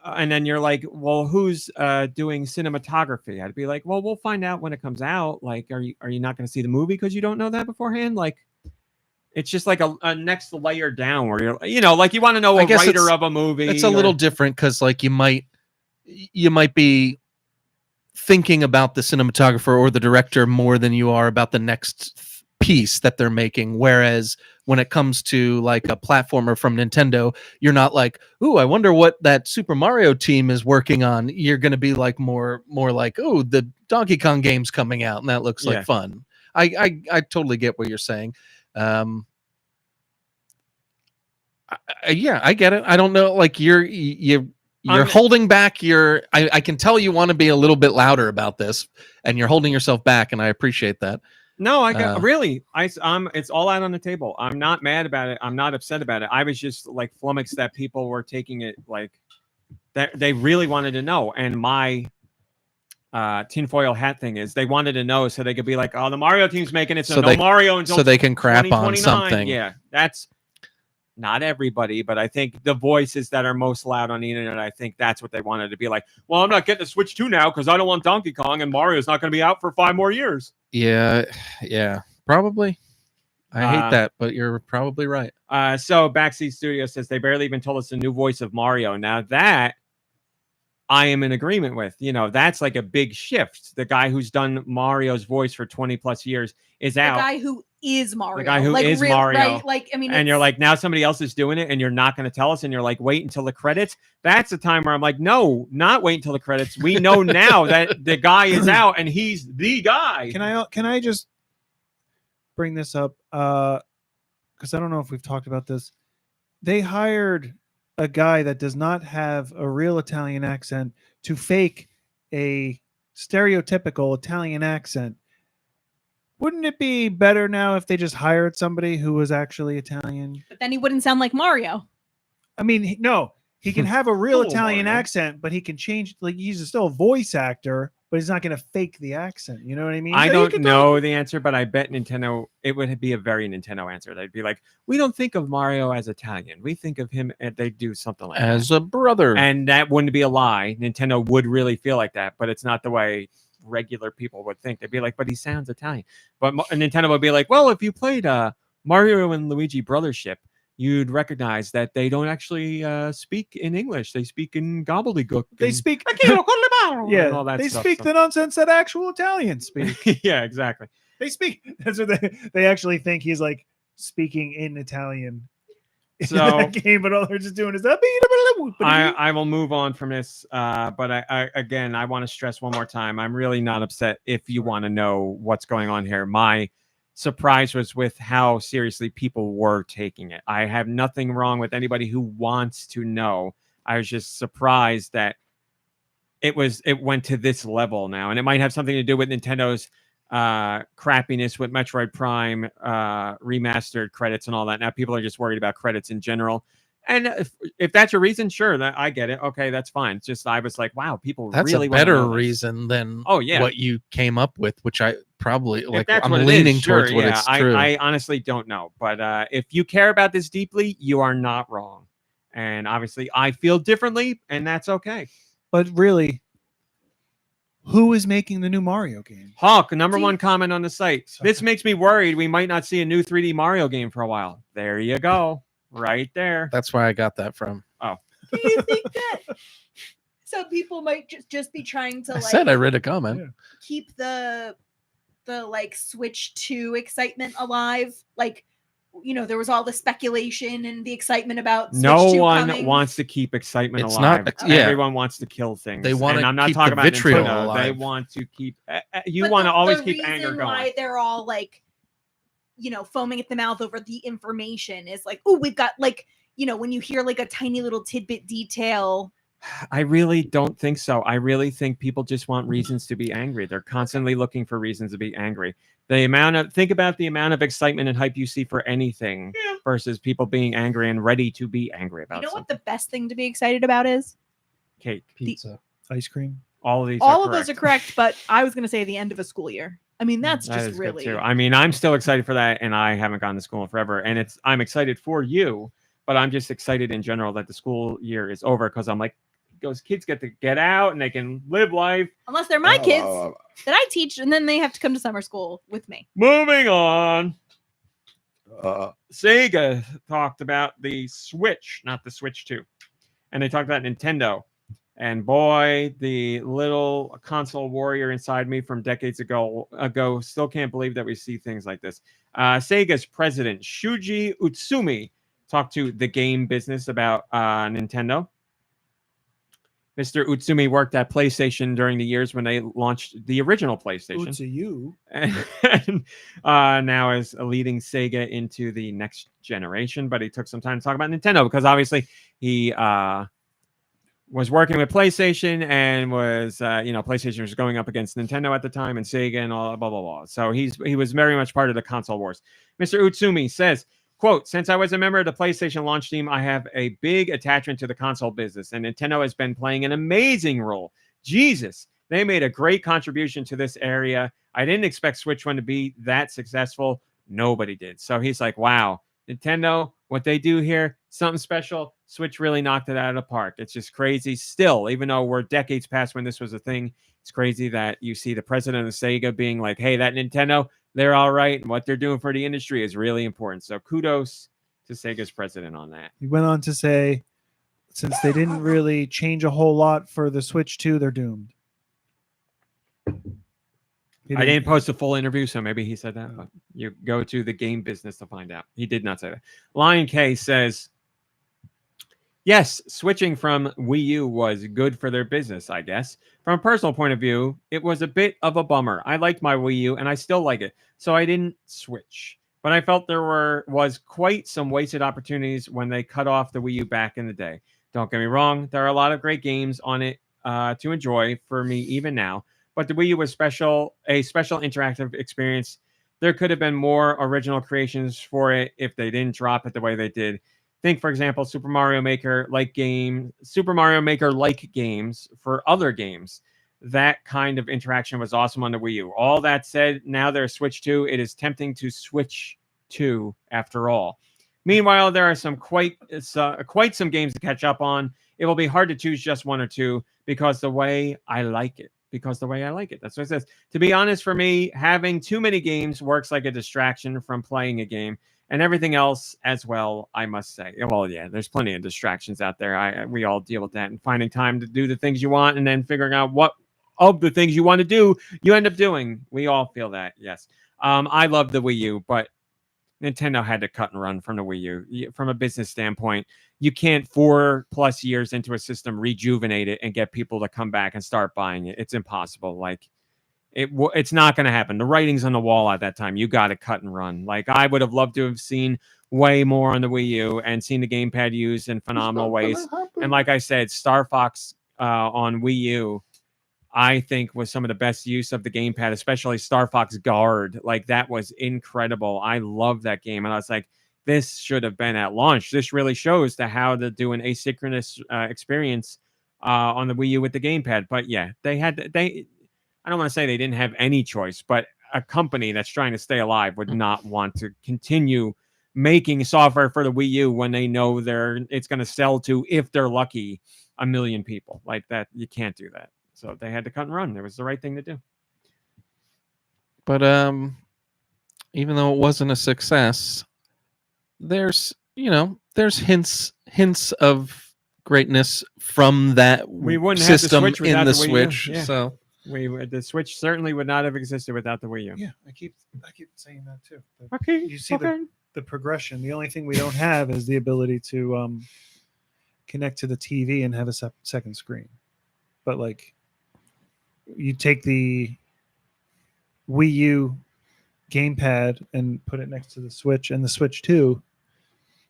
and then you're like, well, who's doing cinematography? I'd be like, well, we'll find out when it comes out. Like, are you not going to see the movie because you don't know that beforehand? Like, it's just like a next layer down where you're, like, you want to know I a guess writer of a movie. It's a little different because like you might be thinking about the cinematographer or the director more than you are about the next piece that they're making. Whereas when it comes to like a platformer from Nintendo, you're not like, ooh, I wonder what that Super Mario team is working on. You're going to be like more like, oh, the Donkey Kong game's coming out and that looks Yeah. like fun. I totally get what you're saying. Yeah, I get it. I don't know. Like you're holding back I can tell you want to be a little bit louder about this and you're holding yourself back. And I appreciate that. No, I got really. It's all out on the table. I'm not mad about it. I'm not upset about it. I was just like flummoxed that people were taking it like that. They really wanted to know. And my tinfoil hat thing is they wanted to know so they could be like, oh, the Mario team's making it, so no Mario until so they can crap on 2029. something. Yeah, that's not everybody, but I think the voices that are most loud on the internet, I think that's what they wanted to be like. Well, I'm not getting the Switch 2 now because I don't want Donkey Kong and Mario's not going to be out for 5 more years. Yeah, probably. I hate that, but you're probably right. So Backseat Studio says they barely even told us the new voice of Mario. Now that I am in agreement with. That's like a big shift. The guy who's done Mario's voice for 20 plus years is out. The guy who is Mario. The guy who is Mario. Right? Like, I mean, and you're like, now somebody else is doing it and you're not going to tell us. And you're like, wait until the credits. That's the time where I'm like, no, not wait until the credits. We know now that the guy is out and he's the guy. Can I just bring this up? Because I don't know if we've talked about this. They hired a guy that does not have a real Italian accent to fake a stereotypical Italian accent. Wouldn't it be better now if they just hired somebody who was actually Italian? But then he wouldn't sound like Mario. I mean, no, he can have a real Cool, Italian Mario. accent, but he can change. Like, he's still a voice actor, but he's not going to fake the accent. You know what I mean? I So you don't can know the answer, but I bet Nintendo, it would be a very Nintendo answer. They'd be like, we don't think of Mario as Italian. We think of him, and they do something like As that. a brother. And that wouldn't be a lie. Nintendo would really feel like that, but it's not the way regular people would think. They'd be like, but he sounds Italian. But Nintendo would be like, well, if you played Mario and Luigi Brothership, you'd recognize that they don't actually speak in English. They speak in gobbledygook. They and- speak. and Yeah, all that they stuff. speak the nonsense that actual Italians speak. Yeah, exactly. They speak. That's what they actually think he's like speaking in Italian in So- that game, but all they're just doing is that. I will move on from this, but I want to stress one more time. I'm really not upset if you want to know what's going on here. My surprise was with how seriously people were taking it. I have nothing wrong with anybody who wants to know. I was just surprised that it went to this level now, and it might have something to do with Nintendo's crappiness with Metroid Prime remastered credits and all that. Now people are just worried about credits in general. And if that's your reason, sure, that I get it. Okay, that's fine. It's just I was like, wow, people That's really a wanna better know this. reason than Oh, yeah. what you came up with, which I probably If like. that's I'm what it leaning is, sure, towards what yeah. it's true. I honestly don't know, but if you care about this deeply, you are not wrong. And obviously, I feel differently, and that's okay. But really, who is making the new Mario game? Hawk, number Do you- one comment on the site. This makes me worried. We might not see a new 3D Mario game for a while. There you go, right there. That's where I got that from. Do you think that some people might just be trying to I said I read a comment. Yeah. keep the like Switch 2 excitement alive? Like, there was all the speculation and the excitement about Switch No 2 one coming. wants to keep excitement It's alive. not- yeah. Everyone wants to kill things. They wanna and I'm not keep talking the about vitriol Nintendo. They alive. want to keep. But You want to always the keep anger reason going. why they're all like, foaming at the mouth over the information is like, oh, we've got like, when you hear like a tiny little tidbit detail. I really don't think so. I really think people just want reasons to be angry. They're constantly looking for reasons to be angry. Think about the amount of excitement and hype you see for anything versus people being angry and ready to be angry about You know what something. the best thing to be excited about is? Cake. Pizza. Ice cream. All of these. All are of those are correct. correct, but I was going to say the end of a school year. I mean, that's That just is good really. too. I mean, I'm still excited for that, and I haven't gone to school in forever. And I'm excited for you, but I'm just excited in general that the school year is over because I'm like, those kids get to get out and they can live life. Unless they're my kids that I teach, and then they have to come to summer school with me. Moving on. Sega talked about the Switch, not the Switch 2. And they talked about Nintendo. And boy, the little console warrior inside me from decades ago still can't believe that we see things like this. Sega's president, Shuji Utsumi, talked to the game business about Nintendo. Mr. Utsumi worked at PlayStation during the years when they launched the original PlayStation. To you. And now is leading Sega into the next generation. But he took some time to talk about Nintendo because obviously he was working with PlayStation and was, PlayStation was going up against Nintendo at the time and Sega and all blah, blah, blah. So he was very much part of the console wars. Mr. Utsumi says, quote, since I was a member of the PlayStation launch team, I have a big attachment to the console business, and Nintendo has been playing an amazing role. Jesus, they made a great contribution to this area. I didn't expect Switch 1 to be that successful. Nobody did. So he's like, wow, Nintendo, what they do here, something special. Switch really knocked it out of the park. It's just crazy. Still, even though we're decades past when this was a thing, it's crazy that you see the president of Sega being like, hey, that Nintendo, they're all right. And what they're doing for the industry is really important. So kudos to Sega's president on that. He went on to say, since they didn't really change a whole lot for the Switch 2, they're doomed. He I didn't post a full interview, so maybe he said that, but you go to the game business to find out. He did not say that. Lion K says, yes, switching from Wii U was good for their business, I guess. From a personal point of view, it was a bit of a bummer. I liked my Wii U, and I still like it, so I didn't switch. But I felt there was quite some wasted opportunities when they cut off the Wii U back in the day. Don't get me wrong, there are a lot of great games on it to enjoy for me even now. But the Wii U was a special interactive experience. There could have been more original creations for it if they didn't drop it the way they did. Think, for example, Super Mario Maker like games for other games. That kind of interaction was awesome on the Wii U. All that said, now there's Switch 2. It is tempting to switch to after all. Meanwhile, there are quite some games to catch up on. It will be hard to choose just one or two because the way I like it. That's what it says. To be honest, for me, having too many games works like a distraction from playing a game and everything else as well, I must say. Well, yeah, there's plenty of distractions out there. We all deal with that, and finding time to do the things you want and then figuring out what of the things you want to do, you end up doing. We all feel that, yes. I love the Wii U, but Nintendo had to cut and run from the Wii U. From a business standpoint, you can't 4+ years into a system rejuvenate it and get people to come back and start buying it. It's impossible. Like it's not going to happen. The writing's on the wall at that time. You got to cut and run. Like I would have loved to have seen way more on the Wii U and seen the gamepad used in phenomenal ways. And like I said, Star Fox on Wii U, I think was some of the best use of the gamepad, especially Star Fox Guard. Like that was incredible. I love that game. And I was like, this should have been at launch. This really shows how to do an asynchronous experience on the Wii U with the gamepad. But yeah, I don't want to say they didn't have any choice, but a company that's trying to stay alive would not want to continue making software for the Wii U when they know it's going to sell to, if they're lucky, 1 million people. Like that. You can't do that. So they had to cut and run. It was the right thing to do. But even though it wasn't a success, there's hints of greatness from that we wouldn't system have the Switch in the Wii U. Switch. Yeah. So the Switch certainly would not have existed without the Wii U. Yeah, I keep saying that too. Okay. You see the progression. The only thing we don't have is the ability to connect to the TV and have a second screen. But like, you take the Wii U gamepad and put it next to the Switch and the Switch 2,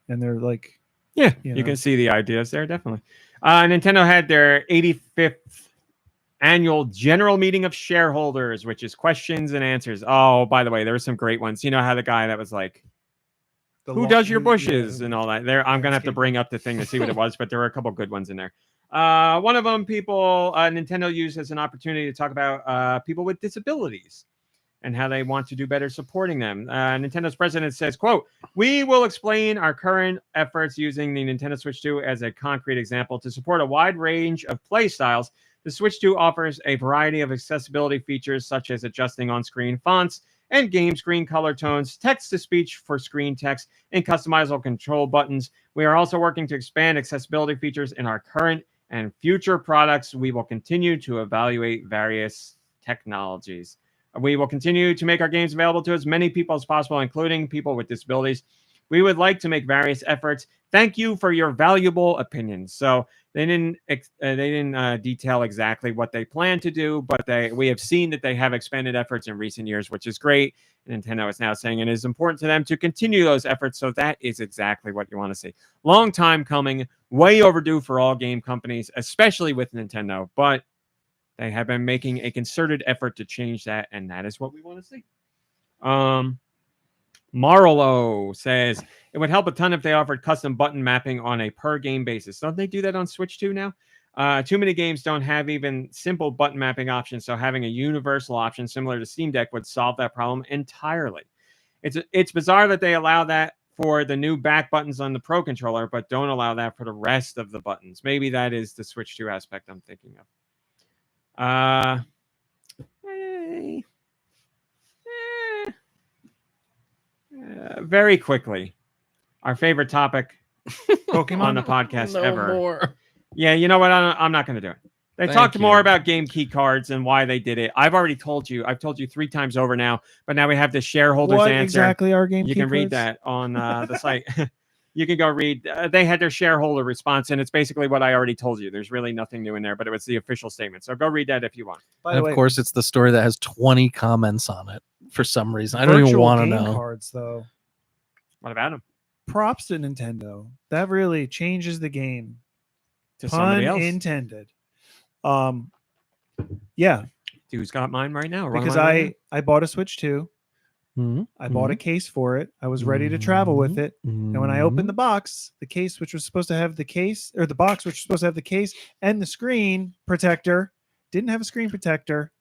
and they're like, yeah, you can see the ideas there, definitely. Nintendo had their 85th annual general meeting of shareholders, which is questions and answers. Oh, by the way, there were some great ones. You know how the guy that was like, who does your bushes and all that? There, I'm gonna have to bring up the thing to see what it was, but there were a couple good ones in there. One of them, Nintendo used as an opportunity to talk about people with disabilities and how they want to do better supporting them. Nintendo's president says, quote, "We will explain our current efforts using the Nintendo Switch 2 as a concrete example to support a wide range of play styles. The Switch 2 offers a variety of accessibility features such as adjusting on-screen fonts and game screen color tones, text-to-speech for screen text, and customizable control buttons. We are also working to expand accessibility features in our current and future products. We will continue to evaluate various technologies. We will continue to make our games available to as many people as possible, including people with disabilities. We would like to make various efforts. Thank you for your valuable opinions." So they didn't detail exactly what they plan to do, but we have seen that they have expanded efforts in recent years, which is great. Nintendo is now saying it is important to them to continue those efforts. So that is exactly what you want to see. Long time coming, way overdue for all game companies, especially with Nintendo, but they have been making a concerted effort to change that, and that is what we want to see. Marlo says, it would help a ton if they offered custom button mapping on a per-game basis. Don't they do that on Switch 2 now? Too many games don't have even simple button mapping options, so having a universal option similar to Steam Deck would solve that problem entirely. It's bizarre that they allow that for the new back buttons on the Pro Controller, but don't allow that for the rest of the buttons. Maybe that is the Switch 2 aspect I'm thinking of. Very quickly, our favorite topic, Pokemon on the podcast no ever. more. Yeah, you know what? I'm not going to do it. They Thank talked you. more about game key cards and why they did it. I've already told you. I've told you 3 times over now, but now we have the shareholders What answer. exactly are game You key can read cards? that on the site. You can go read. They had their shareholder response, and it's basically what I already told you. There's really nothing new in there, but it was the official statement. So go read that if you want. By And the of way, course, it's the story that has 20 comments on it for some reason. I don't even virtual want to game know. cards though. What about them? Props to Nintendo. That really changes the game. To somebody Pun else. intended. Yeah, Dude's got mine right now. Run because mine right I bought a Switch 2. Mhm. I bought a case for it. I was ready to travel with it. And when I opened the box, the case, which was supposed to have the case, or the box, which was supposed to have the case and the screen protector, didn't have a screen protector.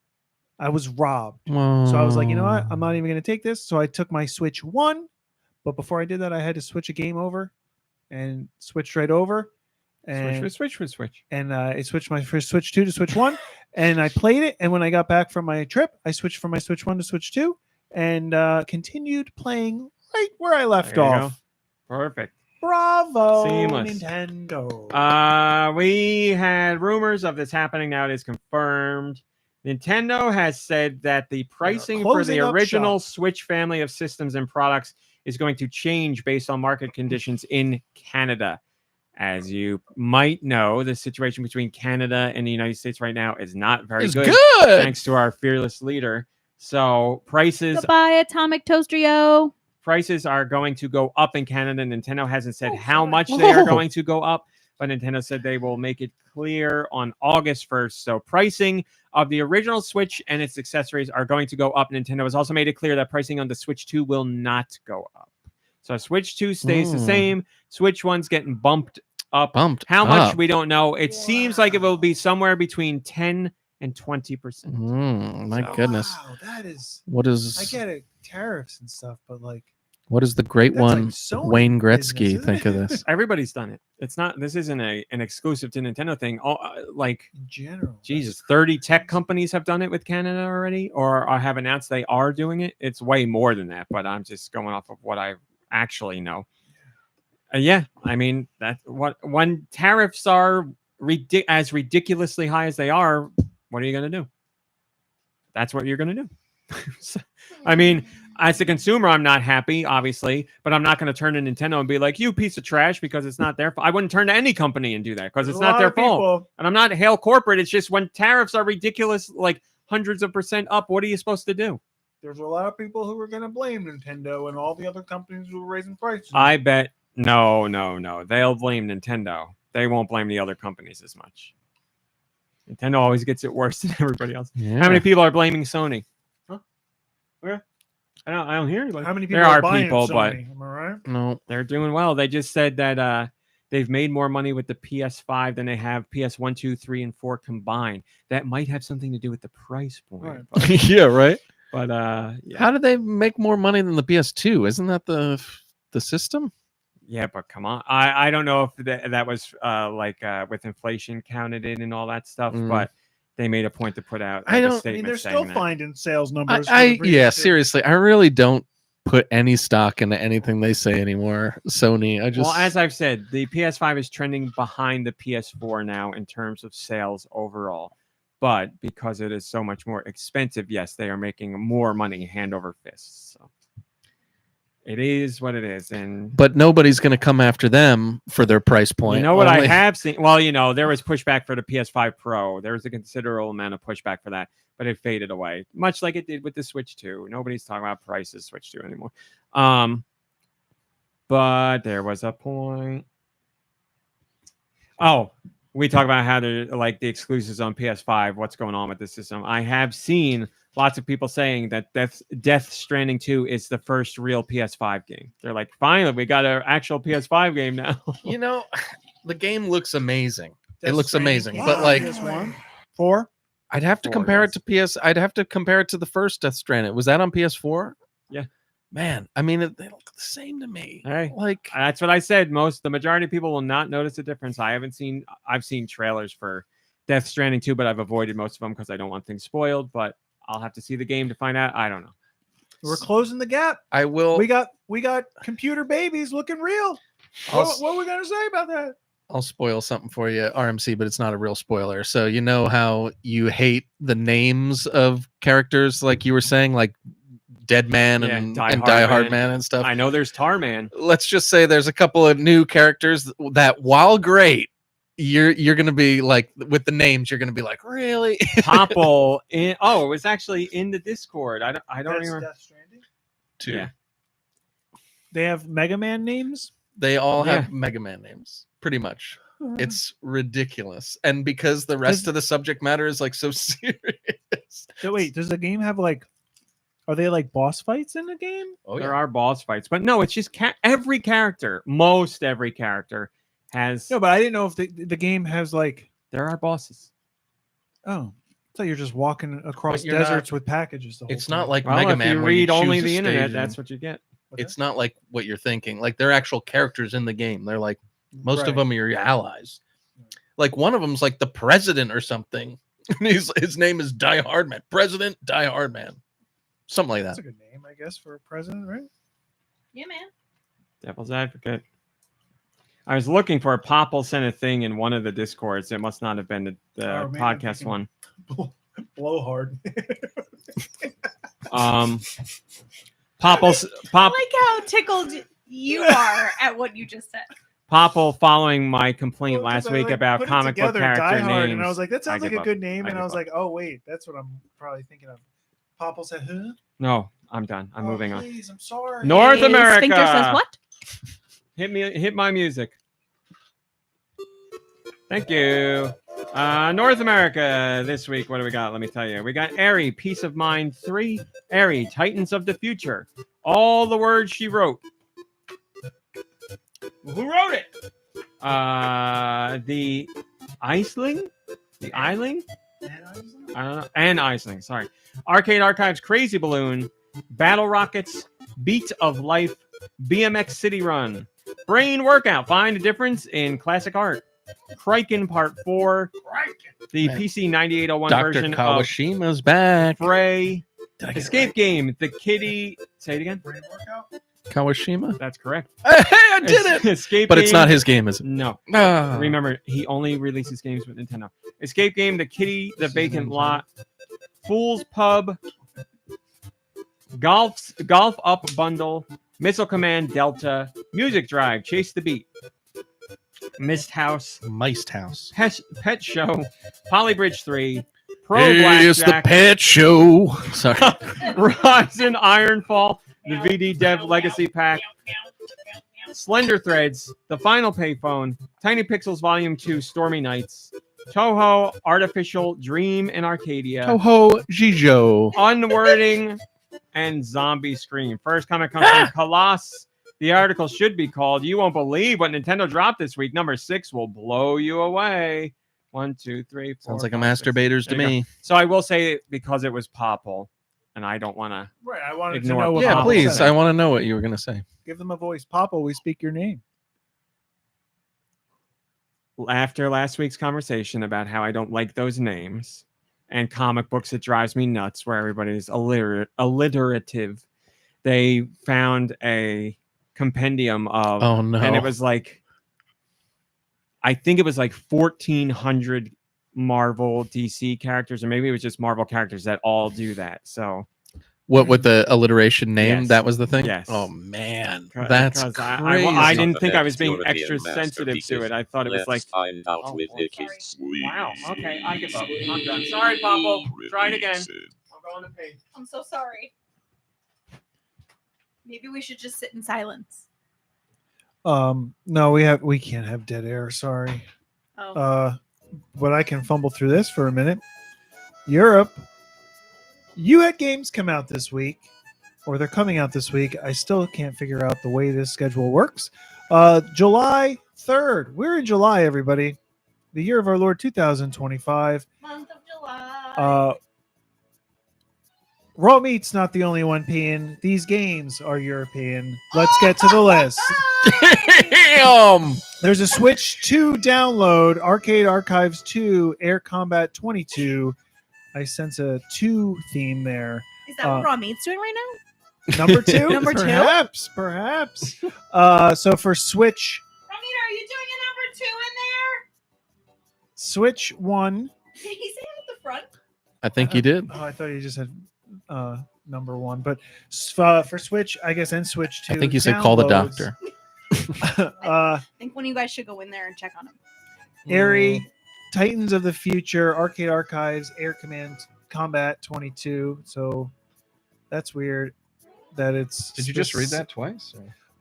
I was robbed. So I was like, you know what? I'm not even going to take this. So I took my Switch 1. But before I did that, I had to switch a game over and switched right over. And Switch. and I switched my first Switch 2 to Switch 1, and I played it. And when I got back from my trip, I switched from my Switch 1 to Switch 2, and continued playing right where I left There you off. go. Perfect. Bravo, Seamless. Nintendo. We had rumors of this happening. Now it is confirmed. Nintendo has said that the pricing for closing the up original shop. Switch family of systems and products is going to change based on market conditions in Canada. As you might know, the situation between Canada and the United States right now is not very It's good, good. thanks to our fearless leader. So prices Goodbye, Atomic Toastrio. are going to go up in Canada. Nintendo hasn't said how much they are going to go up, but Nintendo said they will make it clear on August 1st. So pricing of the original Switch and its accessories are going to go up. Nintendo has also made it clear that pricing on the Switch 2 will not go up. So Switch 2 stays the same. Switch 1's getting bumped up. How much, up. we don't know. It seems like it will be somewhere between 10 and 20%. My goodness. Wow, that is. What is I get it, tariffs and stuff, but like, what does the great that's one like Sony Wayne business, Gretzky isn't think of it? this? Everybody's done it. It's not. This isn't an exclusive to Nintendo thing. Like In general, Jesus, 30 tech companies have done it with Canada already, or have announced they are doing it. It's way more than that, but I'm just going off of what I actually know. Yeah, I mean that's what when tariffs are as ridiculously high as they are. What are you going to do? That's what you're going to do. So, I mean, as a consumer, I'm not happy, obviously, but I'm not going to turn to Nintendo and be like, "You piece of trash," because it's not their fault. I wouldn't turn to any company and do that because it's not their fault. And I'm not hail corporate. It's just when tariffs are ridiculous, like hundreds of % up, what are you supposed to do? There's a lot of people who are going to blame Nintendo and all the other companies who are raising prices. I bet no. They'll blame Nintendo. They won't blame the other companies as much. Nintendo always gets it worse than everybody else. Yeah. How many people are blaming Sony? Huh? Where? I don't hear anybody. How many people There are buying people, but Sony? Am I right? No. they're doing well. They just said that they've made more money with the PS5 than they have PS1, 2, 3, and 4 combined. That might have something to do with the price point. Right. But, Yeah, right. but yeah. How did they make more money than the PS2? Isn't that the system? Yeah, but come on. I don't know if that was with inflation counted in and all that stuff, but they made a point to put out I a don't- I mean, I statement mean, they're saying still that. finding sales numbers. Yeah, seriously. I really don't put any stock into anything they say anymore. Sony. Well, as I've said, the PS5 is trending behind the PS4 now in terms of sales overall. But because it is so much more expensive, yes, they are making more money hand over fist. So it is what it is. But nobody's going to come after them for their price point. You know what I Only- have seen? Well, there was pushback for the PS5 Pro. There was a considerable amount of pushback for that, but it faded away, much like it did with the Switch 2. Nobody's talking about prices Switch 2 anymore. But there was a point. Oh, we talk about how they're like the exclusives on PS5. What's going on with the system? I have seen lots of people saying that Death Stranding 2 is the first real PS5 game. They're like, finally, we got an actual PS5 game now. The game looks amazing. Death it looks Stranding amazing. came But out like, PS1? 4? I'd have to 4, compare yes. it to I'd have to compare it to the first Death Stranding. Was that on PS4? Yeah. Man, I mean, they look the same to me. Hey. Like, That's what I said. The majority of people will not notice a difference. I've seen trailers for Death Stranding 2, but I've avoided most of them because I don't want things spoiled. But I'll have to see the game to find out. I don't know. We're closing the gap. I will. We got computer babies looking real. I'll, What are we gonna say about that? I'll spoil something for you, RMC, but it's not a real spoiler. So you know how you hate the names of characters, like you were saying, like Dead Man Yeah, and Die Die Hard Hard Man. Man and stuff. I know there's Tarman. Let's just say there's a couple of new characters that, while great, you're gonna be like, with the names, you're gonna be like, really? Popple in. Oh, it was actually in the Discord. I don't That's remember. Death Stranding. Two. Yeah. They have Mega Man names. They all Yeah. have Mega Man names, pretty much. It's ridiculous, and because the rest of the subject matter is like so serious. So wait, does the game have like? Are they like boss fights in the game? Oh There are boss fights, but no, it's just every character. Most every character has. No, but I didn't know if the game has like. There are bosses. Oh, I thought you're just walking across But you're deserts with packages. The whole It's time. not like Well, Mega if Man. you where read only choose a the internet, stage that's and- what you get. It's not like what you're thinking. Like they're actual characters in the game. They're like most of Right. them are your allies. Like one of them's like the president or something. His name is Die Hard Man. President Die Hard Man. Something like That's that. a good name, I guess, for a president, right? Yeah, man. Devil's advocate. I was looking for a Popple sent a thing in one of the Discords. It must not have been the Oh, man, I'm podcast thinking- one. Blow hard. Popple's I Pop like how tickled you are at what you just said. Popple following my complaint Well, 'cause last I, week like, about put it comic book together, character Die Hard, names. and I was like, that sounds I like give a up. good name. I And I give was up. like, oh wait, that's what I'm probably thinking of. Popple said, huh? No, I'm done. I'm Oh, moving on. please, I'm sorry. North Hey, America. Sphincter says what? Hit my music. Thank you. North America this week. What do we got? Let me tell you. We got Airy, Peace of Mind 3, Airy, Titans of the Future. All the words she wrote. Who wrote it? The Isling? The Isling? I don't know. And Isling, sorry. Arcade Archives, Crazy Balloon, Battle Rockets, Beat of Life, BMX City Run, Brain Workout, Find a Difference in Classic Art, Criken Part 4, the Man. PC 9801 Dr. version Kawashima's back. of Prey, Did I get it Escape right? Game, the Kitty. Say it again. Brain workout? Kawashima? That's correct. Hey, I did it! Escape But it's Game- not his game, is it? No. Ah. Remember, he only releases games with Nintendo. Escape Game, The Kitty, The Vacant Lot, Fool's Pub, Golf Up Bundle, Missile Command Delta, Music Drive, Chase the Beat, Mist House, Miced House. Pet Show, Polybridge 3, Pro It's the Blackjack, pet show. Sorry. Horizon Ironfall, the VD Dev Legacy Pack, Slender Threads, The Final Payphone, Tiny Pixels Volume 2, Stormy Nights, Toho Artificial Dream in Arcadia, Toho Jijo. Unwording, and Zombie Scream. First comment comes from Colossus. The article should be called "You Won't Believe What Nintendo Dropped This Week." Number 6 will blow you away. 1, 2, 3, 4. Sounds like a 5, 6. masturbator's to There you me. So I will say, because it was Popple, and I don't want to. Right, I wanted Ignore to know it. what Yeah, Popple please. said. I want to know what you were going to say. Give them a voice. Popple, we speak your name. After last week's conversation about how I don't like those names and comic books, it drives me nuts where everybody's alliterative. They found a compendium of, Oh, no. and it was like, I think it was like 1,400 Marvel DC characters, or maybe it was just Marvel characters that all do that. So What, with the alliteration name? Yes. That was the thing? Yes. Oh, man. 'cause- That's 'cause crazy. I didn't think I was being European extra sensitive to it. I thought it was like, Let's find out Oh, with oh, Nicky's sorry. sweet. wow, okay, I give up. I'm done. Sorry, Popple. Try it again. I'll go on the page. I'm so sorry. Maybe we should just sit in silence. No, we can't have dead air. Sorry. Oh. But I can fumble through this for a minute. Europe, you had games come out this week, or they're coming out this week. I still can't figure out the way this schedule works. July 3rd. We're in July, everybody. The year of our Lord 2025. Month of July. Raw Meat's not the only one peeing. These games are European. Let's get to the list. Damn. There's a Switch 2 download, Arcade Archives 2, Air Combat 22. I sense a 2 theme there. Is that what Raw Meat's doing right now? Number 2? Number 2? Perhaps. So for Switch, Romita, are you doing a number 2 in Switch 1. there? Did he say it at the front? I think he did. Oh, I thought you just had number 1. But for Switch, I guess, and Switch 2. I think you said call the doctor. I think one of you guys should go in there and check on him. Airy, Titans of the Future, Arcade Archives, Air Command Combat 22. So that's weird that it's. Did you just read that twice?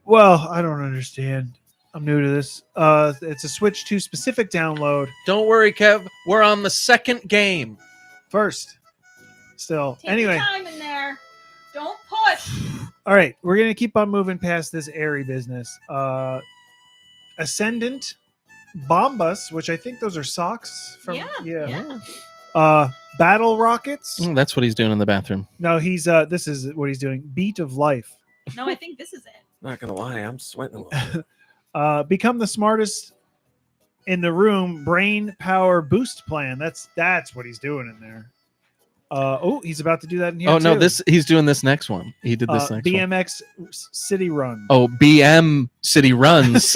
Well, I don't understand. I'm new to this. It's a Switch 2 specific download. Don't worry, Kev. We're on the second game. First. Still. Take Anyway. your time in there. Don't push. All right. We're going to keep on moving past this airy business. Ascendant, Bombus, which I think those are socks. From, Yeah. Battle Rockets. That's what he's doing in the bathroom. No, he's this is what he's doing. Beat of Life. No, I think this is it. Not gonna lie, I'm sweating a little. Become the smartest in the room. Brain Power Boost Plan. That's what he's doing in there. He's about to do that in here. Oh no, too. he's doing this next one. He did this next one. BMX City Run. Oh, BM City Runs.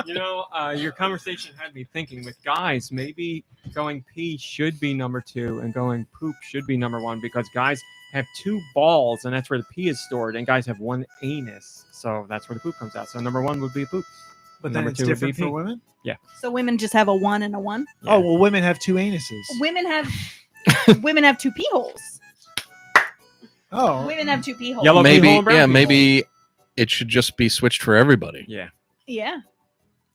You know, your conversation had me thinking with guys, maybe going pee should be number 2 and going poop should be number 1 because guys have 2 balls and that's where the pee is stored, and guys have 1 anus, so that's where the poop comes out. So number 1 would be poop. But then Number it's 2 would be different for pee. women? So women just have a 1 and a 1. Yeah. Oh, well, women have 2 anuses. Women have women have 2 pee holes. Oh. Women have 2 pee holes. Yellow pee maybe hole and brown pee hole. maybe it should just be switched for everybody. Yeah. Yeah.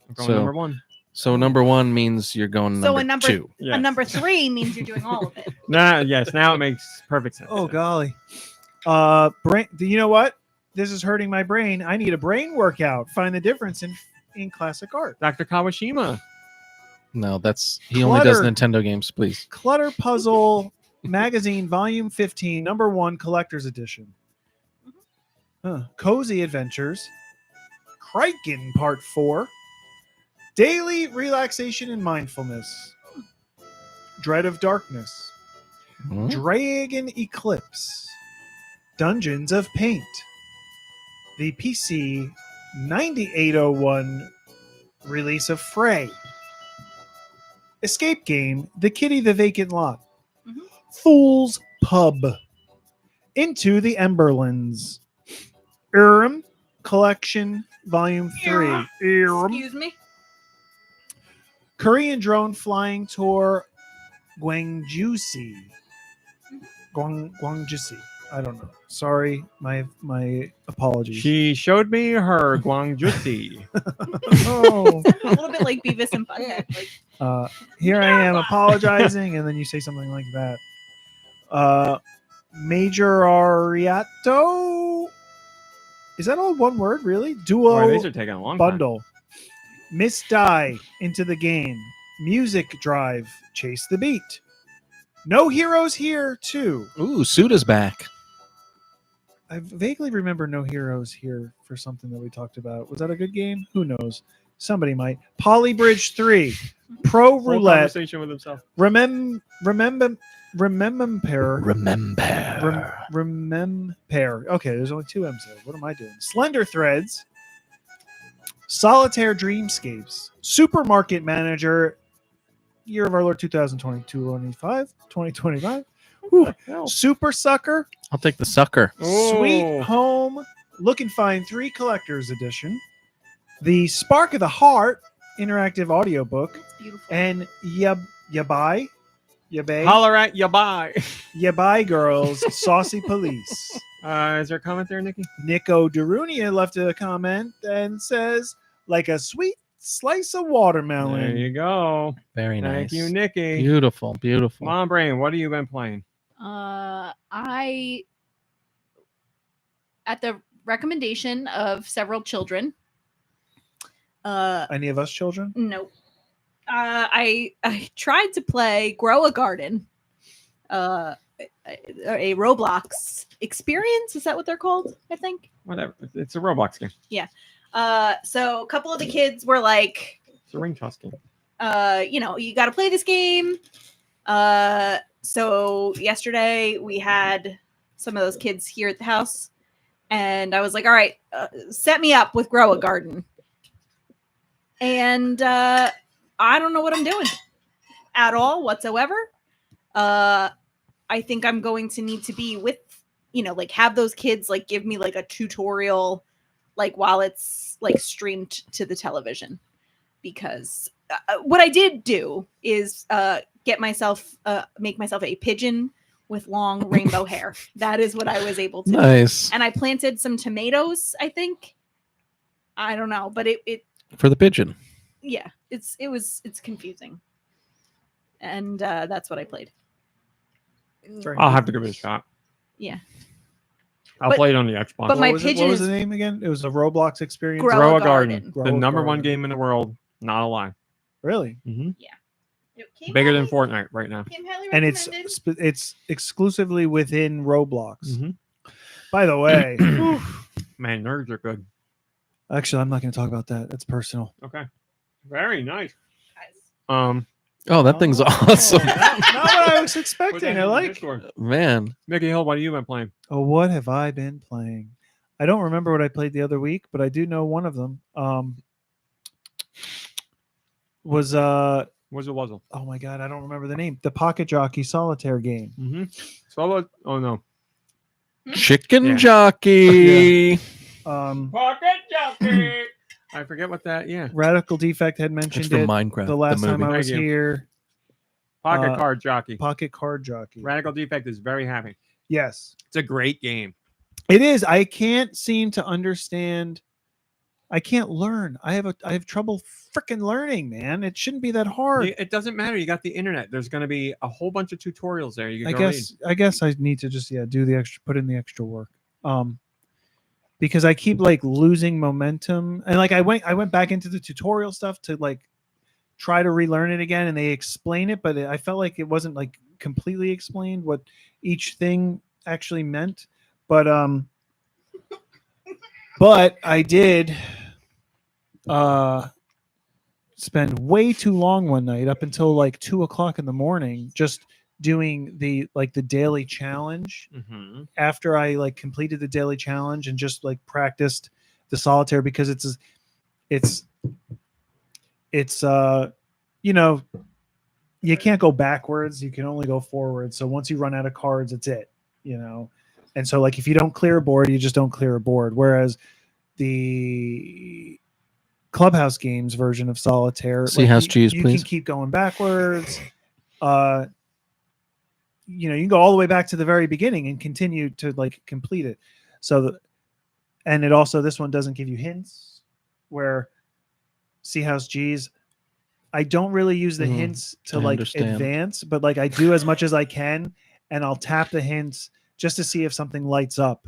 I'm going So- number 1. So number 1 means you're going So number a number 2. Yeah. A number 3 means you're doing all of it. Yes, now it makes perfect sense. Oh, golly. Brain. You know what? This is hurting my brain. I need a brain workout. Find the difference in classic art. Dr. Kawashima. No, he only does Clutter. Nintendo games, please. Clutter Puzzle Magazine, Volume 15, Number 1, Collector's Edition. Cozy Adventures. Criken Part 4. Daily Relaxation and Mindfulness. Dread of Darkness. Hmm? Dragon Eclipse. Dungeons of Paint. The PC 9801 release of Fray. Escape Game, The Kitty the Vacant Lot. Mhm. Fool's Pub. Into the Emberlands. Urim Collection Volume 3. Urim. Excuse me. Korean Drone Flying Tour Gwangjusi. Gwangjusi. I don't know. Sorry, my apologies. She showed me her Guangjusi. Oh. A little bit like Beavis and Butthead. Like, Here I am apologizing, and then you say something like that. Major Ariato. Is that all one word, really? Duo Boy, these are taking a long time. bundle. Miss Die Into the Game. Music Drive. Chase the Beat. No Heroes Here, too. Ooh, Suda's back. I vaguely remember No Heroes Here for something that we talked about. Was that a good game? Who knows? Somebody might. Polybridge 3. Pro Whole Roulette. conversation with himself. Remember. Okay, there's only 2 M's there. What am I doing? Slender Threads. Solitaire Dreamscapes. Supermarket Manager. Year of our Lord 2025. Whew. Hell. Super Sucker. I'll take the sucker. Sweet Oh. Home. Look and Find 3 Collector's Edition. The Spark of the Heart interactive audiobook. that's beautiful. And Yabai. Holler at ya bye. Yabai Girls, Saucy Police. Is there a comment there, Nicky? Nico Darunia left a comment and says, like a sweet slice of watermelon. There you go. Very nice. Thank you, Nicky. Beautiful, beautiful. Mom Brain, what have you been playing? I, at the recommendation of several children, Any of us children? no, I tried to play Grow a Garden, a Roblox experience. Is that what they're called? I think. Whatever. It's a Roblox game. So a couple of the kids were like, It's a ring toss game. you got to play this game. So yesterday we had some of those kids here at the house, and I was like, all right, set me up with Grow a Garden. And I don't know what I'm doing at all whatsoever. I think I'm going to need to be with, like have those kids like give me like a tutorial, like while it's like streamed to the television, because what I did do is make myself a pigeon with long rainbow hair. That is what I was able to do. Nice. And I planted some tomatoes, I think. I don't know, but it For the pigeon. yeah, it's confusing. And that's what I played. I'll have to give it a shot. Yeah. I'll play it on the Xbox. but my what was pigeon what was is- the name again? It was a Roblox experience. Grow a Garden. Garden. Grow The a number one Garden. game in the world. Not a lie. Really? Bigger than Fortnite right now. And it's exclusively within Roblox. Mhm. By the way, Man, nerds are good. actually, I'm not going to talk about that. That's personal. Okay. Very nice. Oh, that thing's awesome. Not what I was Put that expecting. in I the like. Discord. Man. Mickey Hill, what have you been playing? Oh, what have I been playing? I don't remember what I played the other week, but I do know one of them. Was Wuzzle Wuzzle. oh my god, I don't remember the name. The Pocket Jockey Solitaire game. Mm-hmm. Solo. Oh no. Chicken Yeah. jockey. Pocket Jockey. I forget what that. Yeah. Radical Defect had It's mentioned from it Minecraft. the last time I Thank was you. here. Pocket Card Jockey. Pocket Card Jockey. Radical Defect is very happy. Yes, It's a great game. it is. I can't seem to understand. I can't learn. I have trouble freaking learning, man. It shouldn't be that hard. It doesn't matter. You got the internet. There's going to be a whole bunch of tutorials there. You can go I guess I need to just do the extra, put in the extra work. Because I keep like losing momentum, and like I went back into the tutorial stuff to like try to relearn it again, and they explain it, but I felt like it wasn't like completely explained what each thing actually meant. But I did spend way too long one night, up until like 2:00 in the morning, just doing the daily challenge. Mm-hmm. After I like completed the daily challenge and just like practiced the solitaire, because it's you can't go backwards, you can only go forward. So once you run out of cards, it's it, and so like if you don't clear a board, you just don't clear a board. Whereas the Clubhouse Games version of solitaire, See House Cheese, you please. can keep going backwards. You can go all the way back to the very beginning and continue to like complete it. So and it also, this one doesn't give you hints, where See House G's, I don't really use the hints to I like understand. advance, but like I do as much as I can, and I'll tap the hints just to see if something lights up,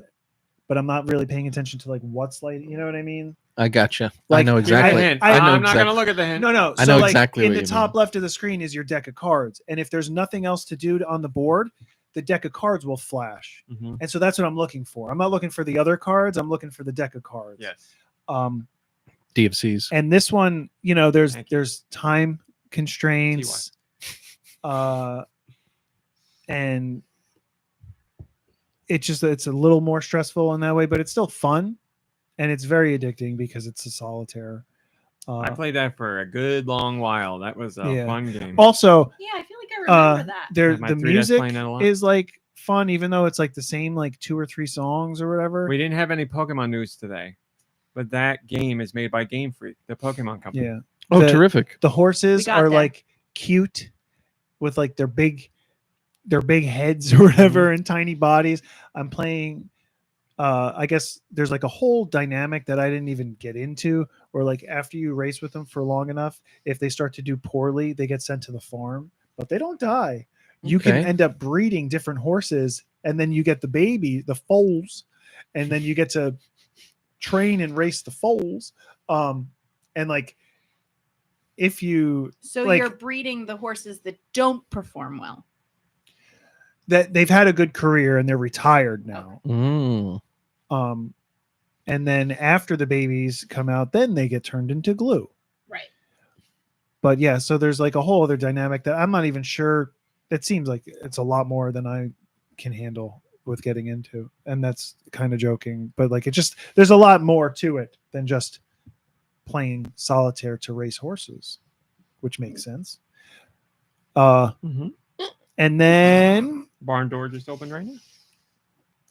but I'm not really paying attention to like what's lighting. You know what I mean? I gotcha. I Like, know I- exactly. I'm I know not going to exactly. look at the hint. No. I So know like exactly in what the you top mean. left of the screen is your deck of cards, and if there's nothing else to do on the board, the deck of cards will flash. Mhm. And so that's what I'm looking for. I'm not looking for the other cards. I'm looking for the deck of cards. Yes. DFCs. And this one, there's Thank you. there's time constraints, and it's a little more stressful in that way, but it's still fun, and it's very addicting because it's a solitaire. I played that for a good long while. That was a Yeah. fun game. Also, Yeah, I feel like I remember that. Yeah, my the 3DS music playing that a lot. is like fun, even though it's like the same like 2 or 3 songs or whatever. We didn't have any Pokemon news today, but that game is made by Game Freak, the Pokemon company. Yeah. Oh, the- terrific. The horses We got are there. like cute with like their big heads or whatever and tiny bodies. I'm playing I guess there's like a whole dynamic that I didn't even get into, where like after you race with them for long enough, if they start to do poorly, they get sent to the farm, but they don't die. You can Okay. end up breeding different horses, and then you get the baby, the foals, and then you get to train and race the foals. And like if you So like- you're breeding the horses that don't perform well. that they've had a good career and they're retired now. Mm. And then after the babies come out, then they get turned into glue. Right. But yeah, so there's like a whole other dynamic that I'm not even sure. It seems like it's a lot more than I can handle. with getting into, and that's kind of joking, but like it just there's a lot more to it than just playing solitaire to race horses, which makes sense. Mhm. And then Barn door just opened right now.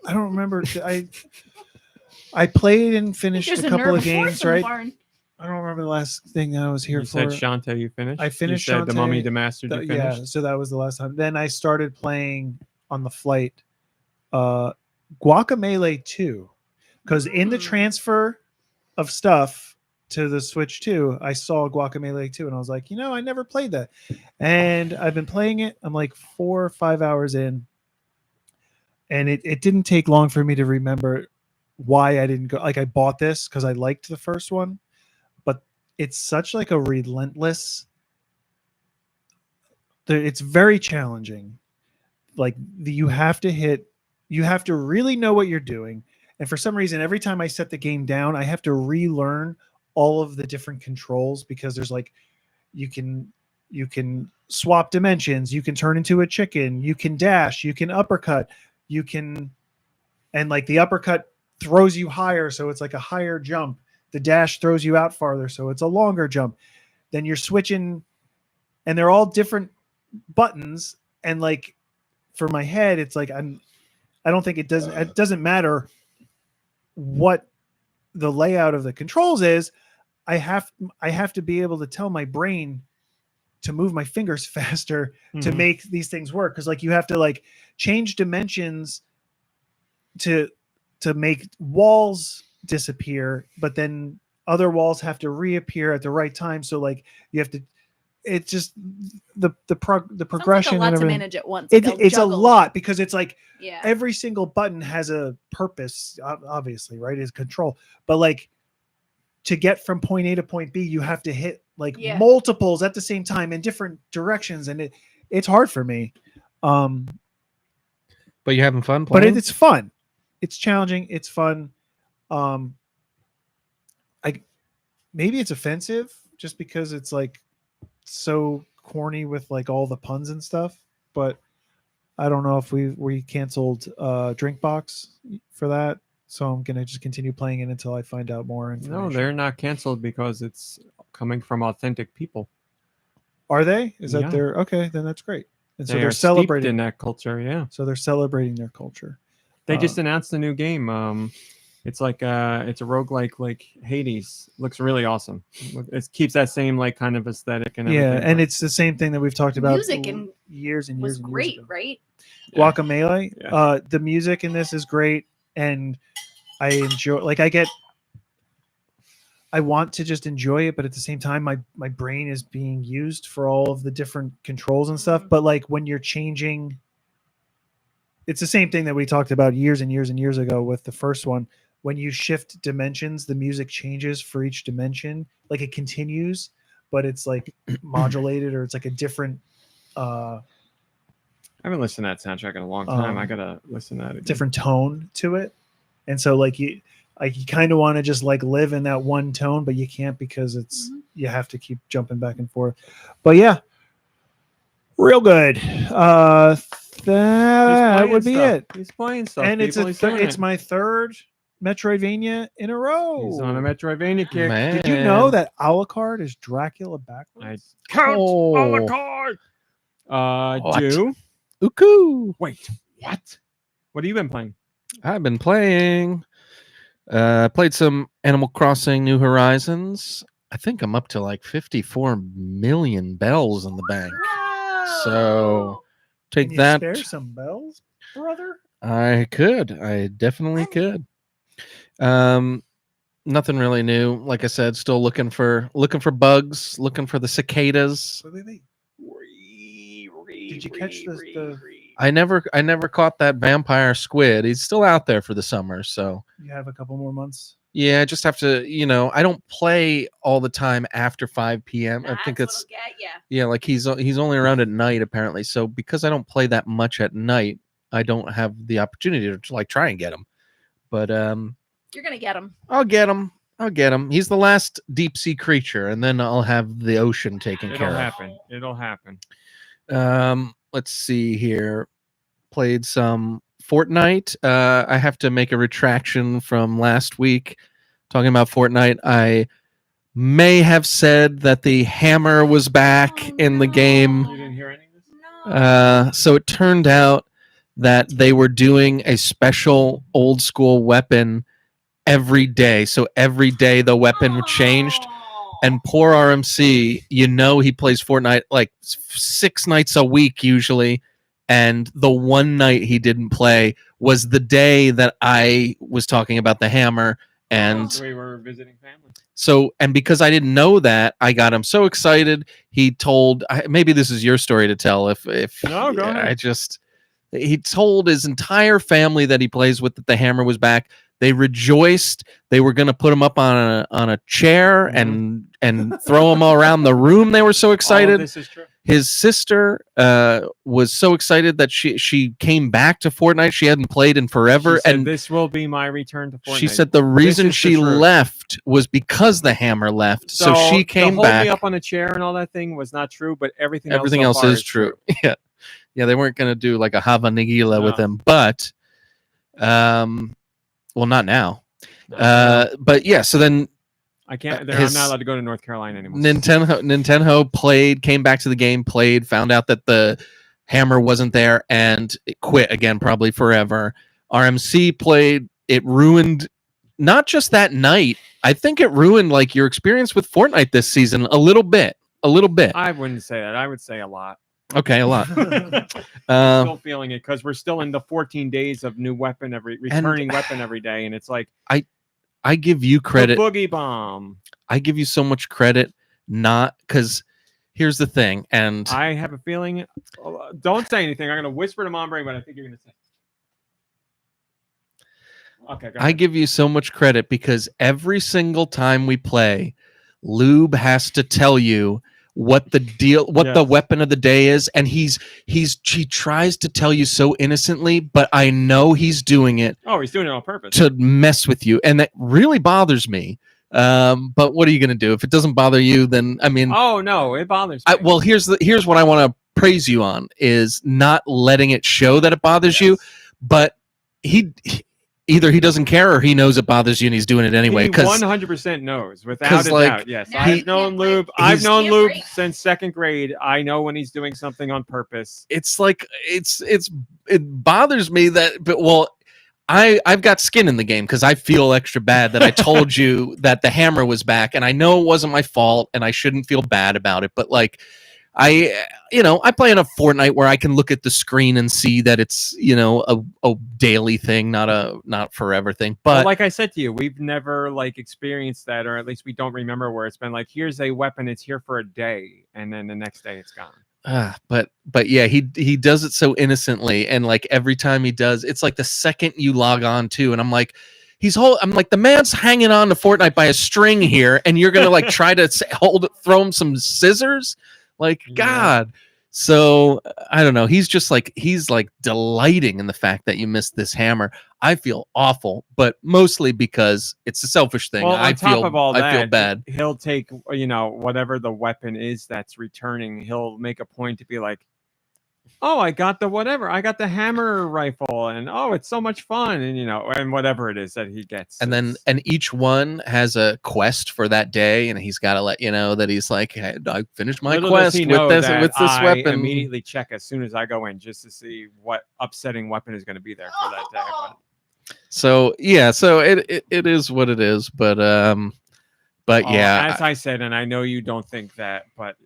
I don't remember. I played and finished There's a couple of nervous horse games, in the right? barn. I don't remember the last thing I was here You for. said Shantae, you finished. I finished You said the Mummy, Shantae, the Master. You yeah, finished. so that was the last time. Then I started playing on the flight Guacamelee 2, because in the transfer of stuff to the Switch 2, I saw Guacamelee 2 and I was like, I never played that. And I've been playing it. I'm like 4 or 5 hours in. And it didn't take long for me to remember why I didn't go. Like I bought this because I liked the first one, but it's such like a relentless. It's very challenging. Like you have to really know what you're doing. And for some reason, every time I set the game down, I have to relearn all of the different controls, because there's like, you can swap dimensions, you can turn into a chicken, you can dash, you can uppercut, and like the uppercut throws you higher, so it's like a higher jump. The dash throws you out farther, so it's a longer jump. Then you're switching, and they're all different buttons. And like for my head, it's like I don't think it doesn't matter what the layout of the controls is. I have to be able to tell my brain to move my fingers faster to make these things work. Cause like you have to like change dimensions to make walls disappear, but then other walls have to reappear at the right time. So like you have to, it's just the progression. Sounds like a lot and to everything. manage at once. It's a juggle. lot, because it's like Yeah. every single button has a purpose, obviously, right? Is control. But like to get from point A to point B, you have to hit like multiples at the same time in different directions. And it's hard for me. But you're having fun But playing? it's fun. It's challenging. It's fun. Maybe it's offensive just because it's like so corny with like all the puns and stuff, but I don't know if we canceled Drinkbox for that, so I'm gonna just continue playing it until I find out more information. No, they're not canceled because it's coming from authentic people. Are they? Is that Yeah. their okay? Then that's great. And so They they're are steeped celebrating in that culture. Yeah, So they're celebrating their culture. they just announced a new game. It's like it's a roguelike like Hades. Looks really awesome. It keeps that same like kind of aesthetic and everything. Yeah, and but- it's the same thing that we've talked about Music and years and was years and great, years ago. right? Guacamelee. Yeah. The music in this is great, and I enjoy. Like I want to just enjoy it, but at the same time, my brain is being used for all of the different controls and stuff. But like when you're changing, it's the same thing that we talked about years and years and years ago with the first one. When you shift dimensions, the music changes for each dimension. Like it continues, but it's like modulated, or it's like a different. I haven't listened to that soundtrack in a long time. I gotta listen to that again. Different tone to it, and so like you kind of want to just like live in that one tone, but you can't, because it's you have to keep jumping back and forth. But yeah, real good. That would be it. He's playing stuff. And it's people. He's doing it's it. my third Metroidvania in a row. He's on a Metroidvania kick. Man. Did you know that Alucard is Dracula I backwards? count Oh. on the card. What? Do Uku. wait. What? What have you been playing? I've been playing. Played some Animal Crossing New Horizons. I think I'm up to like 54 million bells in the bank. So take Can you that. spare some bells, brother? I could. I definitely could. Nothing really new. Like I said, still looking for bugs, looking for the cicadas. Wait. Did you catch the? I never caught that vampire squid. He's still out there for the summer, so You have a couple more months. yeah, I just have to, I don't play all the time after 5 p.m. I think That's it's what'll get ya. yeah, like he's only around at night apparently. So because I don't play that much at night, I don't have the opportunity to like try and get him. But You're gonna get them. I'll get him. He's the last deep sea creature, and then I'll have the ocean taken It'll care of. happen. It'll happen. Let's see here. Played some Fortnite. I have to make a retraction from last week talking about Fortnite. I may have said that the hammer was back in the game. You didn't hear any of this? So it turned out that they were doing a special old school weapon every day. So every day the weapon changed. And poor RMC, he plays Fortnite like 6 nights a week usually. And the one night he didn't play was the day that I was talking about the hammer. And we were visiting family. so, and because I didn't know that, I got him so excited. He told, maybe this is your story to tell. If No, go ahead. He told his entire family that he plays with that the hammer was back. They rejoiced. They were going to put him up on a chair and throw him all around the room. They were so excited. This is true. His sister was so excited that she came back to Fortnite. She hadn't played in forever, She said, and this will be my return to Fortnite. she said the reason is the she truth. left was because the hammer left. So she came hold back. me up on a chair and all that thing was not true, but everything Everything else else so far is true. Yeah, they weren't going to do like a Hava Nagila with him, but well, not now. But yeah, so then I can't. I'm his- not allowed to go to North Carolina anymore. Nintendo played, came back to the game, played, found out that the hammer wasn't there, and it quit again, probably forever. RMC played, it ruined not just that night. I think it ruined like your experience with Fortnite this season a little bit. I wouldn't say that. I would say a lot. Okay, a lot. Still feeling it because we're still in the 14 days of new weapon returning weapon every day, and it's like I give you credit. the boogie bomb. I give you so much credit, not because here's the thing, and I have a feeling. Don't say anything. I'm going to whisper to Mom Brain, but I think you're going to say. Okay. Go I ahead. give you so much credit because every single time we play, Lube has to tell you what the deal, what the weapon of the day is, and he tries to tell you so innocently, but I know he's doing it. Oh, he's doing it on purpose to mess with you, and that really bothers me. But what are you going to do if it doesn't bother you? Then I mean, oh no, it bothers me. well, here's what I want to praise you on is not letting it show that it bothers you, but either he doesn't care or he knows it bothers you and he's doing it anyway. He Because 100% knows, without a doubt. Yes, Yeah, I've known Lube. I've he's- known Lube since 2nd grade. I know when he's doing something on purpose. it's like it bothers me that, but well, I've got skin in the game because I feel extra bad that I told you that the hammer was back, and I know it wasn't my fault, and I shouldn't feel bad about it. But like, I play in a Fortnite where I can look at the screen and see that it's a daily thing, not forever thing. But Well, like I said to you, we've never like experienced that, or at least we don't remember where it's been like, here's a weapon, it's here for a day, and then the next day it's gone. but yeah, he does it so innocently, and like every time he does, it's like the second you log on to, and I'm like, I'm like, the man's hanging on to Fortnite by a string here, and you're gonna like try to throw him some scissors, like God. So I don't know. He's delighting in the fact that you missed this hammer. I feel awful, but mostly because it's a selfish thing. Well, on I top of all feel that, bad. He'll take, whatever the weapon is that's returning, he'll make a point to be like, oh, I got the hammer rifle, and oh, it's so much fun, and and whatever it is that he gets. And each one has a quest for that day, and he's got to let you know that he's like, hey, I finished my Little quest does he with know this that I weapon. immediately check as soon as I go in just to see what upsetting weapon is going to be there for that day. So yeah, so it is what it is, but yeah, as I said, and I know you don't think that, but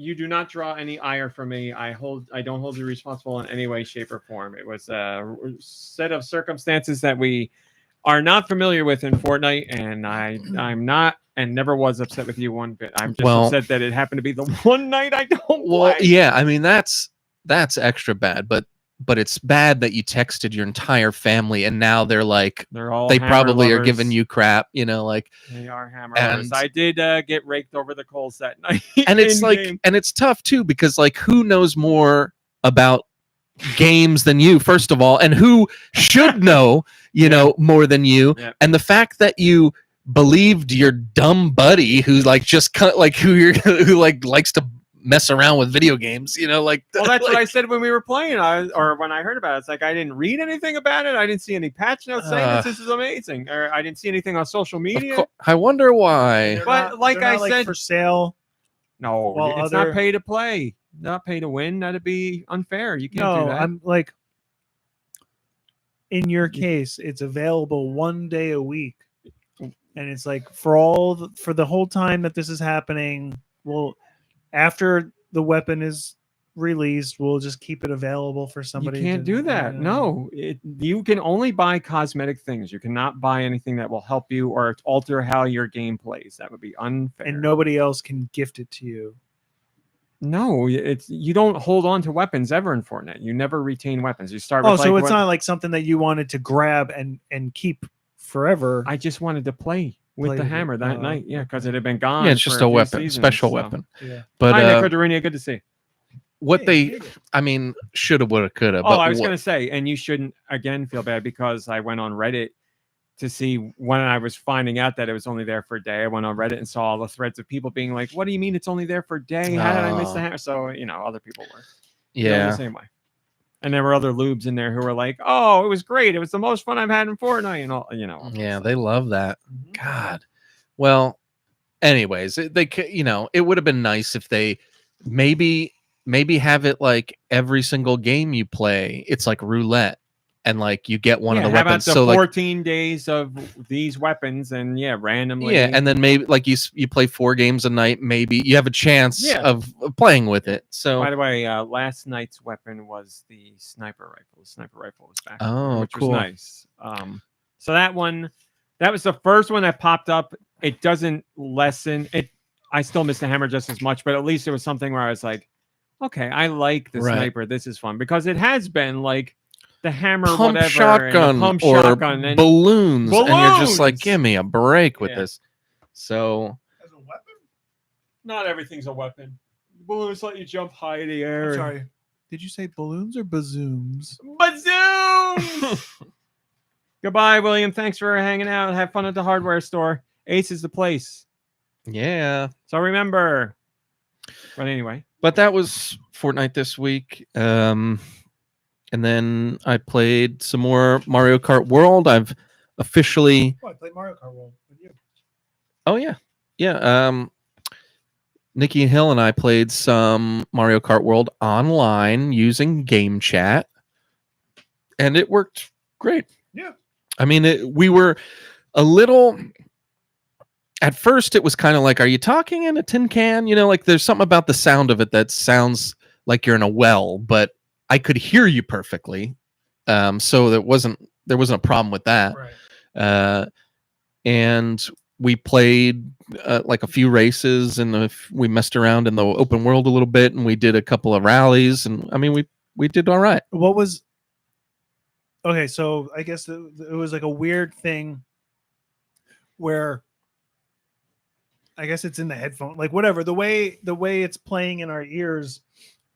you do not draw any ire from me. I don't hold you responsible in any way, shape, or form. It was a set of circumstances that we are not familiar with in Fortnite, and I'm not and never was upset with you one bit. I'm just upset that it happened to be the one night I don't play. Yeah, I mean that's extra bad, but it's bad that you texted your entire family and now they're like, they probably are giving you crap, like they are hammer lovers. I did get raked over the coals that night. And it's like, and it's tough too, because like, who knows more about games than you, first of all, and who should know, more than you. Yeah. And the fact that you believed your dumb buddy who like just who likes to mess around with video games. Like Well, that's what I like, said when we were playing, or when I heard about it. It's like I didn't read anything about it. I didn't see any patch notes saying this is amazing, or I didn't see anything on social media. I wonder why. They're But not- like they're I not, said- for sale. No, Well, it's other- not pay to play, not pay to win. That'd be unfair. You can't No, do that. I'm like, in your case, it's available 1 day a week, and it's like for the whole time that this is happening. Well, after the weapon is released, we'll just keep it available for somebody. You can't do that. No, you can only buy cosmetic things. You cannot buy anything that will help you or alter how your game plays. That would be unfair. and nobody else can gift it to you. No, you don't hold on to weapons ever in Fortnite. You never retain weapons. You start with Oh, so like it's not like something that you wanted to grab and keep forever. I just wanted to play with Play the with it. hammer that Oh, night. Yeah, okay. because it had been gone. Yeah, it's for just a a few weapon, seasons, special so. weapon. Yeah. But Hi, Nick good to see. what Hey, they, hey. I mean, shoulda, woulda, coulda. Oh, but I was what- going to say, and you shouldn't again feel bad because I went on Reddit to see when I was finding out that it was only there for a day. I went on Reddit and saw all the threads of people being like, "What do you mean it's only there for a day? How did I miss the Oh. hammer?" So other people were yeah. the same way. And there were other lubes in there who were like, "Oh, it was great. It was the most fun I've had in Fortnite." And all, Yeah, they love that. Mm-hmm. God. Well, anyways, it would have been nice if they maybe have it like every single game you play, it's like roulette, and like you get one of the how weapons. about the So like 14 days of these weapons and randomly. yeah, and then maybe like you play 4 games a night, maybe you have a chance Yeah. of playing with it. So By the way, last night's weapon was the sniper rifle. The sniper rifle was back, Oh, which cool. was nice. So that was the first one that popped up. It doesn't lessen it. I still miss the hammer just as much, but at least it was something where I was like, okay, I like the Right. sniper. This is fun because it has been like the hammer, pump whatever, shotgun and the pump or shotgun, and balloons, and you're just like, Balloons! give me a break with Yeah. this. So As a weapon? not everything's a weapon. Balloons let you jump high in the air. I'm sorry. Did you say balloons or bazooms? Bazoom! Goodbye, William. Thanks for hanging out. Have fun at the hardware store. Ace is the place. yeah. So remember. But anyway. But that was Fortnite this week. And then I played some more Mario Kart World. I've officially Oh, I played Mario Kart World with you. Oh yeah. Nicky Hill and I played some Mario Kart World online using Game Chat, and it worked great. Yeah. I mean, we were a little. At first, it was kind of like, "Are you talking in a tin can?" Like there's something about the sound of it that sounds like you're in a well, but I could hear you perfectly. So there wasn't a problem with that. Right. And we played like a few races, and we messed around in the open world a little bit, and we did a couple of rallies, and I mean we did all right. What was okay? So I guess it was like a weird thing where I guess it's in the headphone, like whatever the way it's playing in our ears,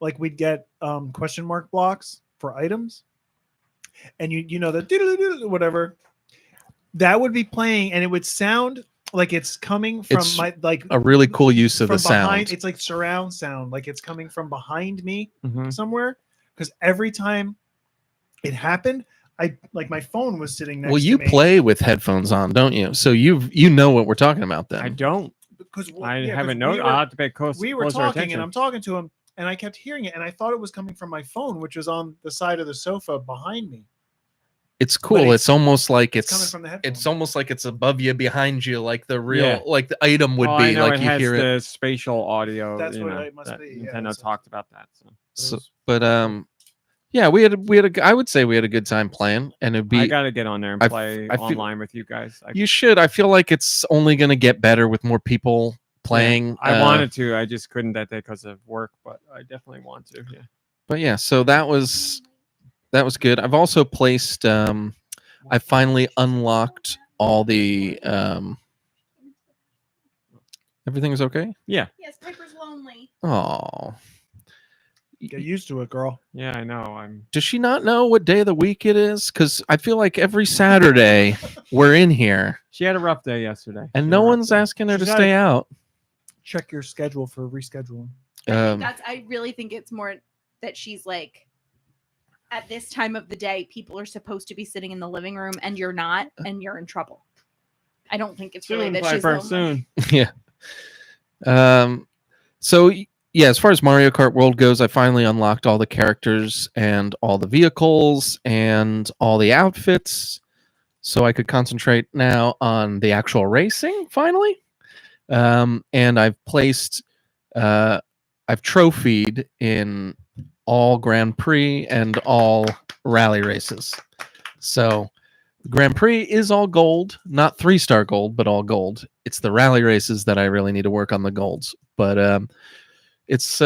like we'd get question mark blocks for items, and the whatever that would be playing, and it would sound like it's coming from It's my like A really cool use of from the behind. sound. It's like surround sound, like it's coming from behind me Mhm. somewhere, because every time it happened, I like my phone was sitting next Well, you to me. play with headphones on, don't you? So you know what we're talking about then. I don't. because I yeah, 'cause haven't we noticed. were- I'll have to pay closer we were talking attention. and I'm talking to him and I kept hearing it and I thought it was coming from my phone, which was on the side of the sofa behind me. It's cool. it's- It's almost like It's coming it's from the headphone. it's almost like it's above you, behind you, like the real Yeah. like the item would Oh, be. I know Like it you has hear the it. spatial audio. That's what know, it must that be, yeah, Nintendo that's- talked about that. So But yeah, we had I would say we had a good time playing, and it'd be. I got to get on there and I f- play I feel- online with you guys. You should. I feel like it's only going to get better with more people playing. I wanted to. I just couldn't that day because of work, but I definitely want to. Yeah. But yeah, so that was good. I've also placed. I finally unlocked all the. Everything's okay. Yes, Piper's lonely. Oh, Get used to it, girl. Yeah, I know. I'm. does she not know what day of the week it is? Because I feel like every Saturday we're in here, She had a rough day yesterday. and She no had a rough one's day. asking her to She's stay out. Check your schedule for rescheduling. I really think it's more that she's like, at this time of the day, people are supposed to be sitting in the living room and you're not, and you're in trouble. I don't think it's really Soon, that she's Piper, lonely. soon. Yeah. So yeah, as far as Mario Kart World goes, I finally unlocked all the characters and all the vehicles and all the outfits, so I could concentrate now on the actual racing finally. And I've trophied in all Grand Prix and all rally races. So Grand Prix is all gold, not 3-star gold, but all gold. It's the rally races that I really need to work on the golds. But it's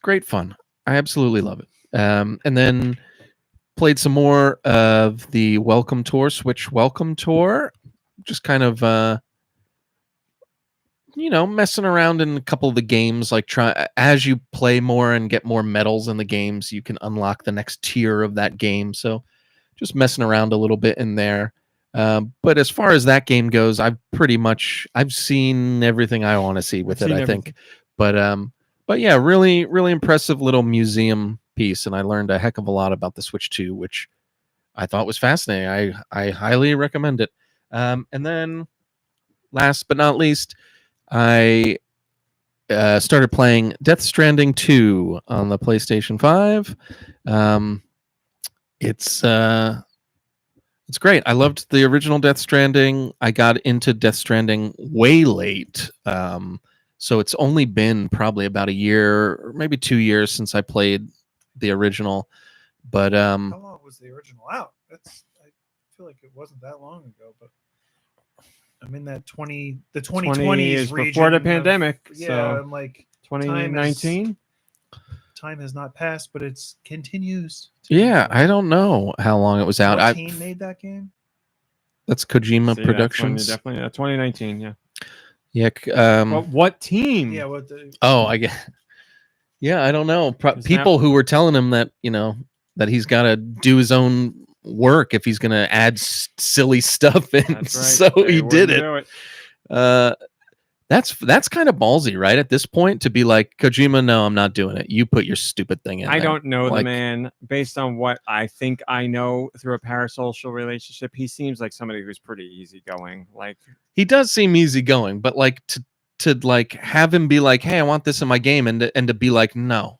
great fun. I absolutely love it. And then played some more of the Welcome Tour, Switch Welcome Tour. Just kind of messing around in a couple of the games, like as you play more and get more medals in the games, you can unlock the next tier of that game. So just messing around a little bit in there. But as far as that game goes, I've seen everything I want to see with it, I think. But yeah, really, really impressive little museum piece. And I learned a heck of a lot about the Switch 2, which I thought was fascinating. I highly recommend it. And then last but not least, I started playing Death Stranding 2 on the PlayStation 5. It's great. I loved the original Death Stranding. I got into Death Stranding way late. So it's only been probably about a year or maybe 2 years since I played the original. But How long was the original out? I feel like it wasn't that long ago, but I'm in that 2020s is region before the pandemic. Yeah, So I'm like 2019. Time has not passed, but it continues. yeah, I don't know how long it was out. What team made that game? That's Kojima See, Productions. That's definitely 2019. Yeah. Yeah. Well, what team? Yeah. I get. Yeah, I don't know. Isn't People who were telling him that that he's got to do his own work if he's going to add silly stuff in. That's right. So They he did wouldn't it. do it. That's kind of ballsy, right? At this point, to be like, Kojima, no, I'm not doing it. You put your stupid thing in. I there. don't know the Like, man. Based on what I think I know through a parasocial relationship, he seems like somebody who's pretty easygoing. Like, he does seem easygoing, but like to like have him be like, hey, I want this in my game, and to be like, no.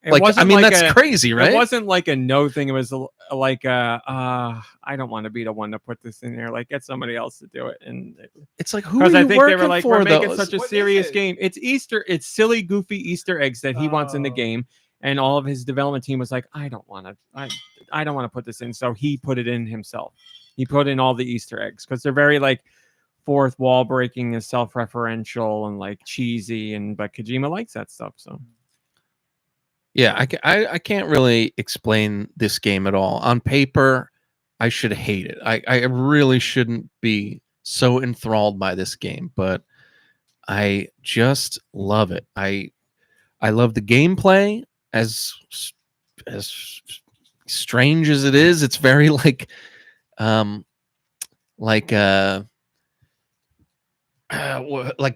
it Like, wasn't I mean, like that's crazy, right? It wasn't like a no thing. It was like I don't want to be the one to put this in there. Like, get somebody else to do it. And It's like, who are because you I think they working were like, for, we're making though? such a What is serious it? game. It's silly, goofy Easter eggs that he wants in the Oh. game. And all of his development team was like, I don't want to put this in. So he put it in himself. He put in all the Easter eggs because they're very like fourth wall breaking and self-referential and like cheesy. But Kojima likes that stuff. So Yeah, I can't really explain this game at all. On paper, I should hate it. I really shouldn't be so enthralled by this game, but I just love it. I love the gameplay. As strange as it is, it's very like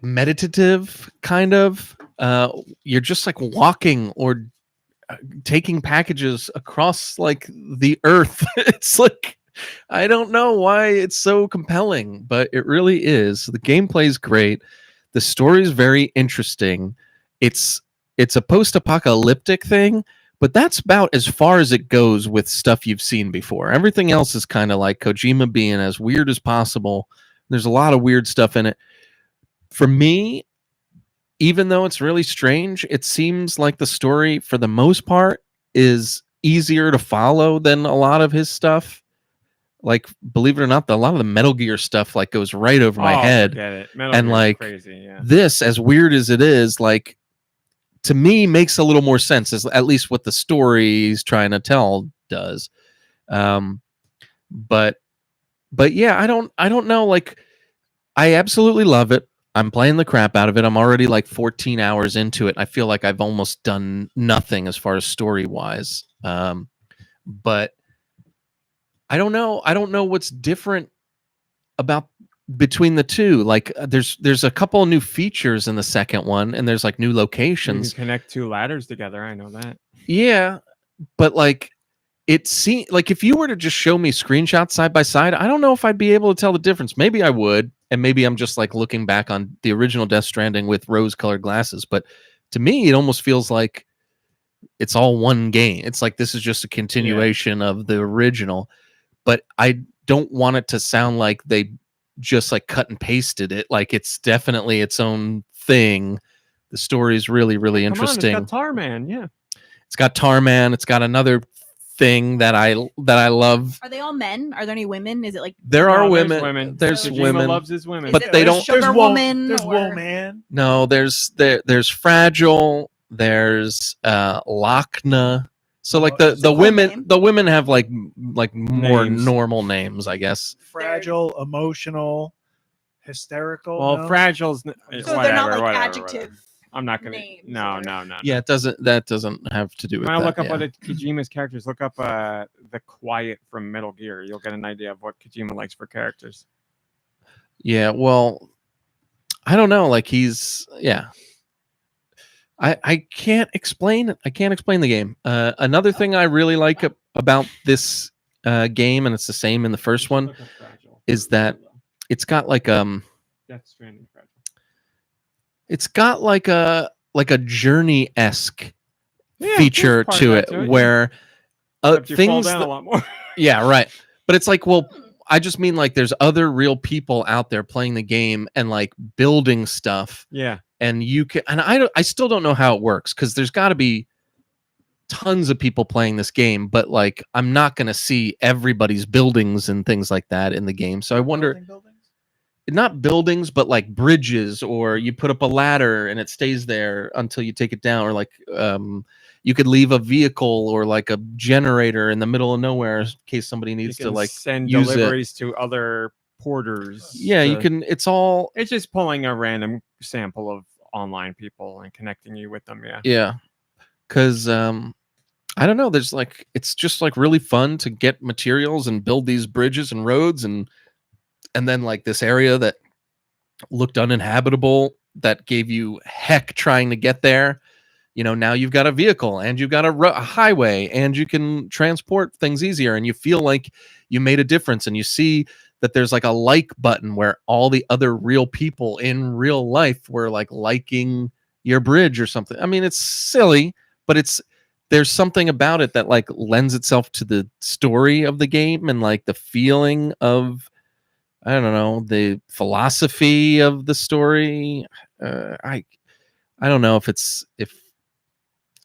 meditative kind of. You're just like walking or taking packages across like the earth. It's like, I don't know why it's so compelling, but it really is. The gameplay is great. The story is very interesting. It's a post-apocalyptic thing, but that's about as far as it goes with stuff you've seen before. Everything else is kind of like Kojima being as weird as possible. There's a lot of weird stuff in it. For me, even though it's really strange, it seems like the story, for the most part, is easier to follow than a lot of his stuff. Like, believe it or not, a lot of the Metal Gear stuff like goes right over my head. Forget it. Metal And Gear's like crazy, yeah. this, as weird as it is, like to me makes a little more sense, as at least what the story he's trying to tell does. But yeah, I don't know. Like, I absolutely love it. I'm playing the crap out of it. I'm already like 14 hours into it. I feel like I've almost done nothing as far as story wise. But I don't know. I don't know what's different about between the two, like there's a couple new features in the second one, and there's like new You can locations. connect two ladders together. I know that. Yeah, but like it seems like if you were to just show me screenshots side by side, I don't know if I'd be able to tell the difference. Maybe I would, and maybe I'm just like looking back on the original Death Stranding with rose-colored glasses. But to me, it almost feels like it's all one game. It's like this is just a continuation of the original. But I don't want it to sound like they just like cut and pasted it. Like it's definitely its own thing. The story is really, really interesting. Come on, it's got Tarman, yeah. It's got Tarman. It's got another thing that I love. Are they all men? Are there any women? Is it like There are No, women. There's Kojima women. loves his women. But is it they like don't- Sugar There's woman. There's or- Woe Man. No, there's Fragile. There's Lochna. So like Oh, it's a the cool women name. the women have like more Names. normal names, I guess. Fragile, emotional, hysterical. Well, no? Fragile's So whatever, they're not like whatever, adjective. whatever. I'm not gonna. names No, or- no. Yeah, that doesn't have to do with When I that. look up yeah. what Kojima's characters, look up the Quiet from Metal Gear. You'll get an idea of what Kojima likes for characters. Yeah, well, I don't know. Like I can't explain it. I can't explain the game. Another thing I really like about this game, and it's the same in the first one, Look up Fragile. is that it's got like Death Stranding Fragile. it's got like a journey-esque Yeah, feature there's part to of it that where Except you fall things down that- a lot more. yeah, right. But it's like, well, I just mean like there's other real people out there playing the game and like building stuff, Yeah. and you can, and I still don't know how it works, because there's got to be tons of people playing this game, but like I'm not going to see everybody's buildings and things like that in the game. So I wonder, Buildings? not buildings, but like bridges, or you put up a ladder and it stays there until you take it down, or like you could leave a vehicle or like a generator in the middle of nowhere in case somebody needs You to can like send use it. deliveries to other porters. Yeah, you to- can. It's all It's just pulling a random sample of online people and connecting you with them. Yeah. yeah, because I don't know. There's like it's just like really fun to get materials and build these bridges and roads, and then like this area that looked uninhabitable that gave you heck trying to get there. You know, now you've got a vehicle and you've got a highway and you can transport things easier, and you feel like you made a difference, and you see that there's like a like button where all the other real people in real life were like liking your bridge or something. I mean, it's silly, but there's something about it that like lends itself to the story of the game and like the feeling of, I don't know, the philosophy of the story. I don't know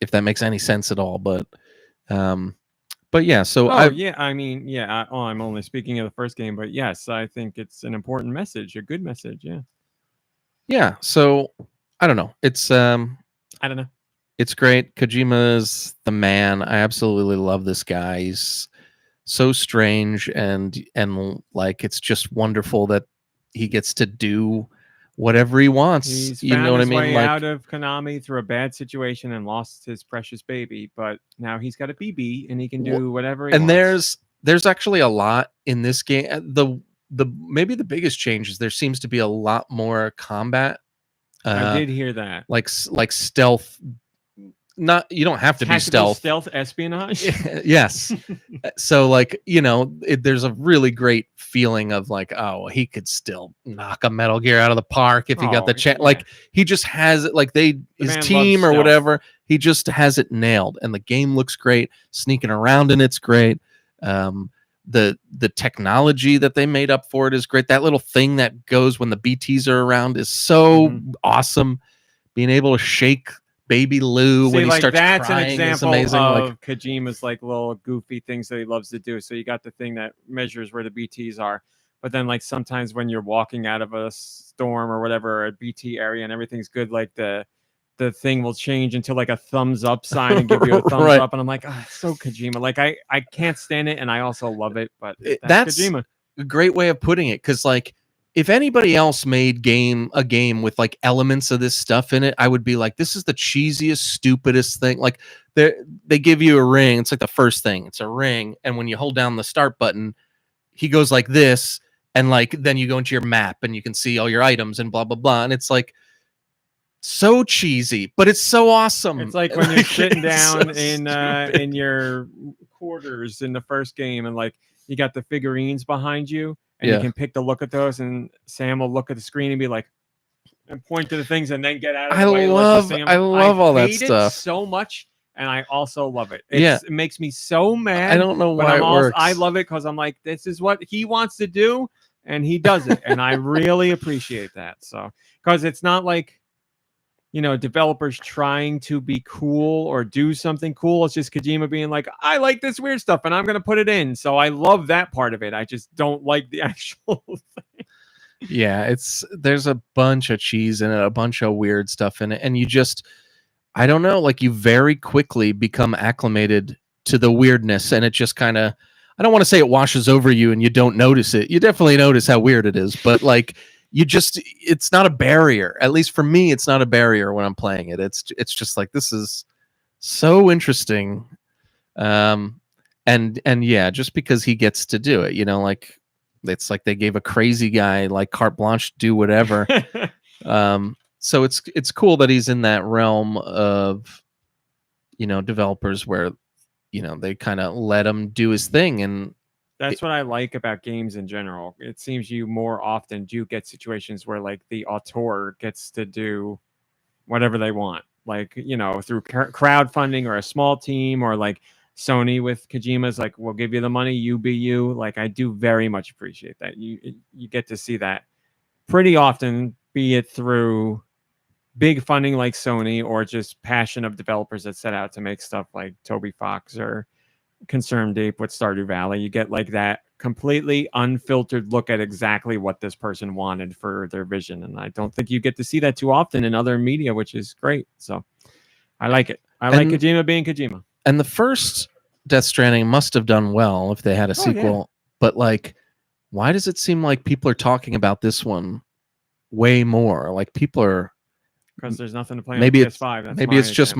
if that makes any sense at all, but yeah. So I'm only speaking of the first game, but yes, I think it's an important message, a good message. Yeah. yeah. So I don't know. It's I don't know. it's great. Kojima's the man. I absolutely love this guy. He's so strange and like it's just wonderful that he gets to do whatever he wants. He's You found know what I his mean? way Like, out of Konami through a bad situation and lost his precious baby, but now he's got a BB and he can do whatever he and wants. there's actually a lot in this game. The maybe the biggest change is there seems to be a lot more combat. I did hear that. like stealth. Not you don't have to be Tactical stealth. espionage. Yes. So like, you know, there's a really great feeling of like, oh, he could still knock a Metal Gear out of the park if he got the chance. yeah. Like he just has it, like his man team loves or stealth. whatever, he just has it nailed, and the game looks great. Sneaking around in it's great. The technology that they made up for it is great. That little thing that goes when the BTs are around is so awesome. Being able to shake Baby Lou when he starts that's crying an is example amazing. of Like, Kojima's like little goofy things that he loves to do. So you got the thing that measures where the BTs are, but then like sometimes when you're walking out of a storm or whatever, a BT area and everything's good, like the thing will change into like a thumbs up sign and give you a thumbs Right. up, and I'm like, oh, it's so Kojima. Like I can't stand it, and I also love it, but that's Kojima. a great way of putting it, because like if anybody else made a game with like elements of this stuff in it, I would be like, this is the cheesiest, stupidest thing. Like they give you a ring. It's like the first thing. It's a ring. And when you hold down the start button, he goes like this. and like then you go into your map and you can see all your items and blah blah blah, and it's like so cheesy, but it's so awesome. It's like when you're sitting down so in your quarters in the first game, and like you got the figurines behind you, and you can pick to look at those, and Sam will look at the screen and be like, and point to the things, and then get out of the way. I love all that hate stuff it so much, and I also love it. Yeah. It makes me so mad. I don't know but why it works. I love it because I'm like, this is what he wants to do, and he does it, and I really appreciate that. So, because it's not like, you know, developers trying to be cool or do something cool. It's just Kojima being like, I like this weird stuff and I'm going to put it in. So I love that part of it. I just don't like the actual thing. Yeah, there's a bunch of cheese in it, a bunch of weird stuff in it. And you just, I don't know, like you very quickly become acclimated to the weirdness. And it just kind of, I don't want to say it washes over you and you don't notice it. You definitely notice how weird it is. But like, it's not a barrier. At least for me, it's not a barrier when I'm playing it. It's just like, this is so interesting. And yeah, just because he gets to do it, you know, like it's like they gave a crazy guy like carte blanche to do whatever. So it's cool that he's in that realm of, you know, developers where, you know, they kind of let him do his thing. And that's what I like about games in general. It seems you more often do get situations where like the auteur gets to do whatever they want, like, you know, through crowdfunding or a small team, or like Sony with Kojima's like, we'll give you the money, you be you. Like, I do very much appreciate that. You get to see that pretty often, be it through big funding like Sony or just passion of developers that set out to make stuff like Toby Fox or Concerned Ape with Stardew Valley. You get like that completely unfiltered look at exactly what this person wanted for their vision, and I don't think you get to see that too often in other media, which is great. So I like it. I like Kojima being Kojima. And the first Death Stranding must have done well if they had a sequel, but like, why does it seem like people are talking about this one way more? Like people are, because there's nothing to play on maybe PS5. That's maybe it's just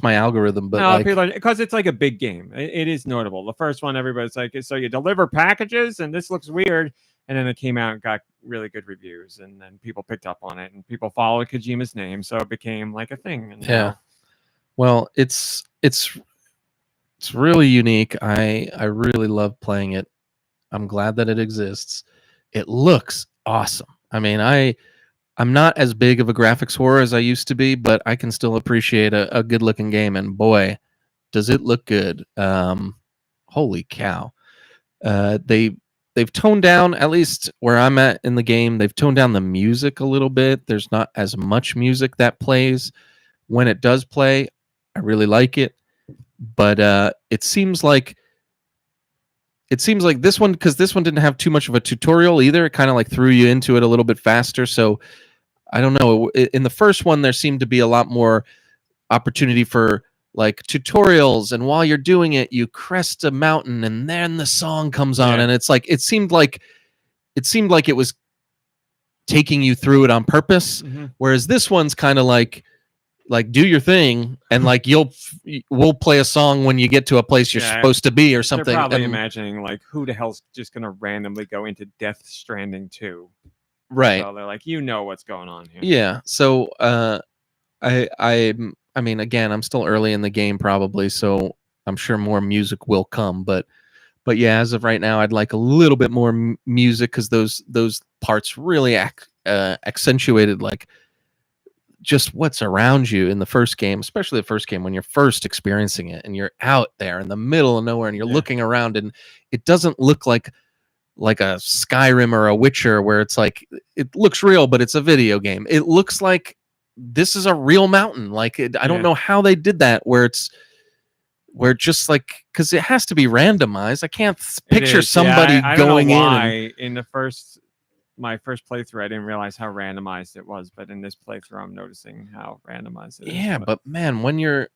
my algorithm, but no, like, people are, because it's like a big game. It is notable. The first one, everybody's like, so you deliver packages and this looks weird, and then it came out and got really good reviews, and then people picked up on it and people followed Kojima's name, so it became like a thing. And yeah, well, it's really unique. I really love playing it. I'm glad that it exists. It looks awesome. I mean, I'm not as big of a graphics whore as I used to be, but I can still appreciate a good looking game, and boy, does it look good. Holy cow. They've toned down, at least where I'm at in the game, they've toned down the music a little bit. There's not as much music that plays. When it does play, I really like it. But it seems like this one, because this one didn't have too much of a tutorial either. It kind of like threw you into it a little bit faster. So I don't know. In the first one, there seemed to be a lot more opportunity for like tutorials, and while you're doing it, you crest a mountain, and then the song comes on, and it's like it seemed like it was taking you through it on purpose. Mm-hmm. Whereas this one's kind of like do your thing, and like we'll play a song when you get to a place you're supposed to be or something. They're probably imagining like, who the hell's just gonna randomly go into Death Stranding 2? Right. So they're like, you know what's going on here. Yeah. So I mean, again, I'm still early in the game probably, so I'm sure more music will come. But yeah, as of right now, I'd like a little bit more music, because those parts really accentuated like just what's around you in the first game, especially the first game when you're first experiencing it and you're out there in the middle of nowhere and you're looking around, and it doesn't look like a Skyrim or a Witcher where it's like it looks real, but it's a video game. It looks like this is a real mountain. Like I don't know how they did that, where just like, because it has to be randomized. I can't picture somebody I going don't know why in. In my first playthrough, I didn't realize how randomized it was, but in this playthrough, I'm noticing how randomized it is. Yeah, but man, when you're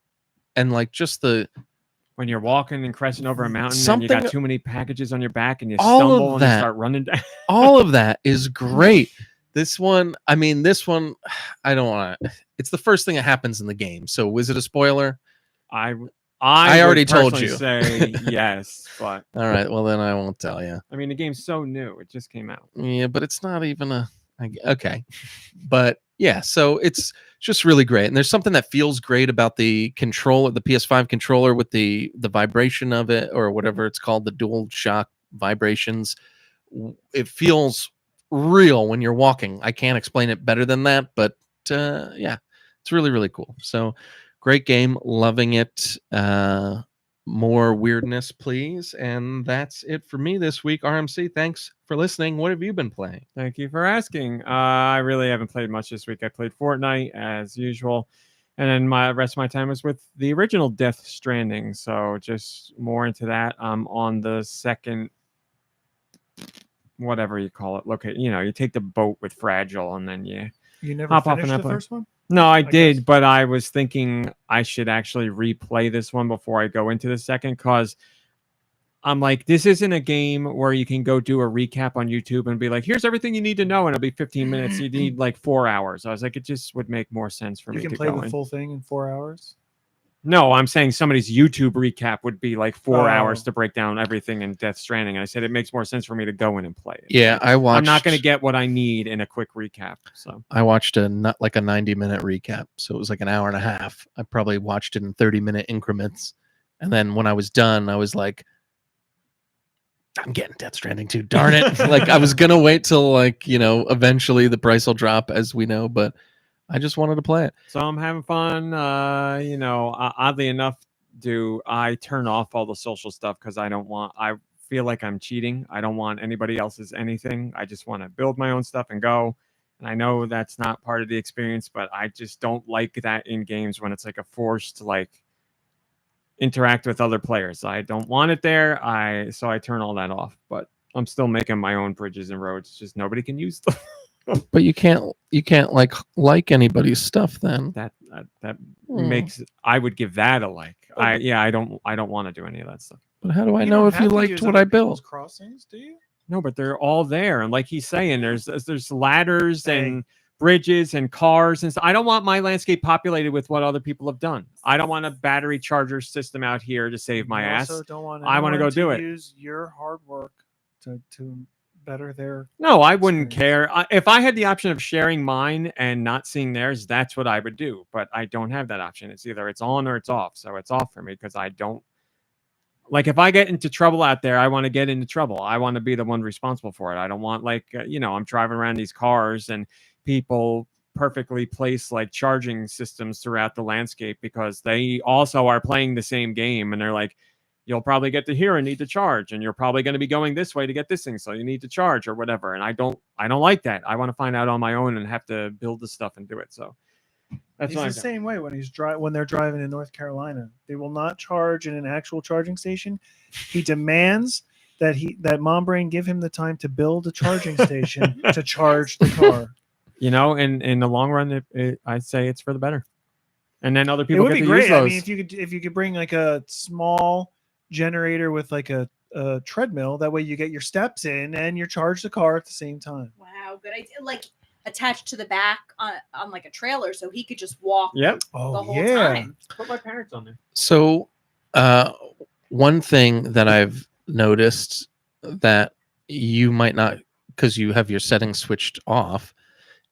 walking and cresting over a mountain, and you got too many packages on your back, and you stumble and you start running down. All of that is great. This one, I don't want to. It's the first thing that happens in the game. So, was it a spoiler? I I would already told personally you. say yes, but All right, well then I won't tell you. I mean the game's so new; it just came out. Yeah, but it's not even okay. But yeah, so it's just really great, and there's something that feels great about the controller, the PS5 controller with the vibration of it, or whatever it's called, the dual shock vibrations. It feels real when you're walking. I can't explain it better than that, but yeah, it's really, really cool. So great game, loving it. More weirdness, please. And that's it for me this week. RMC, thanks for listening. What have you been playing? Thank you for asking. I really haven't played much this week. I played Fortnite as usual, and then my rest of my time was with the original Death Stranding. So just more into that. I'm on the second, whatever you call it. Look, you take the boat with Fragile, and then you never hop off finished in that the boat. first one? No, I did, guess. but I was thinking I should actually replay this one before I go into the second, because I'm like, this isn't a game where you can go do a recap on YouTube and be like, here's everything you need to know, and it'll be 15 minutes. You need like 4 hours. I was like, it just would make more sense for You me can to play go the in. full thing in 4 hours? No, I'm saying somebody's YouTube recap would be like 4 hours Oh. to break down everything in Death Stranding. And I said it makes more sense for me to go in and play it. Yeah, I watched. I'm not going to get what I need in a quick recap. So I watched a 90-minute recap, so it was like an hour and a half. I probably watched it in 30-minute increments, and then when I was done, I was like, I'm getting Death Stranding too. Darn it! Like I was gonna wait till eventually the price will drop, as we know, but I just wanted to play it. So I'm having fun. Oddly enough, do I turn off all the social stuff because I feel like I'm cheating. I don't want anybody else's anything. I just want to build my own stuff and go. And I know that's not part of the experience, but I just don't like that in games when it's like a forced interact with other players. I don't want it there. So I turn all that off. But I'm still making my own bridges and roads. Just nobody can use them. But you can't like anybody's stuff then. That makes I would give that a like. I don't want to do any of that stuff. But how do I know if you liked what I built? Crossings, do you? No, but they're all there, and like he's saying, there's ladders and bridges and cars and stuff. I don't want my landscape populated with what other people have done. I don't want a battery charger system out here to save my ass. I want to go do it. Use your hard work to better their. No, I wouldn't care. If I had the option of sharing mine and not seeing theirs, that's what I would do. But I don't have that option. It's either it's on or it's off. So it's off for me because I don't. Like if I get into trouble out there, I want to get into trouble. I want to be the one responsible for it. I don't want I'm driving around these cars and people perfectly place charging systems throughout the landscape because they also are playing the same game and they're like, you'll probably get to here and need to charge, and you're probably going to be going this way to get this thing, so you need to charge or whatever. And I don't like that. I want to find out on my own and have to build the stuff and do it. So that's He's the same way when they're driving in North Carolina. They will not charge in an actual charging station. He demands that Mom Brain give him the time to build a charging station to charge the car. In the long run, I'd say it's for the better. And then other people it would get be to great. use those. I mean, if you could bring a small generator with a treadmill, that way you get your steps in and you charge the car at the same time. Wow, good idea. Attached to the back on a trailer, so he could just walk. Yep. The whole time. Put my parents on there. So, one thing that I've noticed that you might not, because you have your settings switched off,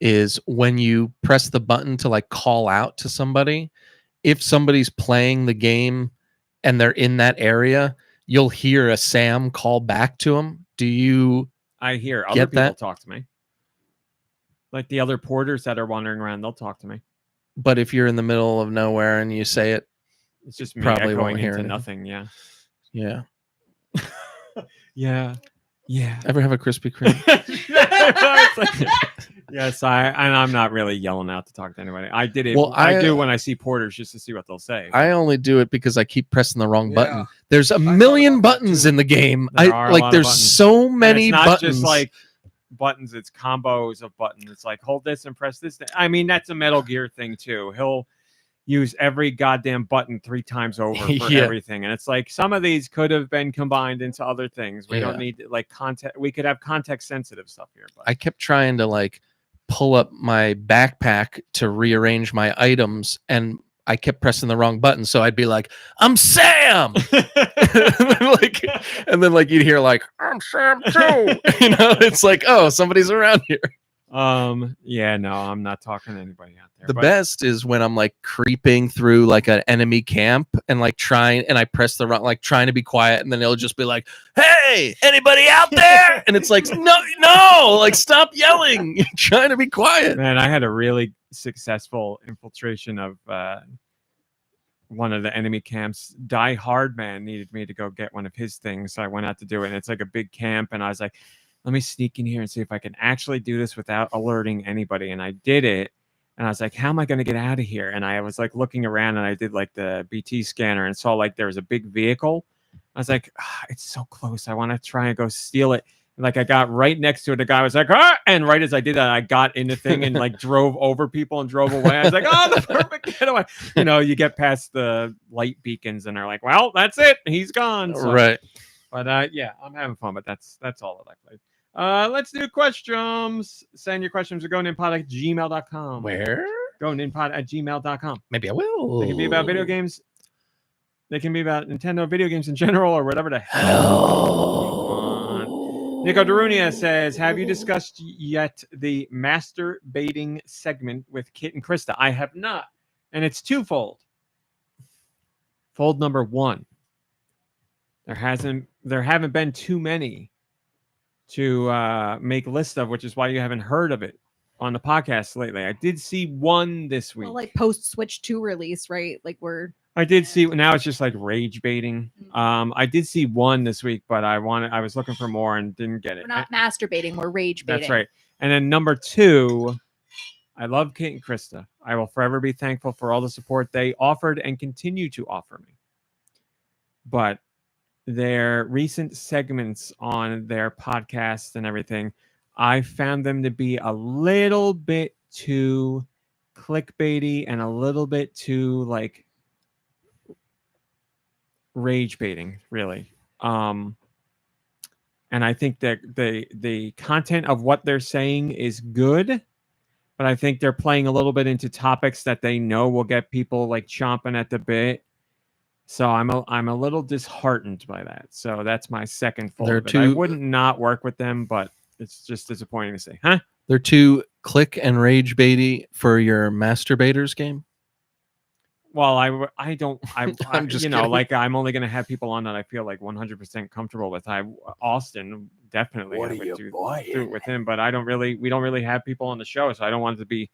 is when you press the button to call out to somebody, if somebody's playing the game and they're in that area, you'll hear a Sam call back to them. Do you? I hear other get people that? talk to me. Like the other porters that are wandering around, they'll talk to me. But if you're in the middle of nowhere and you say it, It's just me Probably echoing won't hear into anything. nothing. Yeah. yeah. Yeah. Ever have a Krispy Kreme? Yes, I'm not really yelling out to talk to anybody. I did it. Well, I do when I see porters just to see what they'll say. I only do it because I keep pressing the wrong Yeah. button. There's a thought million about that buttons too. in the game. There are a lot of There's buttons. so And many it's not buttons. just buttons, it's combos of buttons. It's like hold this and press this. I mean, that's a Metal Gear thing too. He'll use every goddamn button 3 times over for Yeah. everything, and it's like some of these could have been combined into other things. We don't need context. We could have context sensitive stuff here. But I kept trying to pull up my backpack to rearrange my items, and I kept pressing the wrong button. So I'd be like, I'm Sam. and then you'd hear I'm Sam too. It's like, oh, somebody's around here. Yeah, no, I'm not talking to anybody out there. The best is when I'm creeping through an enemy camp and trying, and I press the wrong, trying to be quiet, and then it'll just be like, hey, anybody out there? And it's like, no, stop yelling. You're trying to be quiet. Man, I had a really successful infiltration of one of the enemy camps. Die Hard Man needed me to go get one of his things, so I went out to do it. And it's a big camp, and I was like, let me sneak in here and see if I can actually do this without alerting anybody. And I did it. And I was like, how am I going to get out of here? And I was looking around, and I did the BT scanner and saw there was a big vehicle. I was like, it's so close. I want to try and go steal it. And I got right next to it. The guy was like, ah! And right as I did that, I got in the thing and drove over people and drove away. I was like, oh, the perfect getaway. You get past the light beacons and they're like, well, that's it. He's gone. So, right. But yeah, I'm having fun, but that's all that I played. Let's do questions. Send your questions to GoNintPod@gmail.com. Where? GoNintPod@gmail.com. Maybe I will. They can be about video games. They can be about Nintendo video games in general or whatever the hell. Nico Darunia says, have you discussed yet the masturbating segment with Kit and Krista? I have not. And it's twofold. Fold number one. There haven't been too many to make lists of, which is why you haven't heard of it on the podcast lately. I did see one this week. Well, post Switch 2 release, right? I did see, now it's just rage baiting. I did see one this week, but I was looking for more and didn't get it. We're not masturbating, we're rage baiting. That's right. And then number two, I love Kate and Krista. I will forever be thankful for all the support they offered and continue to offer me. But their recent segments on their podcast and everything, I found them to be a little bit too clickbaity and a little bit too rage baiting, really. And I think that the content of what they're saying is good, but I think they're playing a little bit into topics that they know will get people chomping at the bit. So I'm a little disheartened by that. So that's my second fold. I wouldn't not work with them, but it's just disappointing to say, huh? They're too click and rage baity for your masturbators game. Well, I don't. I'm just kidding. I'm only going to have people on that I feel 100% comfortable with. Austin definitely What have are it you do buying? it with him, but we don't really have people on the show, so I don't want it to be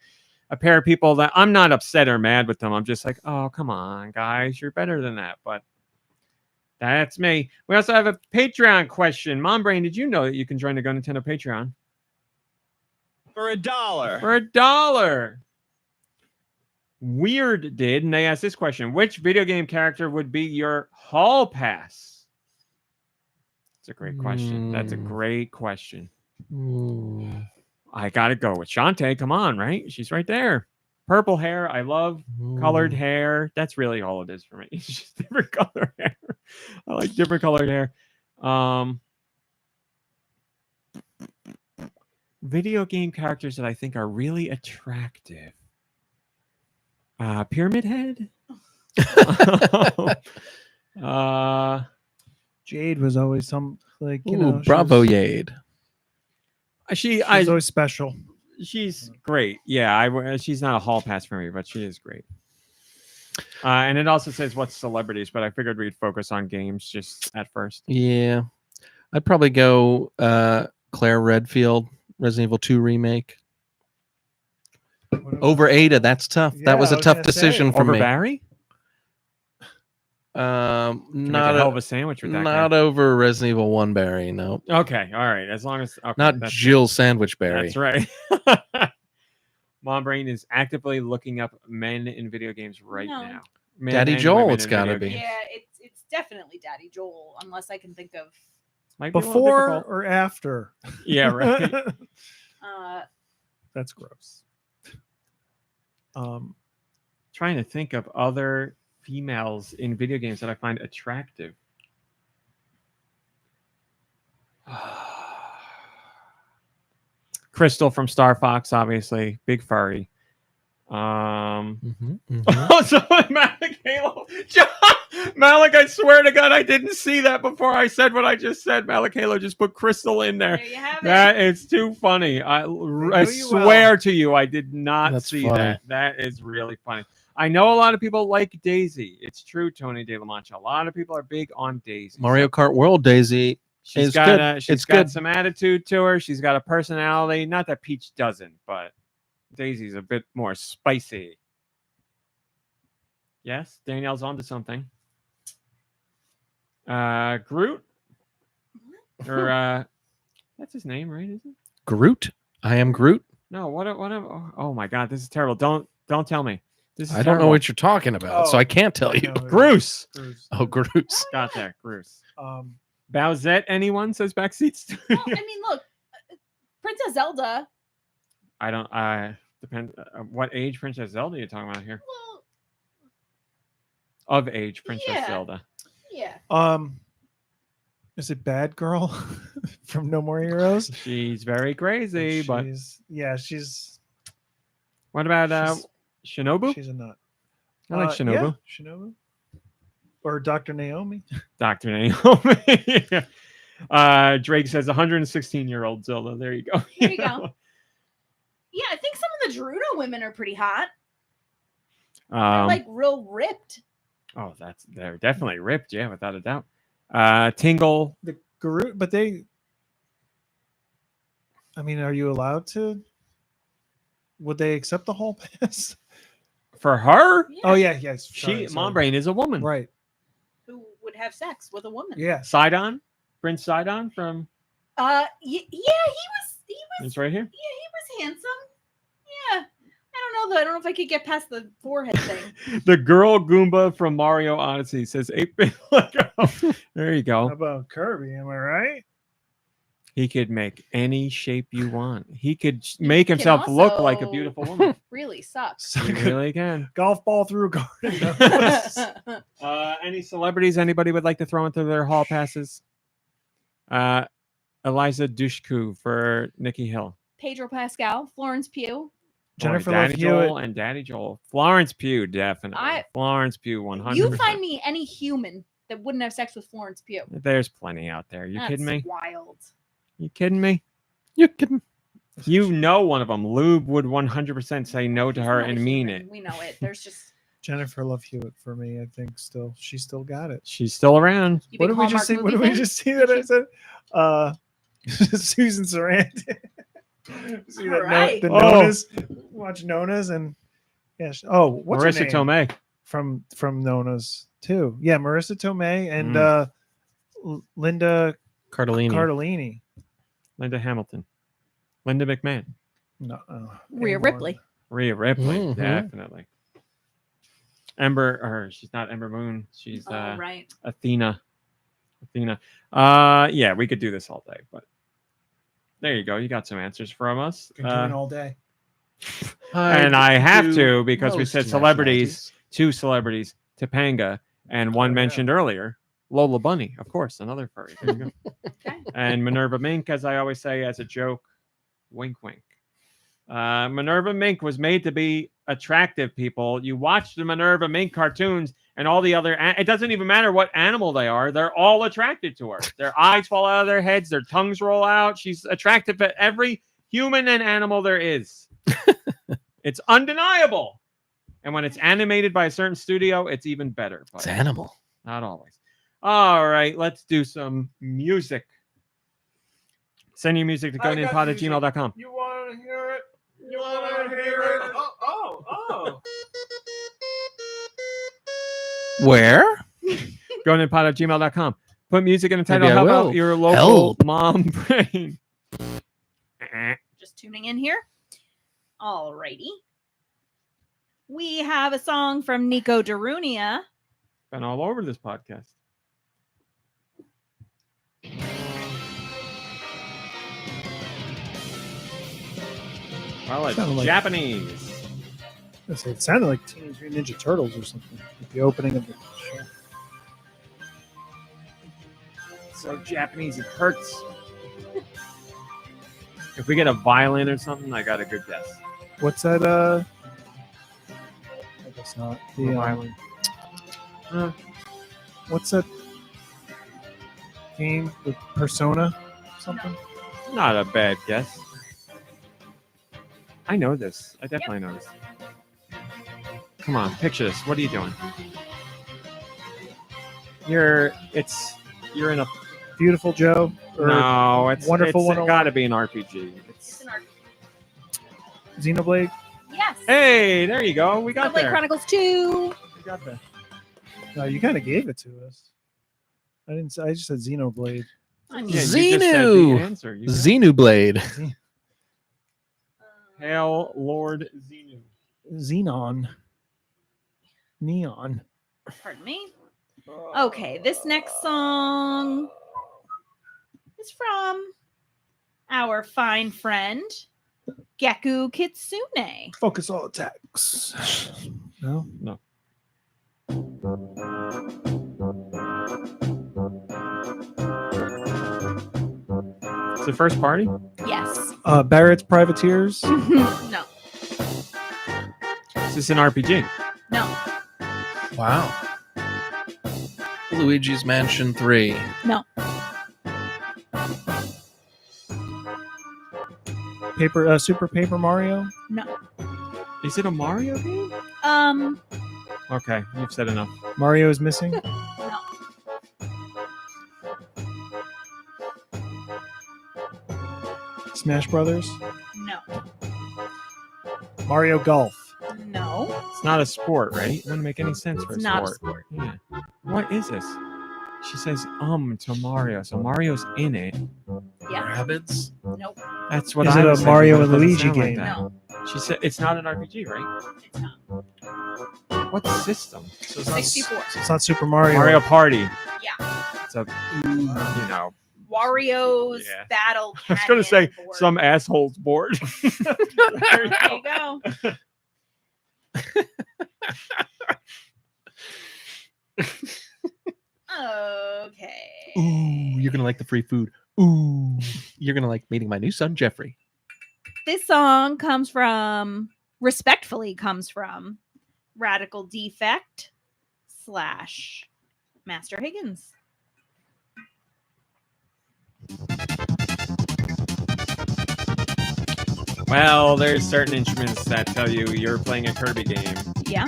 a pair of people that I'm not upset or mad with them. I'm just oh, come on, guys, you're better than that. But that's me. We also have a Patreon question. Mom Brain, did you know that you can join the GoNintendo Patreon? For $1. For $1. Weird did, and they asked this question: which video game character would be your hall pass? It's a great question. That's a great question. I gotta go with Shantae. Come on, right? She's right there. Purple hair. I love colored hair. That's really all it is for me. It's just different color hair. I like different colored hair. Video game characters that I think are really attractive. Pyramid Head. Jade was always some Bravo Jade. She's always special. She's great. Yeah, she's not a hall pass for me, but she is great. And it also says what's celebrities, but I figured we'd focus on games just at first. Yeah, I'd probably go Claire Redfield, Resident Evil 2 remake. Over Ada, that's tough. Yeah, that was I a was tough gonna say, decision for Over me. Barry? Not Make a hell of a sandwich with that not guy. over Resident Evil 1 Barry, no. Okay, all right. As long as Not that's Jill Sandwich Barry. That's right. Mom Brain is actively looking up men in video games right No. now. Men Daddy and Joel, women it's in gotta video be. games. Yeah, it's definitely Daddy Joel, unless I can think of. Might be a little Before difficult. or after? Yeah, right. That's gross. Trying to think of other females in video games that I find attractive. Crystal from Star Fox, obviously, big furry. Also, Malik Halo. Malik, I swear to God, I didn't see that before I said what I just said. Malik Halo just put Crystal in there. There you have it. That is too funny. I you swear to you, I did not That's see funny. that. That is really funny. I know a lot of people like Daisy. It's true, Tony De La Mancha. A lot of people are big on Daisy. Mario Kart World Daisy. She's is got good. she's It's got good. some attitude to her. She's got a personality. Not that Peach doesn't, but Daisy's a bit more spicy. Yes, Danielle's onto something. Groot, or that's his name, right? Is it? Groot. I am Groot. No, what? Oh my God, this is terrible. Don't tell me. This is I don't know terrible. what you're talking about, so I can't tell you. Groose. Oh, Groot. Got there, Groose. Um, Bowsette, anyone says backseat. Well, I mean, look, Princess Zelda. I don't. Depend. What age Princess Zelda are you talking about here? Well, Of age Princess Yeah. Zelda. yeah. Is it Bad Girl from No More Heroes? She's very crazy, but She's what about Shinobu? she's a nut. I like Shinobu. Yeah, Shinobu. Or Dr. Naomi. Dr. Naomi. Drake says 116-year-old Zelda. There you go. There you go. Yeah, I think some of the Gerudo women are pretty hot. They're like real ripped. Oh, they're definitely ripped, yeah, without a doubt. Tingle. The Guru, but they. I mean, are you allowed to? Would they accept the hall pass? For her, Yeah. Oh yeah, yes. she Mom Brain is a woman. Right. Who would have sex with a woman? Yeah. Sidon, Prince Sidon from Yeah, he was. it's right here. Yeah, he was handsome. Yeah. I don't know though. I don't know if I could get past the forehead thing. The girl Goomba from Mario Odyssey says 8-bit Lego. There you How go. about Kirby? Am I right? He could make any shape you want. He could make can himself look like a also- beautiful woman. Really sucks. He really can. Golf ball through a garden. Any celebrities anybody would like to throw into their hall passes? Eliza Dushku for Nicky Hill. Pedro Pascal, Florence Pugh. Jennifer Daddy Love Joel Hewitt. and Daddy Joel. Florence Pugh, definitely. Florence Pugh, 100%. You find me any human that wouldn't have sex with Florence Pugh. There's plenty out there. You That's kidding me? wild. You kidding me? You kidding? You know one of them. Lube would 100% say no to He's her not a and mean human. it. We know it. There's just Jennifer Love Hewitt for me. I think she still got it. She's still around. you What big did we just Hallmark see? What movie did we fan? just see that I said? Susan Sarandon. See that Right. the Oh. Nona's. Watch Nona's and yes. Oh, what's her Marissa name? Tomei. From Nona's too. Yeah, Marissa Tomei and Linda Cardellini. Cardellini. Linda Hamilton. Linda McMahon. No, Rhea Amber. Ripley. Rhea Ripley. Mhm. Definitely. Ember, or she's not Ember Moon. She's Oh, right. Athena. Yeah, we could do this all day, but there you go. You got some answers from us. Can do it all day. And I have do to because we said most celebrities, 2 celebrities, Topanga, and one Oh, yeah. mentioned earlier, Lola Bunny, of course, another furry. There you go. Okay. And Minerva Mink, as I always say as a joke, wink, wink. Minerva Mink was made to be attractive, people. You watch the Minerva Mink cartoons and all the other, it doesn't even matter what animal they are. They're all attracted to her. Their eyes fall out of their heads. Their tongues roll out. She's attractive to every human and animal there is. It's undeniable. And when it's animated by a certain studio, it's even better. But It's animal. not always. All right, let's do some music. Send your music to GoNintendo@gmail.com. You want to hear it? You want to hear it? Oh. Where? GoNintendo@gmail.com. Put music in the title. Maybe I How will. about your local Help. mom brain? Just tuning in here. Alrighty. We have a song from Nico Darunia. Been all over this podcast. Well, it's Sounded like- Japanese. It sounded like Teenage Mutant Ninja Turtles or something. Like the opening of the show. So Japanese, it hurts. If we get a violin or something, I got a good guess. What's that? That's not Love the. Island. What's that game? The Persona something? Not a bad guess. I know this. I definitely know this. Come on, picture this. What are you doing? You're in a Beautiful Joe? Or no. It's Wonderful It's 101? got to be an RPG. It's an art. Xenoblade? Yes. Hey, there you go. We got Xenoblade there. Chronicles 2. We got there. No, you kind of gave it to us. I didn't. I just said Xenoblade. Yeah, you just said the answer. You got it. Xenoblade. Hail Lord Xenu. Xenon. Neon. Pardon me. Okay, this next song is from our fine friend Geku Kitsune. Focus all attacks. No. No. It's the first party? Yes. Barrett's Privateers. No. Is this an RPG? No. Wow. Luigi's Mansion 3. No. Super Paper Mario. No. Is it a Mario game? Okay, you've said enough. Mario is missing. No. Smash Brothers. No. Mario Golf. No. It's not a sport, right? It wouldn't make any sense for It's a not a sport. Yeah. What is this? She says to Mario, so Mario's in it. Yeah. Rabbids? Nope. That's what Is I it a was Mario thinking, but and it Luigi doesn't sound like game? that. No. She said it's not an RPG, right? It's not. What system? So it's not 64. It's not Super Mario. Mario Party. Yeah. It's a, you know. Wario's Yeah. Battle I was gonna say Canyon board. some asshole's board. There you There go. you go. Okay. Ooh, you're gonna like the free food. Ooh, you're gonna like meeting my new son Jeffrey. This song respectfully comes from Radical Defect / Master Higgins. Well, there's certain instruments that tell you you're playing a Kirby game. Yeah.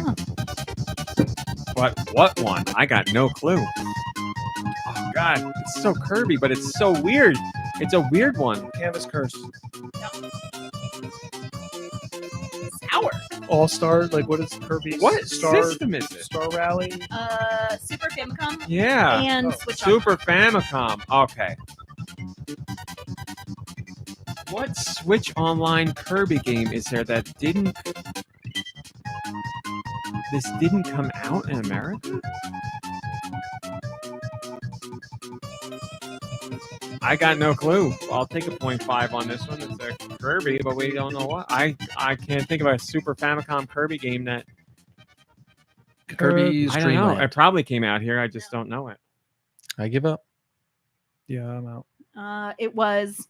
But what one? I got no clue. Oh God, it's so Kirby, but it's so weird. It's a weird one. Canvas Curse. Sour. All Star. Like what is Kirby? What Star system is it? Star Rally. Super Famicom Yeah, and Switch Super Famicom. Okay. What Switch Online Kirby game is there that didn't come out in America? I got no clue. I'll take a 0.5 on this one. It's a Kirby, but we don't know what. I can't think of a Super Famicom Kirby game that Kirby's I don't know. Dreamland. It probably came out here. I just don't know it. I give up. Yeah, I'm out. It was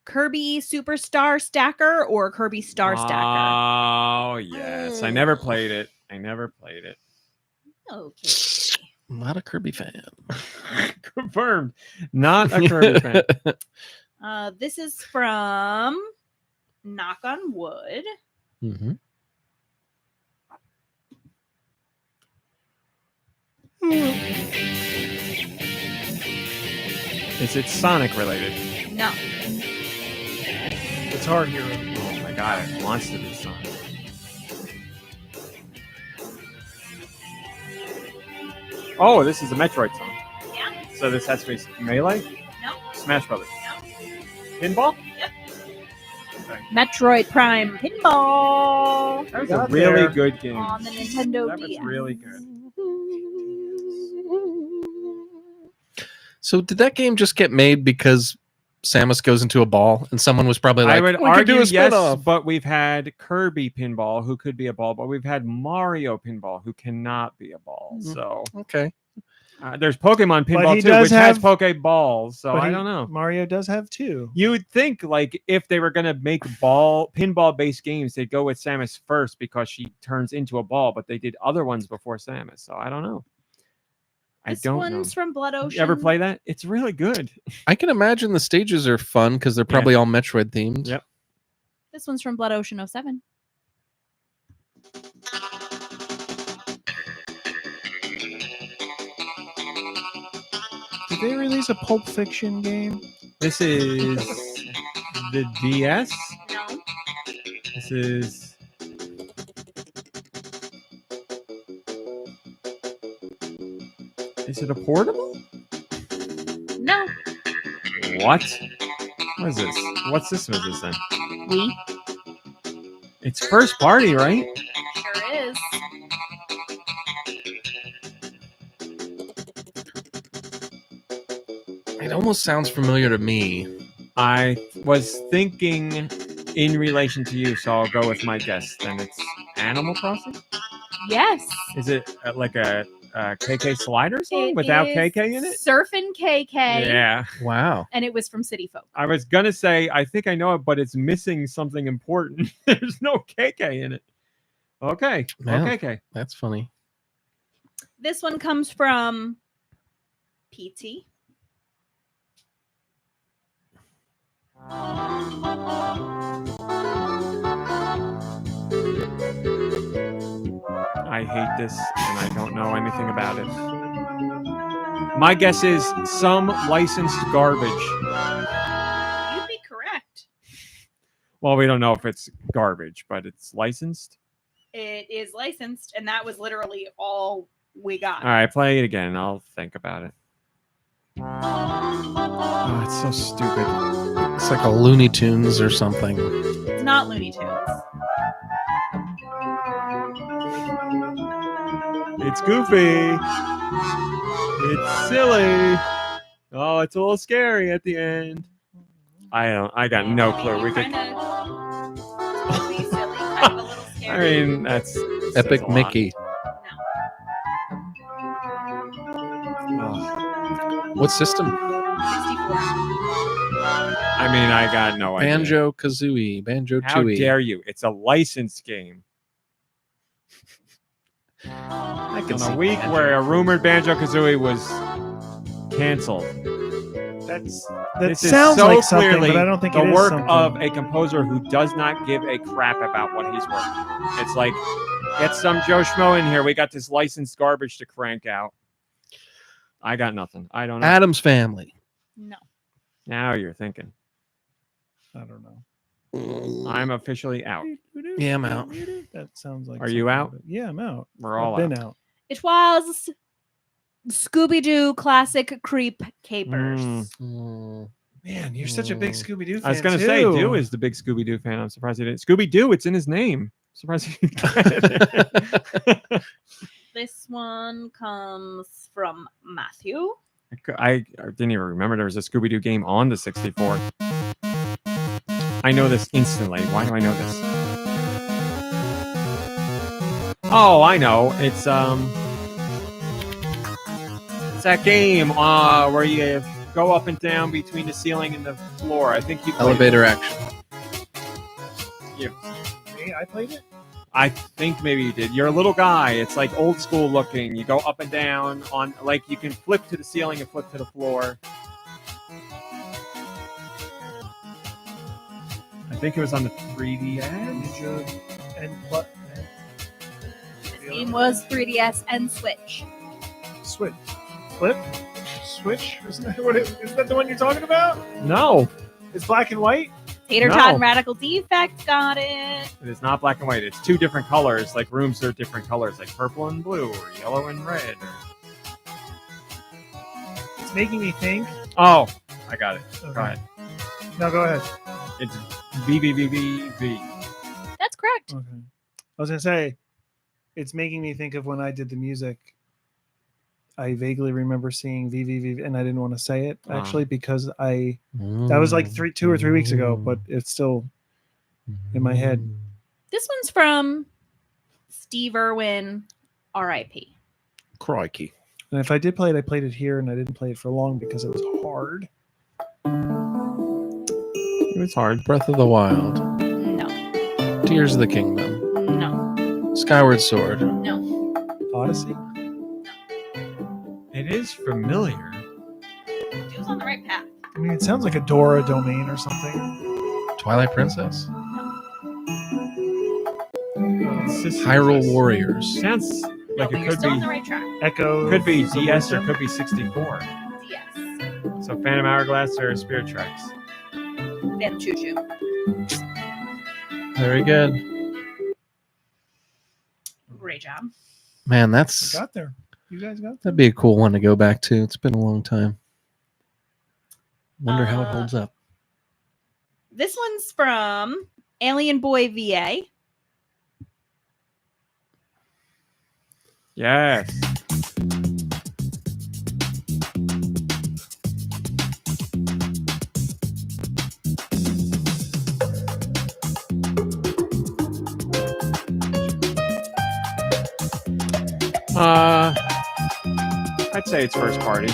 Kirby Superstar Stacker or Kirby Star Stacker. Oh yes, I never played it. Okay. I'm not a Kirby fan. Confirmed. Not a Kirby fan. This is from Knock on Wood. Mm-hmm. Is it Sonic related? No. Guitar Hero. Oh my god, it wants to be Sonic. Oh, this is a Metroid song. Yeah. So this has to be Melee? No. Smash Brothers. No. Pinball? Yep. Okay. Metroid Prime Pinball That was Got a really there. good game. on the Nintendo That was DS. really good. So did that game just get made because Samus goes into a ball and someone was probably like, I would we could do argue a yes, spin-off. but we've had Kirby Pinball, who could be a ball, but we've had Mario Pinball, who cannot be a ball. Mhm. So Okay. There's Pokemon But Pinball he too, does which has have- Pokeballs. So but I he- don't know. Mario does have 2. You would think like if they were gonna make pinball based games, they'd go with Samus first because she turns into a ball, but they did other ones before Samus. So I don't know. This I don't one's know. from Blood Ocean. You ever play that? It's really good. I can imagine the stages are fun because they're probably all Metroid themed. Yep. This one's from Blood Ocean 07. Did they release a Pulp Fiction game? This is the DS. No. This is. Is it a portable? No. What? What is this? What's this with this then? We It's first party, right? sure is. It almost sounds familiar to me. I was thinking in relation to you, so I'll go with my guess. Then it's Animal Crossing. Yes. Is it like a KK slider song It without is KK in it? Surfin' KK. Yeah. Wow. And it was from City Folk. I was gonna say I think I know it, but it's missing something important. There's no KK in it. Okay. Yeah. Okay. That's funny. This one comes from PT. I hate this and I don't know anything about it. My guess is some licensed garbage. You'd be correct. Well, we don't know if it's garbage, but it's licensed. It is licensed, and that was literally all we got. All right, play it again. I'll think about it. Oh, it's so stupid. It's like a Looney Tunes or something. It's not Looney Tunes. It's goofy. It's silly. Oh, it's a little scary at the end. I got no clue. We could. Kind of silly, kind of a little I scary. mean, that's Epic a lot. Mickey. Oh, What system? 64. I mean, I got no idea. Banjo Kazooie. Banjo How Tooie. dare you? It's a licensed game. I can In see a week Banjo. where a rumored Banjo Kazooie was canceled. That This is sounds so like something, clearly but I don't think the it is work something. of a composer who does not give a crap about what he's working. It's like, get some Joe Schmo in here. We got this licensed garbage to crank out. I got nothing. I don't know. Adam's Family. No. Now you're thinking. I don't know. I'm officially out. Yeah, I'm out. That sounds like. Are you something, out? but- Yeah, I'm out. We're all I've been out. out. It was Scooby-Doo Classic Creep Capers. Man, you're such a big Scooby Doo fan. I was going to say, Dew is the big Scooby-Doo fan. I'm surprised he didn't. Scooby-Doo, it's in his name. Surprised he didn't get it. This one comes from Matthew. I didn't even remember there was a Scooby-Doo game on the 64. I know this instantly. Why do I know this? Oh, I know. It's that game where you go up and down between the ceiling and the floor. I think you played Elevator Action. it. Hey, I played it. I think maybe you did. You're a little guy. It's like old school looking. You go up and down on, like, you can flip to the ceiling and flip to the floor. I think it was on the 3DS. And what? This game was 3DS and Switch. Switch. Flip? Switch? Isn't that what isn't that the one you're talking about? No, It's black and white? Tater No. Tot and Radical Defect got it. it is not black and white. It's two different colors. Like rooms are different colors, like purple and blue, or yellow and red. It's making me think. Oh, I got it. Okay. Go ahead. No, go ahead. It's VVVVV. That's correct. Okay. I was gonna say, it's making me think of when I did the music. I vaguely remember seeing VVV, and I didn't want to say it actually because that was like 2 or 3 weeks ago, but it's still in my head. This one's from Steve Irwin, R.I.P. Crikey. And if I did play it, I played it here, and I didn't play it for long because it was hard. It was hard. Breath of the Wild, No. Tears of the Kingdom, No. Skyward Sword. No. Odyssey? It is familiar. He was on the right path. I mean, it sounds like a Dora domain or something. Twilight Princess, It's Hyrule Warriors. Sounds No, like but it you're could still on be. the right track. Echo. Could be of DS or Wisdom? could be 64. Yes. So Phantom Hourglass or Spirit Tracks. Then Choo Choo. Very good. Great job. Man, I that's got there. You guys got there. that'd be a cool one to go back to. It's been a long time. Wonder how it holds up. This one's from Alien Boy VA. Yes. I'd say it's first party.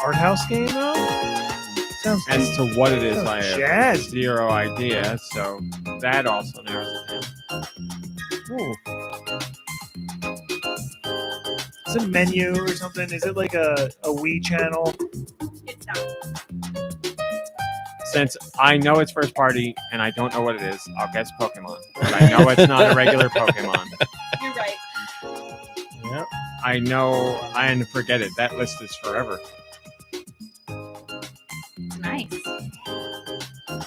Art house game though. Sounds As to what it is, Sounds I have jazzy. zero idea. So that also narrows it down. Ooh. Is it a menu or something? Is it like a Wii channel? It's not. Since I know it's first party and I don't know what it is, I'll guess Pokemon. But I know it's not a regular Pokemon. You're right. Yep. I know, and forget it. That list is forever. It's nice.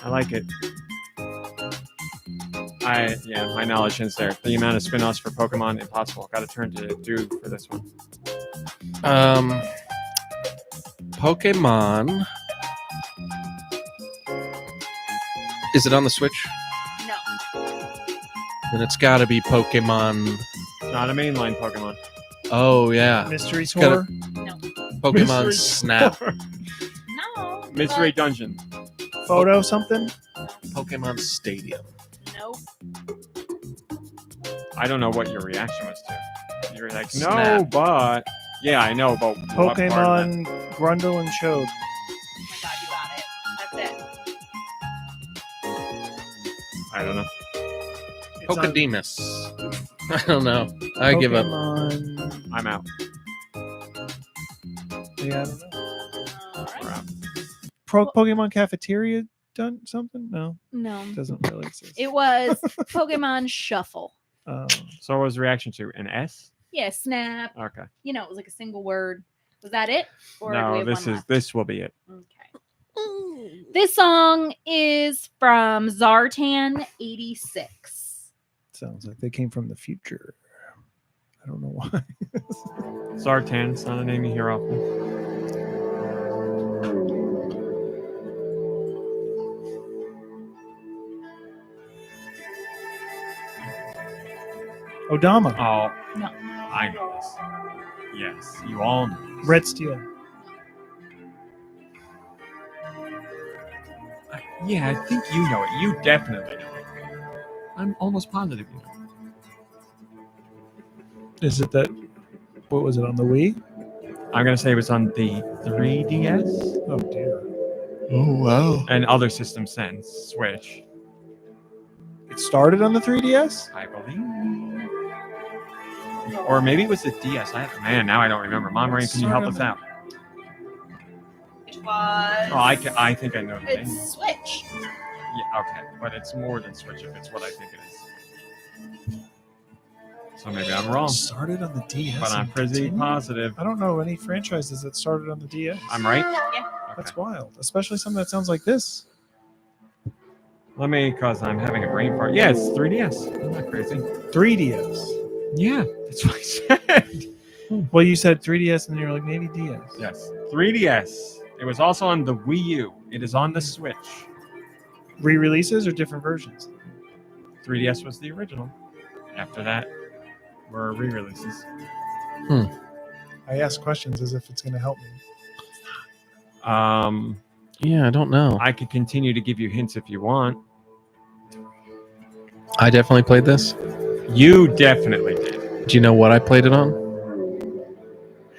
I like it. My knowledge is there. The amount of spin-offs for Pokemon, impossible. Got to turn to Dude for this one. Pokemon. Is it on the Switch? No. Then it's got to be Pokemon. Not a mainline Pokemon. Oh yeah, Mystery gotta- tour. No. Pokemon Mystery Snap, Tour. No. Mystery Dungeon. Photo something. Pokemon Stadium. No. I don't know what your reaction was to. You were like, no, Snap. but yeah, I know about what part of that. Pokemon Grundle and Chode. Oh my god, you got it. That's it. I don't know. It's on Pokedemus. I don't know. I give up. Pokemon- I'm out. Yeah, I don't know. All right. We're out. Pokemon Cafeteria done something? No, No. doesn't really exist. It was Pokemon Shuffle. So what was the reaction to? An S? Yeah, Snap. Okay. You know, it was like a single word. Was that it? Or do we No, have this one is left? this will be it. Okay. This song is from Zartan 86. Sounds like they came from the future. I don't know why. Zartan, it's not a name you hear often. Odama. Oh, No. I know this. Yes, you all know this. Red Steel. Yeah, I think you know it. You definitely know it. I'm almost positive you know it. Is it that? What was it on the Wii? I'm gonna say it was on the 3DS Oh dear. Oh wow. and other systems since Switch, It started on the 3DS. I believe. Or maybe it was the DS. Man, now I don't remember. Mom Rain, can you help us out? Which was. Oh, I think I know the name. It's Switch. Yeah, okay, but it's more than Switch if it's what I think it is. So maybe I'm wrong, Started on the DS. but I'm and pretty continued? positive. I don't know any franchises that started on the DS. I'm right. Yeah. That's Okay. wild, especially something that sounds like this. Let me, cause I'm having a brain fart. Yeah, it's 3DS. Isn't that crazy? 3DS. Yeah, that's what I said. Well, you said 3DS, and you're like maybe DS. Yes, 3DS. It was also on the Wii U. It is on the Switch. Re-releases or different versions? 3DS was the original. After that, were re-releases. I ask questions as if it's going to help me. Yeah, I don't know. I could continue to give you hints if you want. I definitely played this. You definitely did. Do you know what I played it on?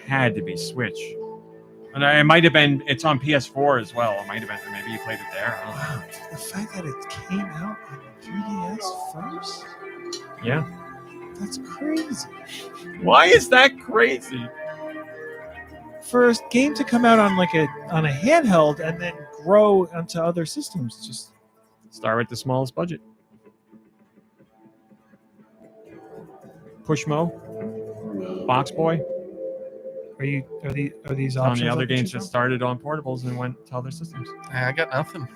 Had to be Switch. And it might have been. It's on PS4 as well. It might have been. Maybe you played it there. I don't know. Wow, the fact that it came out on the 3DS first, Yeah. that's crazy. Why is that crazy? For a game to come out on a handheld and then grow onto other systems, just Start with the smallest budget. Pushmo, Box Boy, are these on options? the other I can games choose that from? started on portables and went to other systems. I got nothing.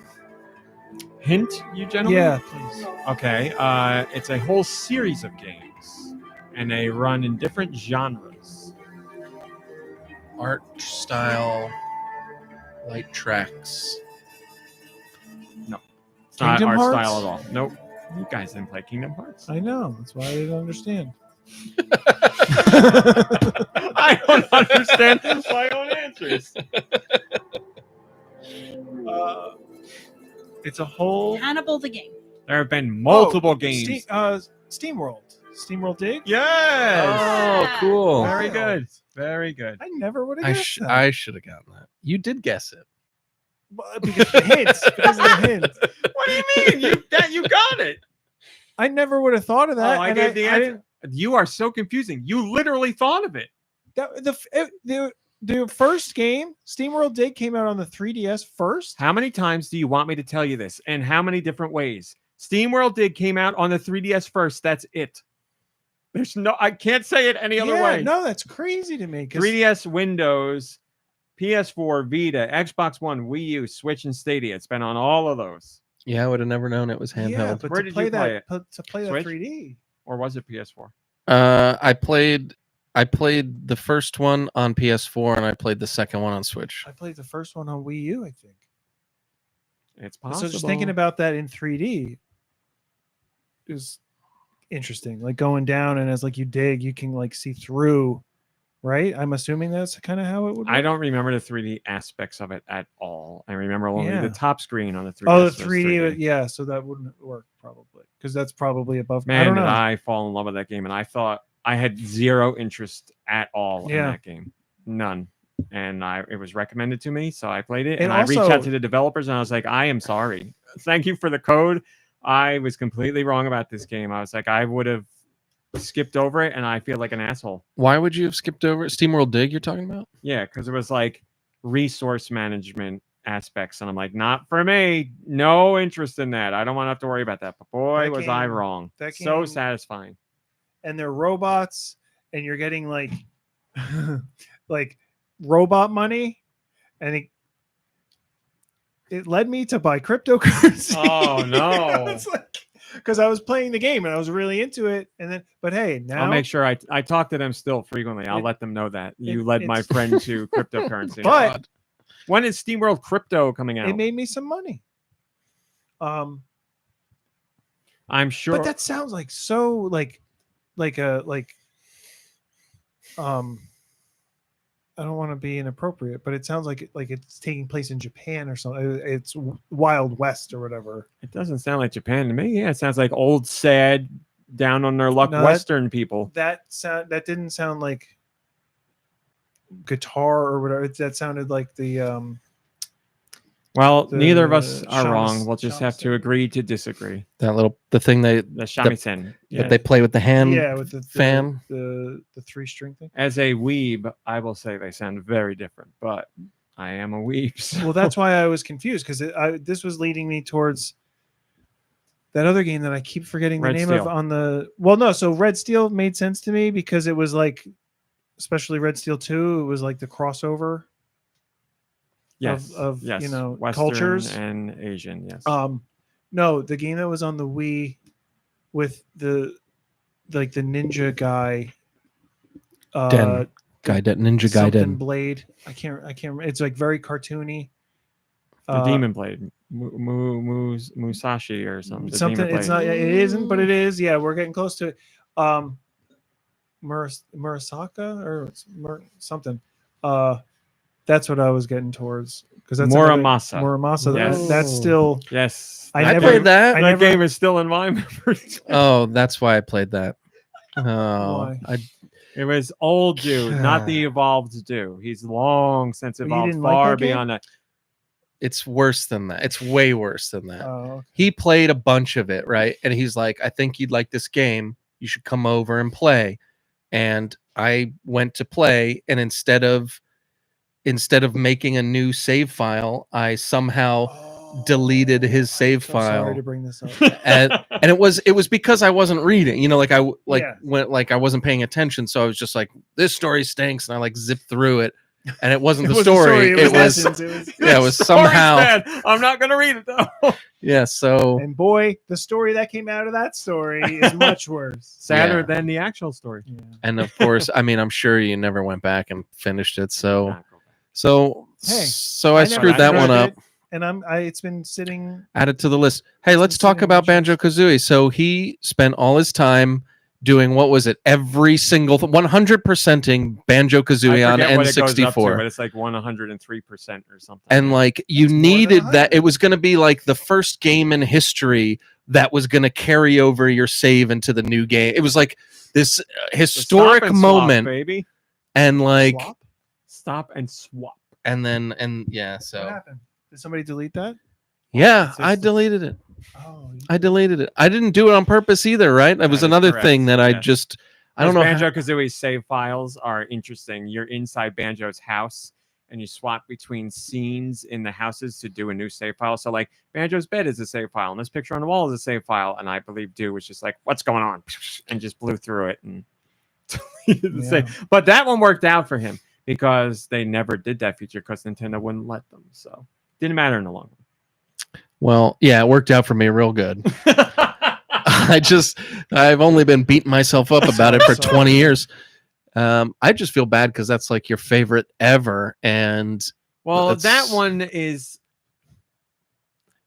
Hint, you gentlemen? Yeah, please. Okay, it's a whole series of games, and they run in different genres. Art style, light tracks. It's not Kingdom art Hearts? style at all. Nope. You guys didn't play Kingdom Hearts. I know. That's why I didn't understand. I don't understand my own answers. It's a whole Hannibal the game. There have been multiple games. SteamWorld. SteamWorld Dig? Yes. Oh, cool. Very good. Very good. I never would have I guessed that. I should have gotten that. You did guess it. Well, because the hints. Because of the hints. What do you mean? You got it. I never would have thought of that. Oh, I and gave the I answer. You are so confusing. You literally thought of it. The first game, SteamWorld Dig, came out on the 3DS first. How many times do you want me to tell you this? And how many different ways? SteamWorld Dig came out on the 3DS first. That's it. I can't say it any other way. No, that's crazy to me. 3DS, Windows, PS4, Vita, Xbox One, Wii U, Switch, and Stadia. It's been on all of those. Yeah, I would have never known it was Yeah, handheld. but Where to did play you play that, it? to play that Switch? 3D. Or was it PS4? I played the first one on PS4 and I played the second one on Switch. I played the first one on Wii U, I think. It's possible. So just thinking about that in 3D is interesting. Like going down and as like you dig, you can like see through, right? I'm assuming that's kind of how it would work. I don't remember the 3D aspects of it at all. I remember only Yeah. the top screen on the 3DS. Oh, the was 3D, yeah. So that wouldn't work probably because that's probably above. I Man, don't did know. I fall in love with that game, and I thought I had zero interest at all in Yeah. that game, none. And it was recommended to me, so I played it. And And I reached also- out to the developers, and I was like, "I am sorry. Thank you for the code. I was completely wrong about this game. I was like, I would have skipped over it, and I feel like an asshole. Why would you have skipped over it? SteamWorld Dig you're talking about? Yeah, because it was like resource management aspects, and I'm like, not for me. No interest in that. I don't want to have to worry about that. But boy, That was I game- wrong. that So game- satisfying. And they're robots, and you're getting like, like robot money, and it led me to buy cryptocurrency. Oh, no. It's like because I was playing the game and I was really into it, and then but hey, now I'll make sure I talk to them still frequently. I'll It- let them know that you it- led my it's- friend to cryptocurrency. But- when is SteamWorld Crypto coming out? it made me some money. I'm sure. But that sounds like so like I don't want to be inappropriate, but it sounds like it's taking place in Japan or something. It's Wild West or whatever. It doesn't sound like Japan to me. Yeah, it sounds like old, sad, down on their luck No, Western people. That didn't sound like guitar or whatever. That sounded like the Well, the neither of us are shamas- wrong. We'll just have to shamisen. agree to disagree. The thing The shamisen. that they play with the hand. yeah with the fan. the 3-string thing. As a weeb, I will say they sound very different, but I am a weeb. So. Well, that's why I was confused because this was leading me towards that other game that I keep forgetting the Red name Steel. of on the. Well, no, so Red Steel made sense to me because it was like, especially Red Steel 2, it was like the crossover. yes, of, yes. you know, Western cultures. and Asian. Yes. No, the game that was on the Wii with the ninja guy. Den. Ninja something Gaiden. Blade. I can't remember. It's like very cartoony. The Demon Blade, Musashi or something. The Something. Demon It's Blade. not. It isn't, but it is. Yeah, we're getting close to it. Murasaka or something. That's what I was getting towards because that's Muramasa. Muramasa. Yes. That's still. Yes, I I never played that. I that never- game is still in my memory. Oh, that's why I played that. Oh, Why? It was old Dew, not the evolved Dew. He's long since But you evolved didn't like far that game? beyond that. it's worse than that. It's way worse than that. Oh, He played a bunch of it, right? And he's like, I think you'd like this game. You should come over and play. And I went to play, and instead of making a new save file, I somehow deleted his save so file. Sorry to bring this up. and it was because I wasn't reading, like I Yeah. went like I wasn't paying attention, so I was just like, this story stinks, and I like zipped through it, and it wasn't the wasn't story. It was Lessons. lessons. Yeah, it was Story's somehow. bad. I'm not gonna read it though. Yeah, so And boy, the story that came out of that story is much worse. Sadder Yeah. than the actual story. Yeah. and of course, I mean, I'm sure you never went back and finished it. So Not go back. Hey, so I never screwed that one tried up. it, and it's been sitting. Added to the list. Hey, let's talk Considering about which is- Banjo-Kazooie. So he spent all his time doing, what was it? Every single 100%ing Banjo-Kazooie I on forget what it goes up to, N64. but it's like 103% or something. And like you That's more than needed that. 100. It was going to be like the first game in history that was going to carry over your save into the new game. It was like this The historic stop and swap, moment. baby. And like, Swap? Stop and swap. and yeah, What so happened? Did somebody delete that? yeah, It's I just- deleted it. Oh, I deleted it. I didn't do it on purpose either, right? It That was is another correct, thing that I yes. just, I don't know. how- Banjo Kazooie's save files are interesting. You're inside Banjo's house and you swap between scenes in the houses to do a new save file. So, like, Banjo's bed is a save file, and this picture on the wall is a save file. And I believe Dew was just like, "What's going on?" and just blew through it and deleted the Yeah. save. But that one worked out for him because they never did that feature because Nintendo wouldn't let them. So, didn't matter in the long Well, yeah, it worked out for me real good. run. I've only been beating myself up about it for Sorry. 20 years. I just feel bad because that's like your favorite ever, and Well, That's- that one is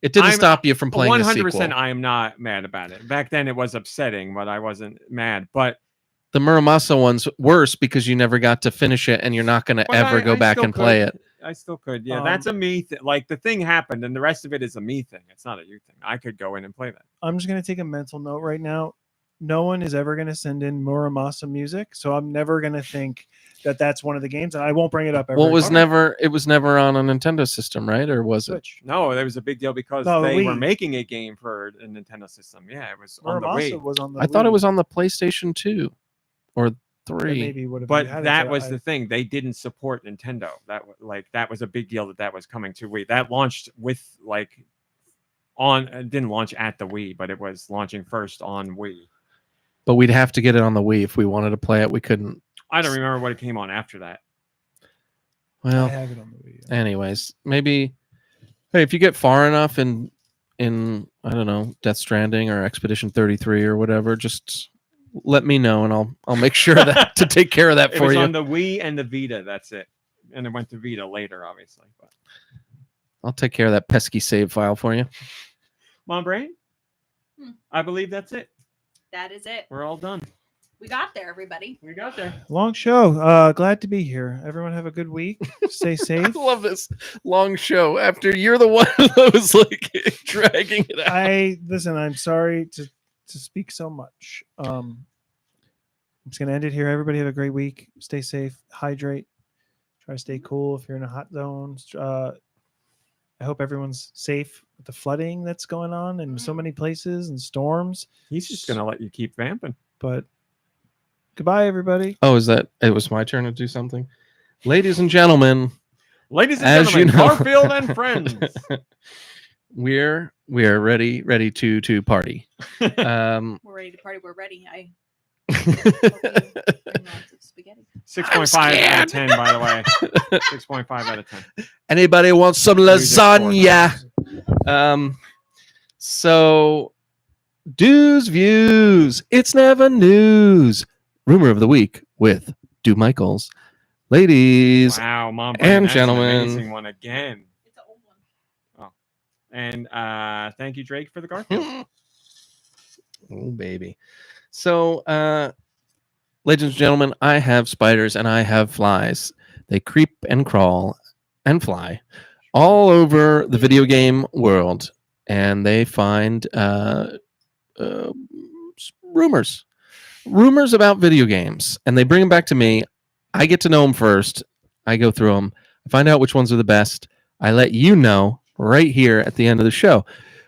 it didn't I'm stop you from playing 100%. the sequel. I am not mad about it. Back then, it was upsetting, but I wasn't mad. But The Muramasa one's worse because you never got to finish it, and you're not going to But ever I go back still and play could. it. I still could. Yeah, that's a me thing. Like, the thing happened, and the rest of it is a me thing. It's not a you thing. I could go in and play that. I'm just gonna take a mental note right now. No one is ever gonna send in Muramasa music, so I'm never gonna think that that's one of the games, and I won't bring it up. Well, it was time. never on a Nintendo system, right? Or was it? Switch. No, that was a big deal because No, the they were Wii. making a game for a Nintendo system. Yeah, it was on the Muramasa Wii. was on the. I thought it Wii. was on the PlayStation 2 or That 3. maybe would have. But had it, that so was I- the thing. They didn't support Nintendo. That was a big deal that was coming to Wii. That launched with it didn't launch at the Wii, but it was launching first on Wii. But we'd have to get it on the Wii if we wanted to play it. We couldn't. I don't remember what it came on after that. I Well, have it on the Wii. anyways, maybe. Hey, if you get far enough in I don't know, Death Stranding or Expedition 33 or whatever, just let me know and I'll make sure that to take care of that It for was you. on the Wii and the Vita. That's it. And it went to Vita later, obviously. But I'll take care of that pesky save file for you. Mom Brain, I believe that's it. That is it. We're all done. We got there, everybody. We got there. Long show. Glad to be here. Everyone have a good week. Stay I safe. love this long show after you're the one that was like dragging it out. Listen. I'm sorry to speak so much. I'm just gonna end it here. Everybody have a great week. Stay safe. Hydrate. Try to stay cool if you're in a hot zone. I hope everyone's safe with the flooding that's going on in so many places and storms. He's just gonna let you keep vamping. But goodbye, everybody. Oh, it was my turn to do something? Ladies and gentlemen, Ladies and As you gentlemen, know- Garfield and friends. we're ready to party. We're ready to party. We're ready. I hope you bring lots of spaghetti. 6.5 out of 10, by the way. 6.5 out of 10. Anybody want some Music lasagna? So Deux views. It's never news. Rumor of the week with Dew Michaels. Ladies, Wow, Mom Brain, and that's an gentlemen. amazing one again. It's an old one. And thank you, Drake, for the Garfield. oh baby. So ladies and gentlemen, I have spiders and I have flies. They creep and crawl and fly all over the video game world, and they find rumors rumors about video games, and they bring them back to me. I get to know them first. I go through them. I find out which ones are the best. I let you know right here at the end of the show.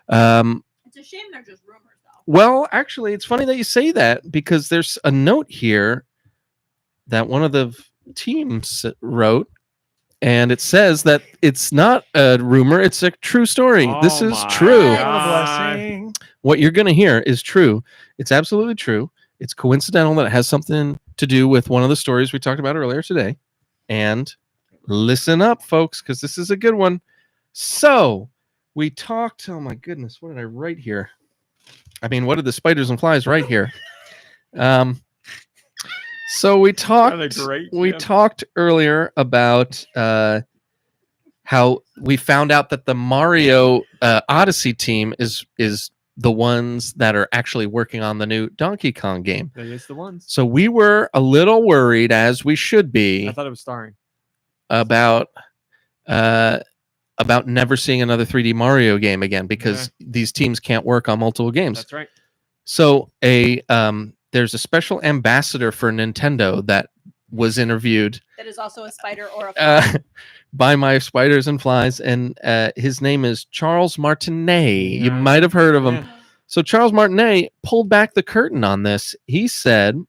It's a shame they're just rumors, though. Well, actually, it's funny that you say that because there's a note here that one of the teams wrote, and it says that it's not a rumor, it's a true story. This Oh is my true. God. Blessing. What you're going to hear is true. It's absolutely true. It's coincidental that it has something to do with one of the stories we talked about earlier today. And listen up, folks, because this is a good one. So we talked. Oh my goodness, what did I write here? I mean, what did the spiders and flies write here? So we talked. Great, we Jim. talked earlier about how we found out that the Mario Odyssey team is the ones that are actually working on the new Donkey Kong game. That is the ones. So we were a little worried, as we should be, I thought it was starring. about never seeing another 3D Mario game again because these teams can't work on multiple games. That's right. So there's a special ambassador for Nintendo that was interviewed That is also a spider or a fly. by my spiders and flies, and his name is Charles Martinet. You Yeah. might have heard of him. Yeah. So Charles Martinet pulled back the curtain on this. He said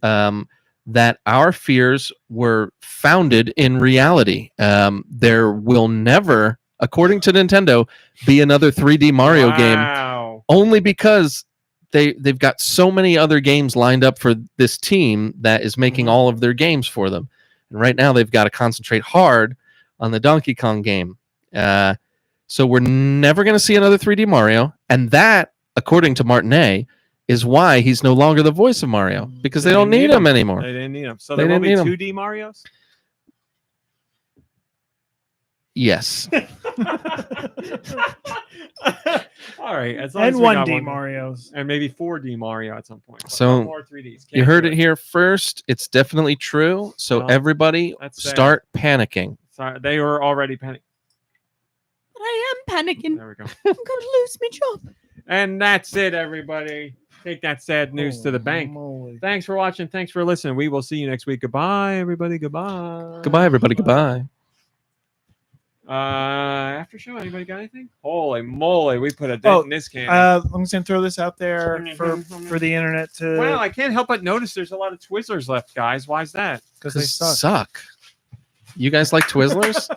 that our fears were founded in reality. There will never, according to Nintendo, be another 3D Mario game, Wow. only because they've got so many other games lined up for this team that is making all of their games for them. And right now they've got to concentrate hard on the Donkey Kong game. So we're never going to see another 3D Mario. And that, according to Martinet, is why he's no longer the voice of Mario, because they don't need him anymore. They didn't need him. So They there will be didn't need 2D Marios? Yes. All right. As long And as we got 1D Marios. And maybe 4D Mario at some point. But So, no more 3Ds. You heard it here first. It's definitely true. So Well, everybody that's sad. start panicking. Sorry, they were already panicking. I am panicking. There we go. I'm going to lose my job. And that's it, everybody. Take that sad news to the bank. Moly. Thanks for watching. Thanks for listening. We will see you next week. Goodbye, everybody. Goodbye. Goodbye, everybody. Goodbye. After show, anybody got anything? Holy moly, we put a dent in this can. I'm just gonna throw this out there for the internet to. Well, I can't help but notice there's a lot of Twizzlers left, guys. Why is that? because they suck. Suck. You guys like Twizzlers?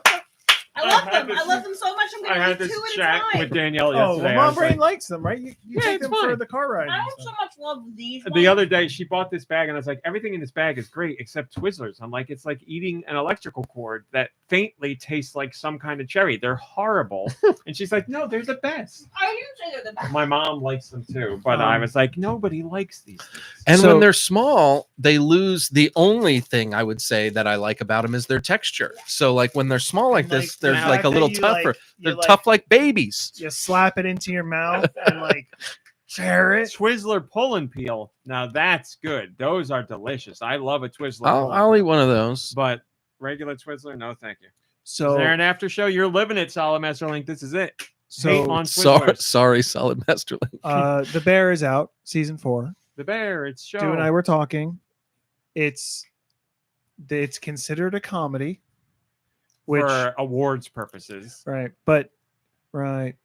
I love I had them. this- I love them so much. I'm I going to had eat this two at a chat time. with Danielle Oh, yesterday. well, I Mom was Brain like, likes them, right? You Yeah, take it's them for fine. the car ride. I and don't so stuff. much love these. the ones. other day she bought this bag and I was like, everything in this bag is great except Twizzlers. I'm like, it's like eating an electrical cord that faintly tastes like some kind of cherry. They're horrible. And she's like, no, they're the best. I didn't say they're the best. My mom likes them too, but I was like, nobody likes these things. And So- when they're small, they lose the only thing I would say that I like about them is their texture. So like when they're small like And, this, like, they're the like a fact little that you, tougher. like, They're you, like, tough like babies. You slap it into your mouth and like share it. Twizzler pull and peel. Now that's good. Those are delicious. I love a Twizzler. I'll, pull and I'll peel. eat one of those. But regular Twizzler, no, thank you. Is So there an after show? You're living it, Solid Master Link. This is it. Hate so on Sorry, Twizzlers. sorry, Solid Master Link. The Bear is out, season 4. The bear. It's show. Stu and I were talking. It's considered a comedy, which for awards purposes. right, but right.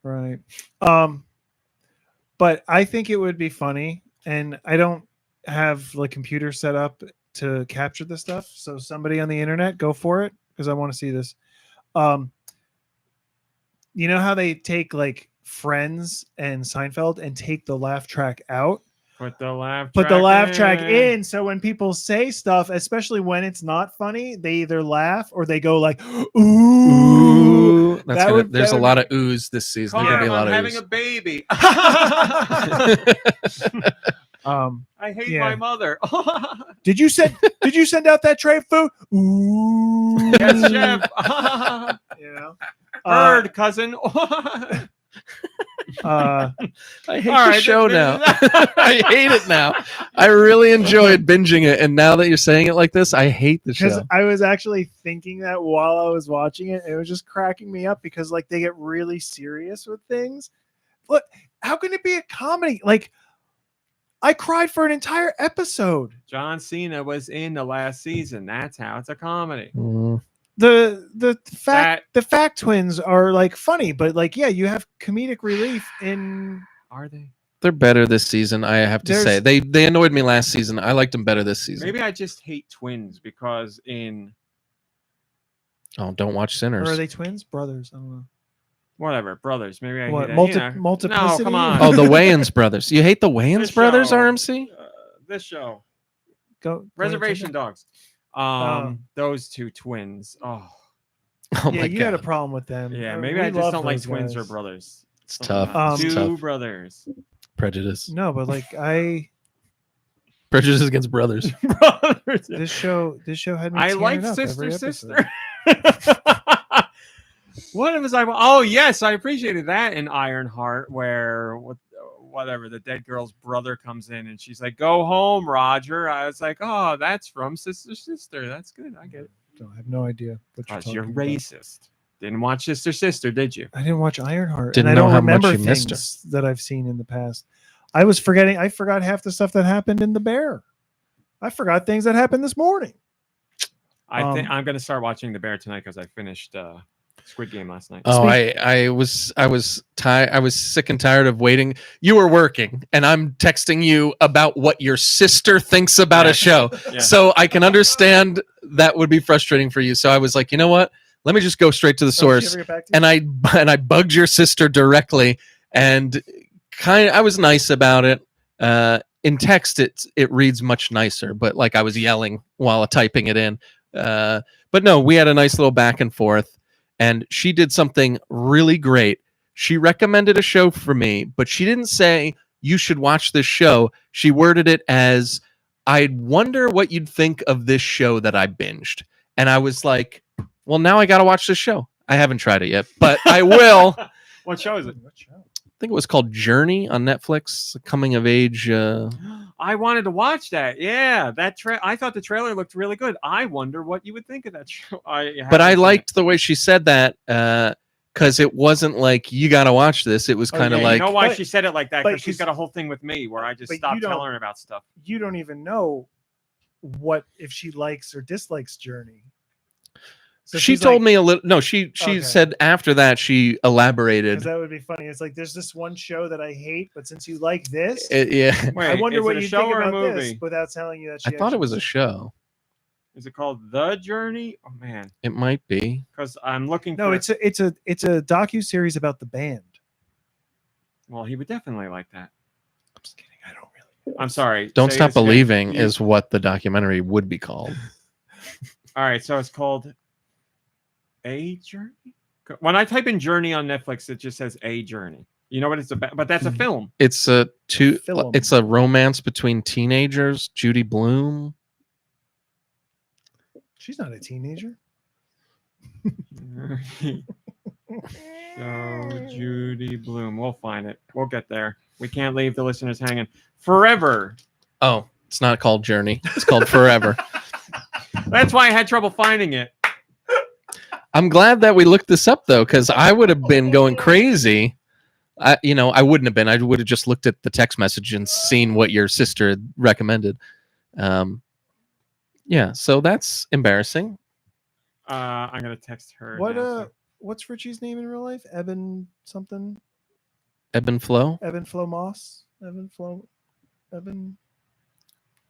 But I think it would be funny, and I don't have the computer set up to capture the stuff. So somebody on the internet, go for it because I want to see this. You know how they take like Friends and Seinfeld and take the laugh track out? Put the laugh. Put the laugh track in, so when people say stuff, especially when it's not funny, they either laugh or they go like, "Ooh." Ooh, that's That would- there's that a would- lot of ooze this season. There's gonna be a lot I'm of having ooze. a baby. Um, I hate Yeah. my mother. did you send out that tray of food? Ooh. Yes, chef. You know, Bird, cousin. I hate All the right, show this- now. I hate it now. I really enjoyed binging it, and now that you're saying it like this, I hate the because show. I was actually thinking that while I was watching it, it was just cracking me up because like they get really serious with things. But how can it be a comedy? Like I cried for an entire episode. John Cena was in the last season. That's how it's a comedy. The fact That- the fact twins are like funny, but like you have comedic relief in. Are they? They're better this season, I have to say. There's- They annoyed me last season. I liked them better this season. Maybe I just hate twins because in Oh, don't watch Or Sinners. are they twins? Brothers? I don't know. whatever brothers. Maybe I What hate multiplicity? No, come on. Oh, the Wayans brothers. You hate the Wayans This brothers, show. RMC? This show. Go Reservation Dogs. Oh. Those two twins. Oh, Oh Yeah, my you god. had a problem with them. yeah. Uh, Maybe we I just love don't like those twins or guys. brothers. It's tough. Um, It's Two tough. brothers. Prejudice. No, but like I Prejudice against brothers. brothers. this show had me. I tearing like up every Sister episode. Sister. What was I? Oh yes, I appreciated that in Ironheart, where whatever the dead girl's brother comes in and she's like, "Go home, Roger." I was like, "Oh, that's from Sister Sister. That's good. I get it." No, I have no idea what you're Because talking you're about. racist. Didn't watch Sister Sister, did you? I didn't watch Ironheart. Didn't and I know don't how much remember you missed her. things that I've seen in the past. I forgot half the stuff that happened in The Bear. I forgot things that happened this morning. I think I'm gonna start watching The Bear tonight because I finished Squid Game last night. Oh, I was tired. I was sick and tired of waiting. You were working, and I'm texting you about what your sister thinks about Yeah. a show. Yeah. So I can understand that would be frustrating for you. So I was like, you know what? Let me just go straight to the source. And I bugged your sister directly, and I was nice about it. In text, it reads much nicer, but like I was yelling while typing it in. But no, we had a nice little back and forth. And she did something really great. She recommended a show for me, but she didn't say, you should watch this show. She worded it as, I wonder what you'd think of this show that I binged. And I was like, well, now I got to watch this show. I haven't tried it yet, but I will. What show is it? I think it was called Journey on Netflix, a coming of age. I wanted to watch that. Yeah, I thought the trailer looked really good. I wonder what you would think of that show. But I liked the way she said that because it wasn't like, you got to watch this. It was kind of Yeah, like, you know why But- she said it like that? but Because she's she's- got a whole thing with me where I just but stopped you don't- telling her about stuff. You don't even know what if she likes or dislikes Journey. So she she's told like, me a little. No, she Okay. said after that she elaborated. because that would be funny. It's like there's this one show that I hate, but since you like this, Yeah, Wait, I wonder is what it a you show think or a about this movie? without telling you that I she. thought it actually- was a show. Is it called The Journey? Oh man, It might be. because I'm looking. No, for, it's a docu series about the band. Well, he would definitely like that. I'm just kidding. I don't really. I'm sorry. Don't say Stop this again. Believing You- is what the documentary would be called. All right, so it's called A Journey. When I type in Journey on Netflix, it just says A Journey. You know what it's about? But that's a film. It's Film. It's a romance between teenagers. Judy Blume. She's not a teenager. So Judy Blume. We'll find it. We'll get there. We can't leave the listeners hanging forever. Oh, it's not called Journey. It's called Forever. That's why I had trouble finding it. I'm glad that we looked this up though, because I would have been going crazy. I wouldn't have been. I would have just looked at the text message and seen what your sister had recommended. Yeah, so that's embarrassing. I'm gonna text her. What now, so- what's Richie's name in real life? Eben something. Ebb and Flow. Eben Flo Moss. Eben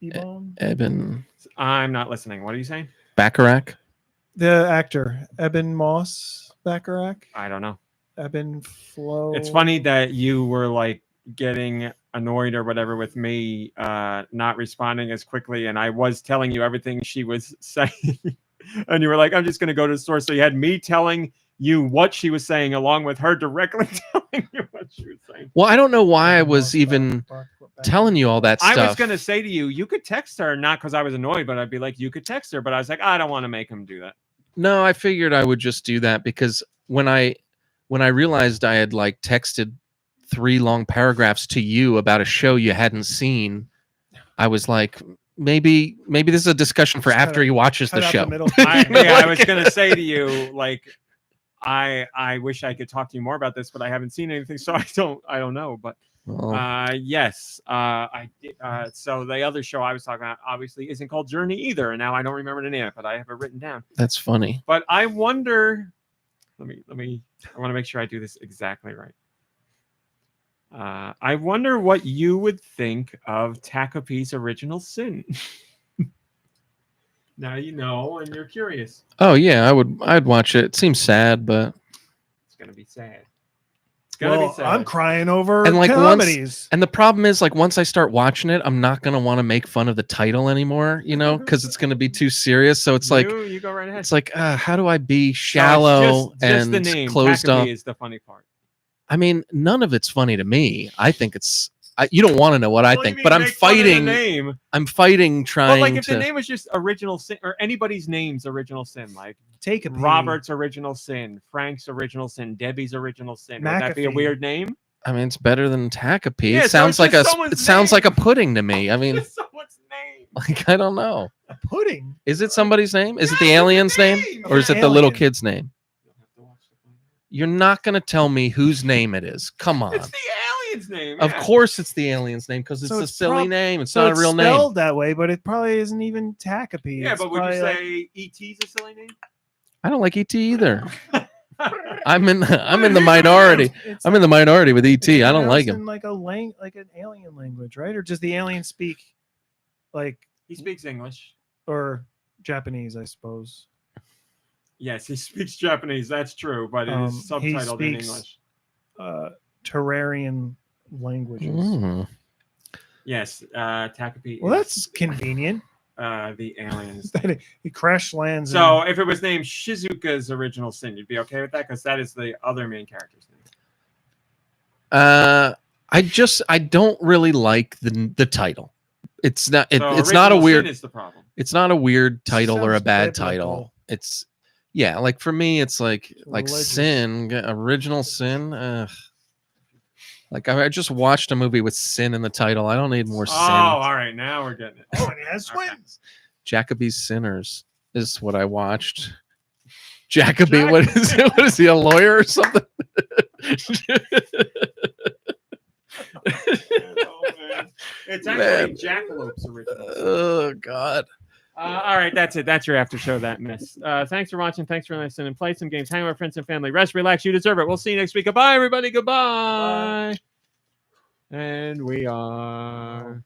Ebon. Eben I'm not listening. What are you saying? Bacharach. The actor Eben Moss Bacharach. I don't know. Eben Flo. It's funny that you were like getting annoyed or whatever with me not responding as quickly, and I was telling you everything she was saying, and you were like, "I'm just going to go to the store." So you had me telling you what she was saying, along with her directly telling you what she was saying. Well, I don't know why I was even telling you all that stuff. I was going to say to you, you could text her, not because I was annoyed, but I'd be like, you could text her, but I was like, I don't want to make him do that. No, I figured I would just do that because when I realized I had like texted 3 long paragraphs to you about a show you hadn't seen, I was like, maybe this is a discussion for Just after cut he watches the cut out show. middle. I was going to say to you, like, I wish I could talk to you more about this, but I haven't seen anything, so I don't know. But Well, Yes. I did. So the other show I was talking about obviously isn't called Journey either, and now I don't remember the name of it, but I have it written down. that's funny. But I wonder. Let me. I want to make sure I do this exactly right. I wonder what you would think of Takapi's Original Sin. Now you know, and you're curious. Oh yeah, I'd watch it. It seems sad, but It's gonna be sad. It's gonna be sad. I'm crying over And, like, comedies. and the problem is like once I start watching it, I'm not gonna want to make fun of the title anymore, because it's gonna be too serious. So it's like you go right ahead. it's like how do I be No, it's shallow just and the name. closed Takapi off? is the funny part. I mean, none of it's funny to me. I think it's you don't want to know what I What do you think, mean but I'm make fun of the fighting. name. I'm fighting But trying like if to. the name was just Original Sin or anybody's name's Original Sin, like Take a Robert's Original Sin, Frank's Original Sin, Debbie's Original Sin, would that be a McAfee. weird name? I mean, it's better than Takapi. Yeah, It so sounds it's like just a. someone's It sounds like a name. pudding to me. I mean, Just someone's name. like I don't know. pudding. Is it somebody's name? Is it the Yeah, it's a alien's name, name. or is Yeah, it the little alien. kid's name? You'll have to watch the film. You're not gonna tell me whose name it is. Come on. It's the alien's name. Of yeah. course, it's the alien's name because it's So a it's silly name. It's So not it's a real name. spelled that way, but it probably isn't even Takapi. Yeah, It's but would you probably like- say E.T.'s a silly name? I don't like ET either. I'm in the Here's the minority. it's I'm in the minority with ET. it's I don't like pronounced him. in like like an alien language, right? Or does the alien speak like He speaks English. or Japanese? I suppose. Yes, he speaks Japanese. That's true, but it is He subtitled in speaks- English. Terrarian languages. Mm. Yes, Takapi. Well, is, that's convenient. the aliens. That he crash lands. So if it was named Shizuka's Original Sin, you'd be okay with that because that is the other main character's name. I don't really like the title. It's not. So It's not a Original weird. Sin is the problem. It's not a weird title or a Sounds bad biblical. title. It's yeah, like for me, it's like Religious. sin, original sin. Like I just watched a movie with sin in the title. I don't need more Oh, sin. all right, now we're getting it. oh, and it has Okay. twins. Jacoby's Sinners is what I watched. Jacoby, what is it? What is he, a lawyer or something? Oh, man. It's actually Jackalope's original. Oh God. All right, that's it. That's your after show. That miss. Thanks for watching. Thanks for listening. Play some games. Hang out with friends and family. Rest, relax. You deserve it. We'll see you next week. Goodbye, everybody. Goodbye. And we are.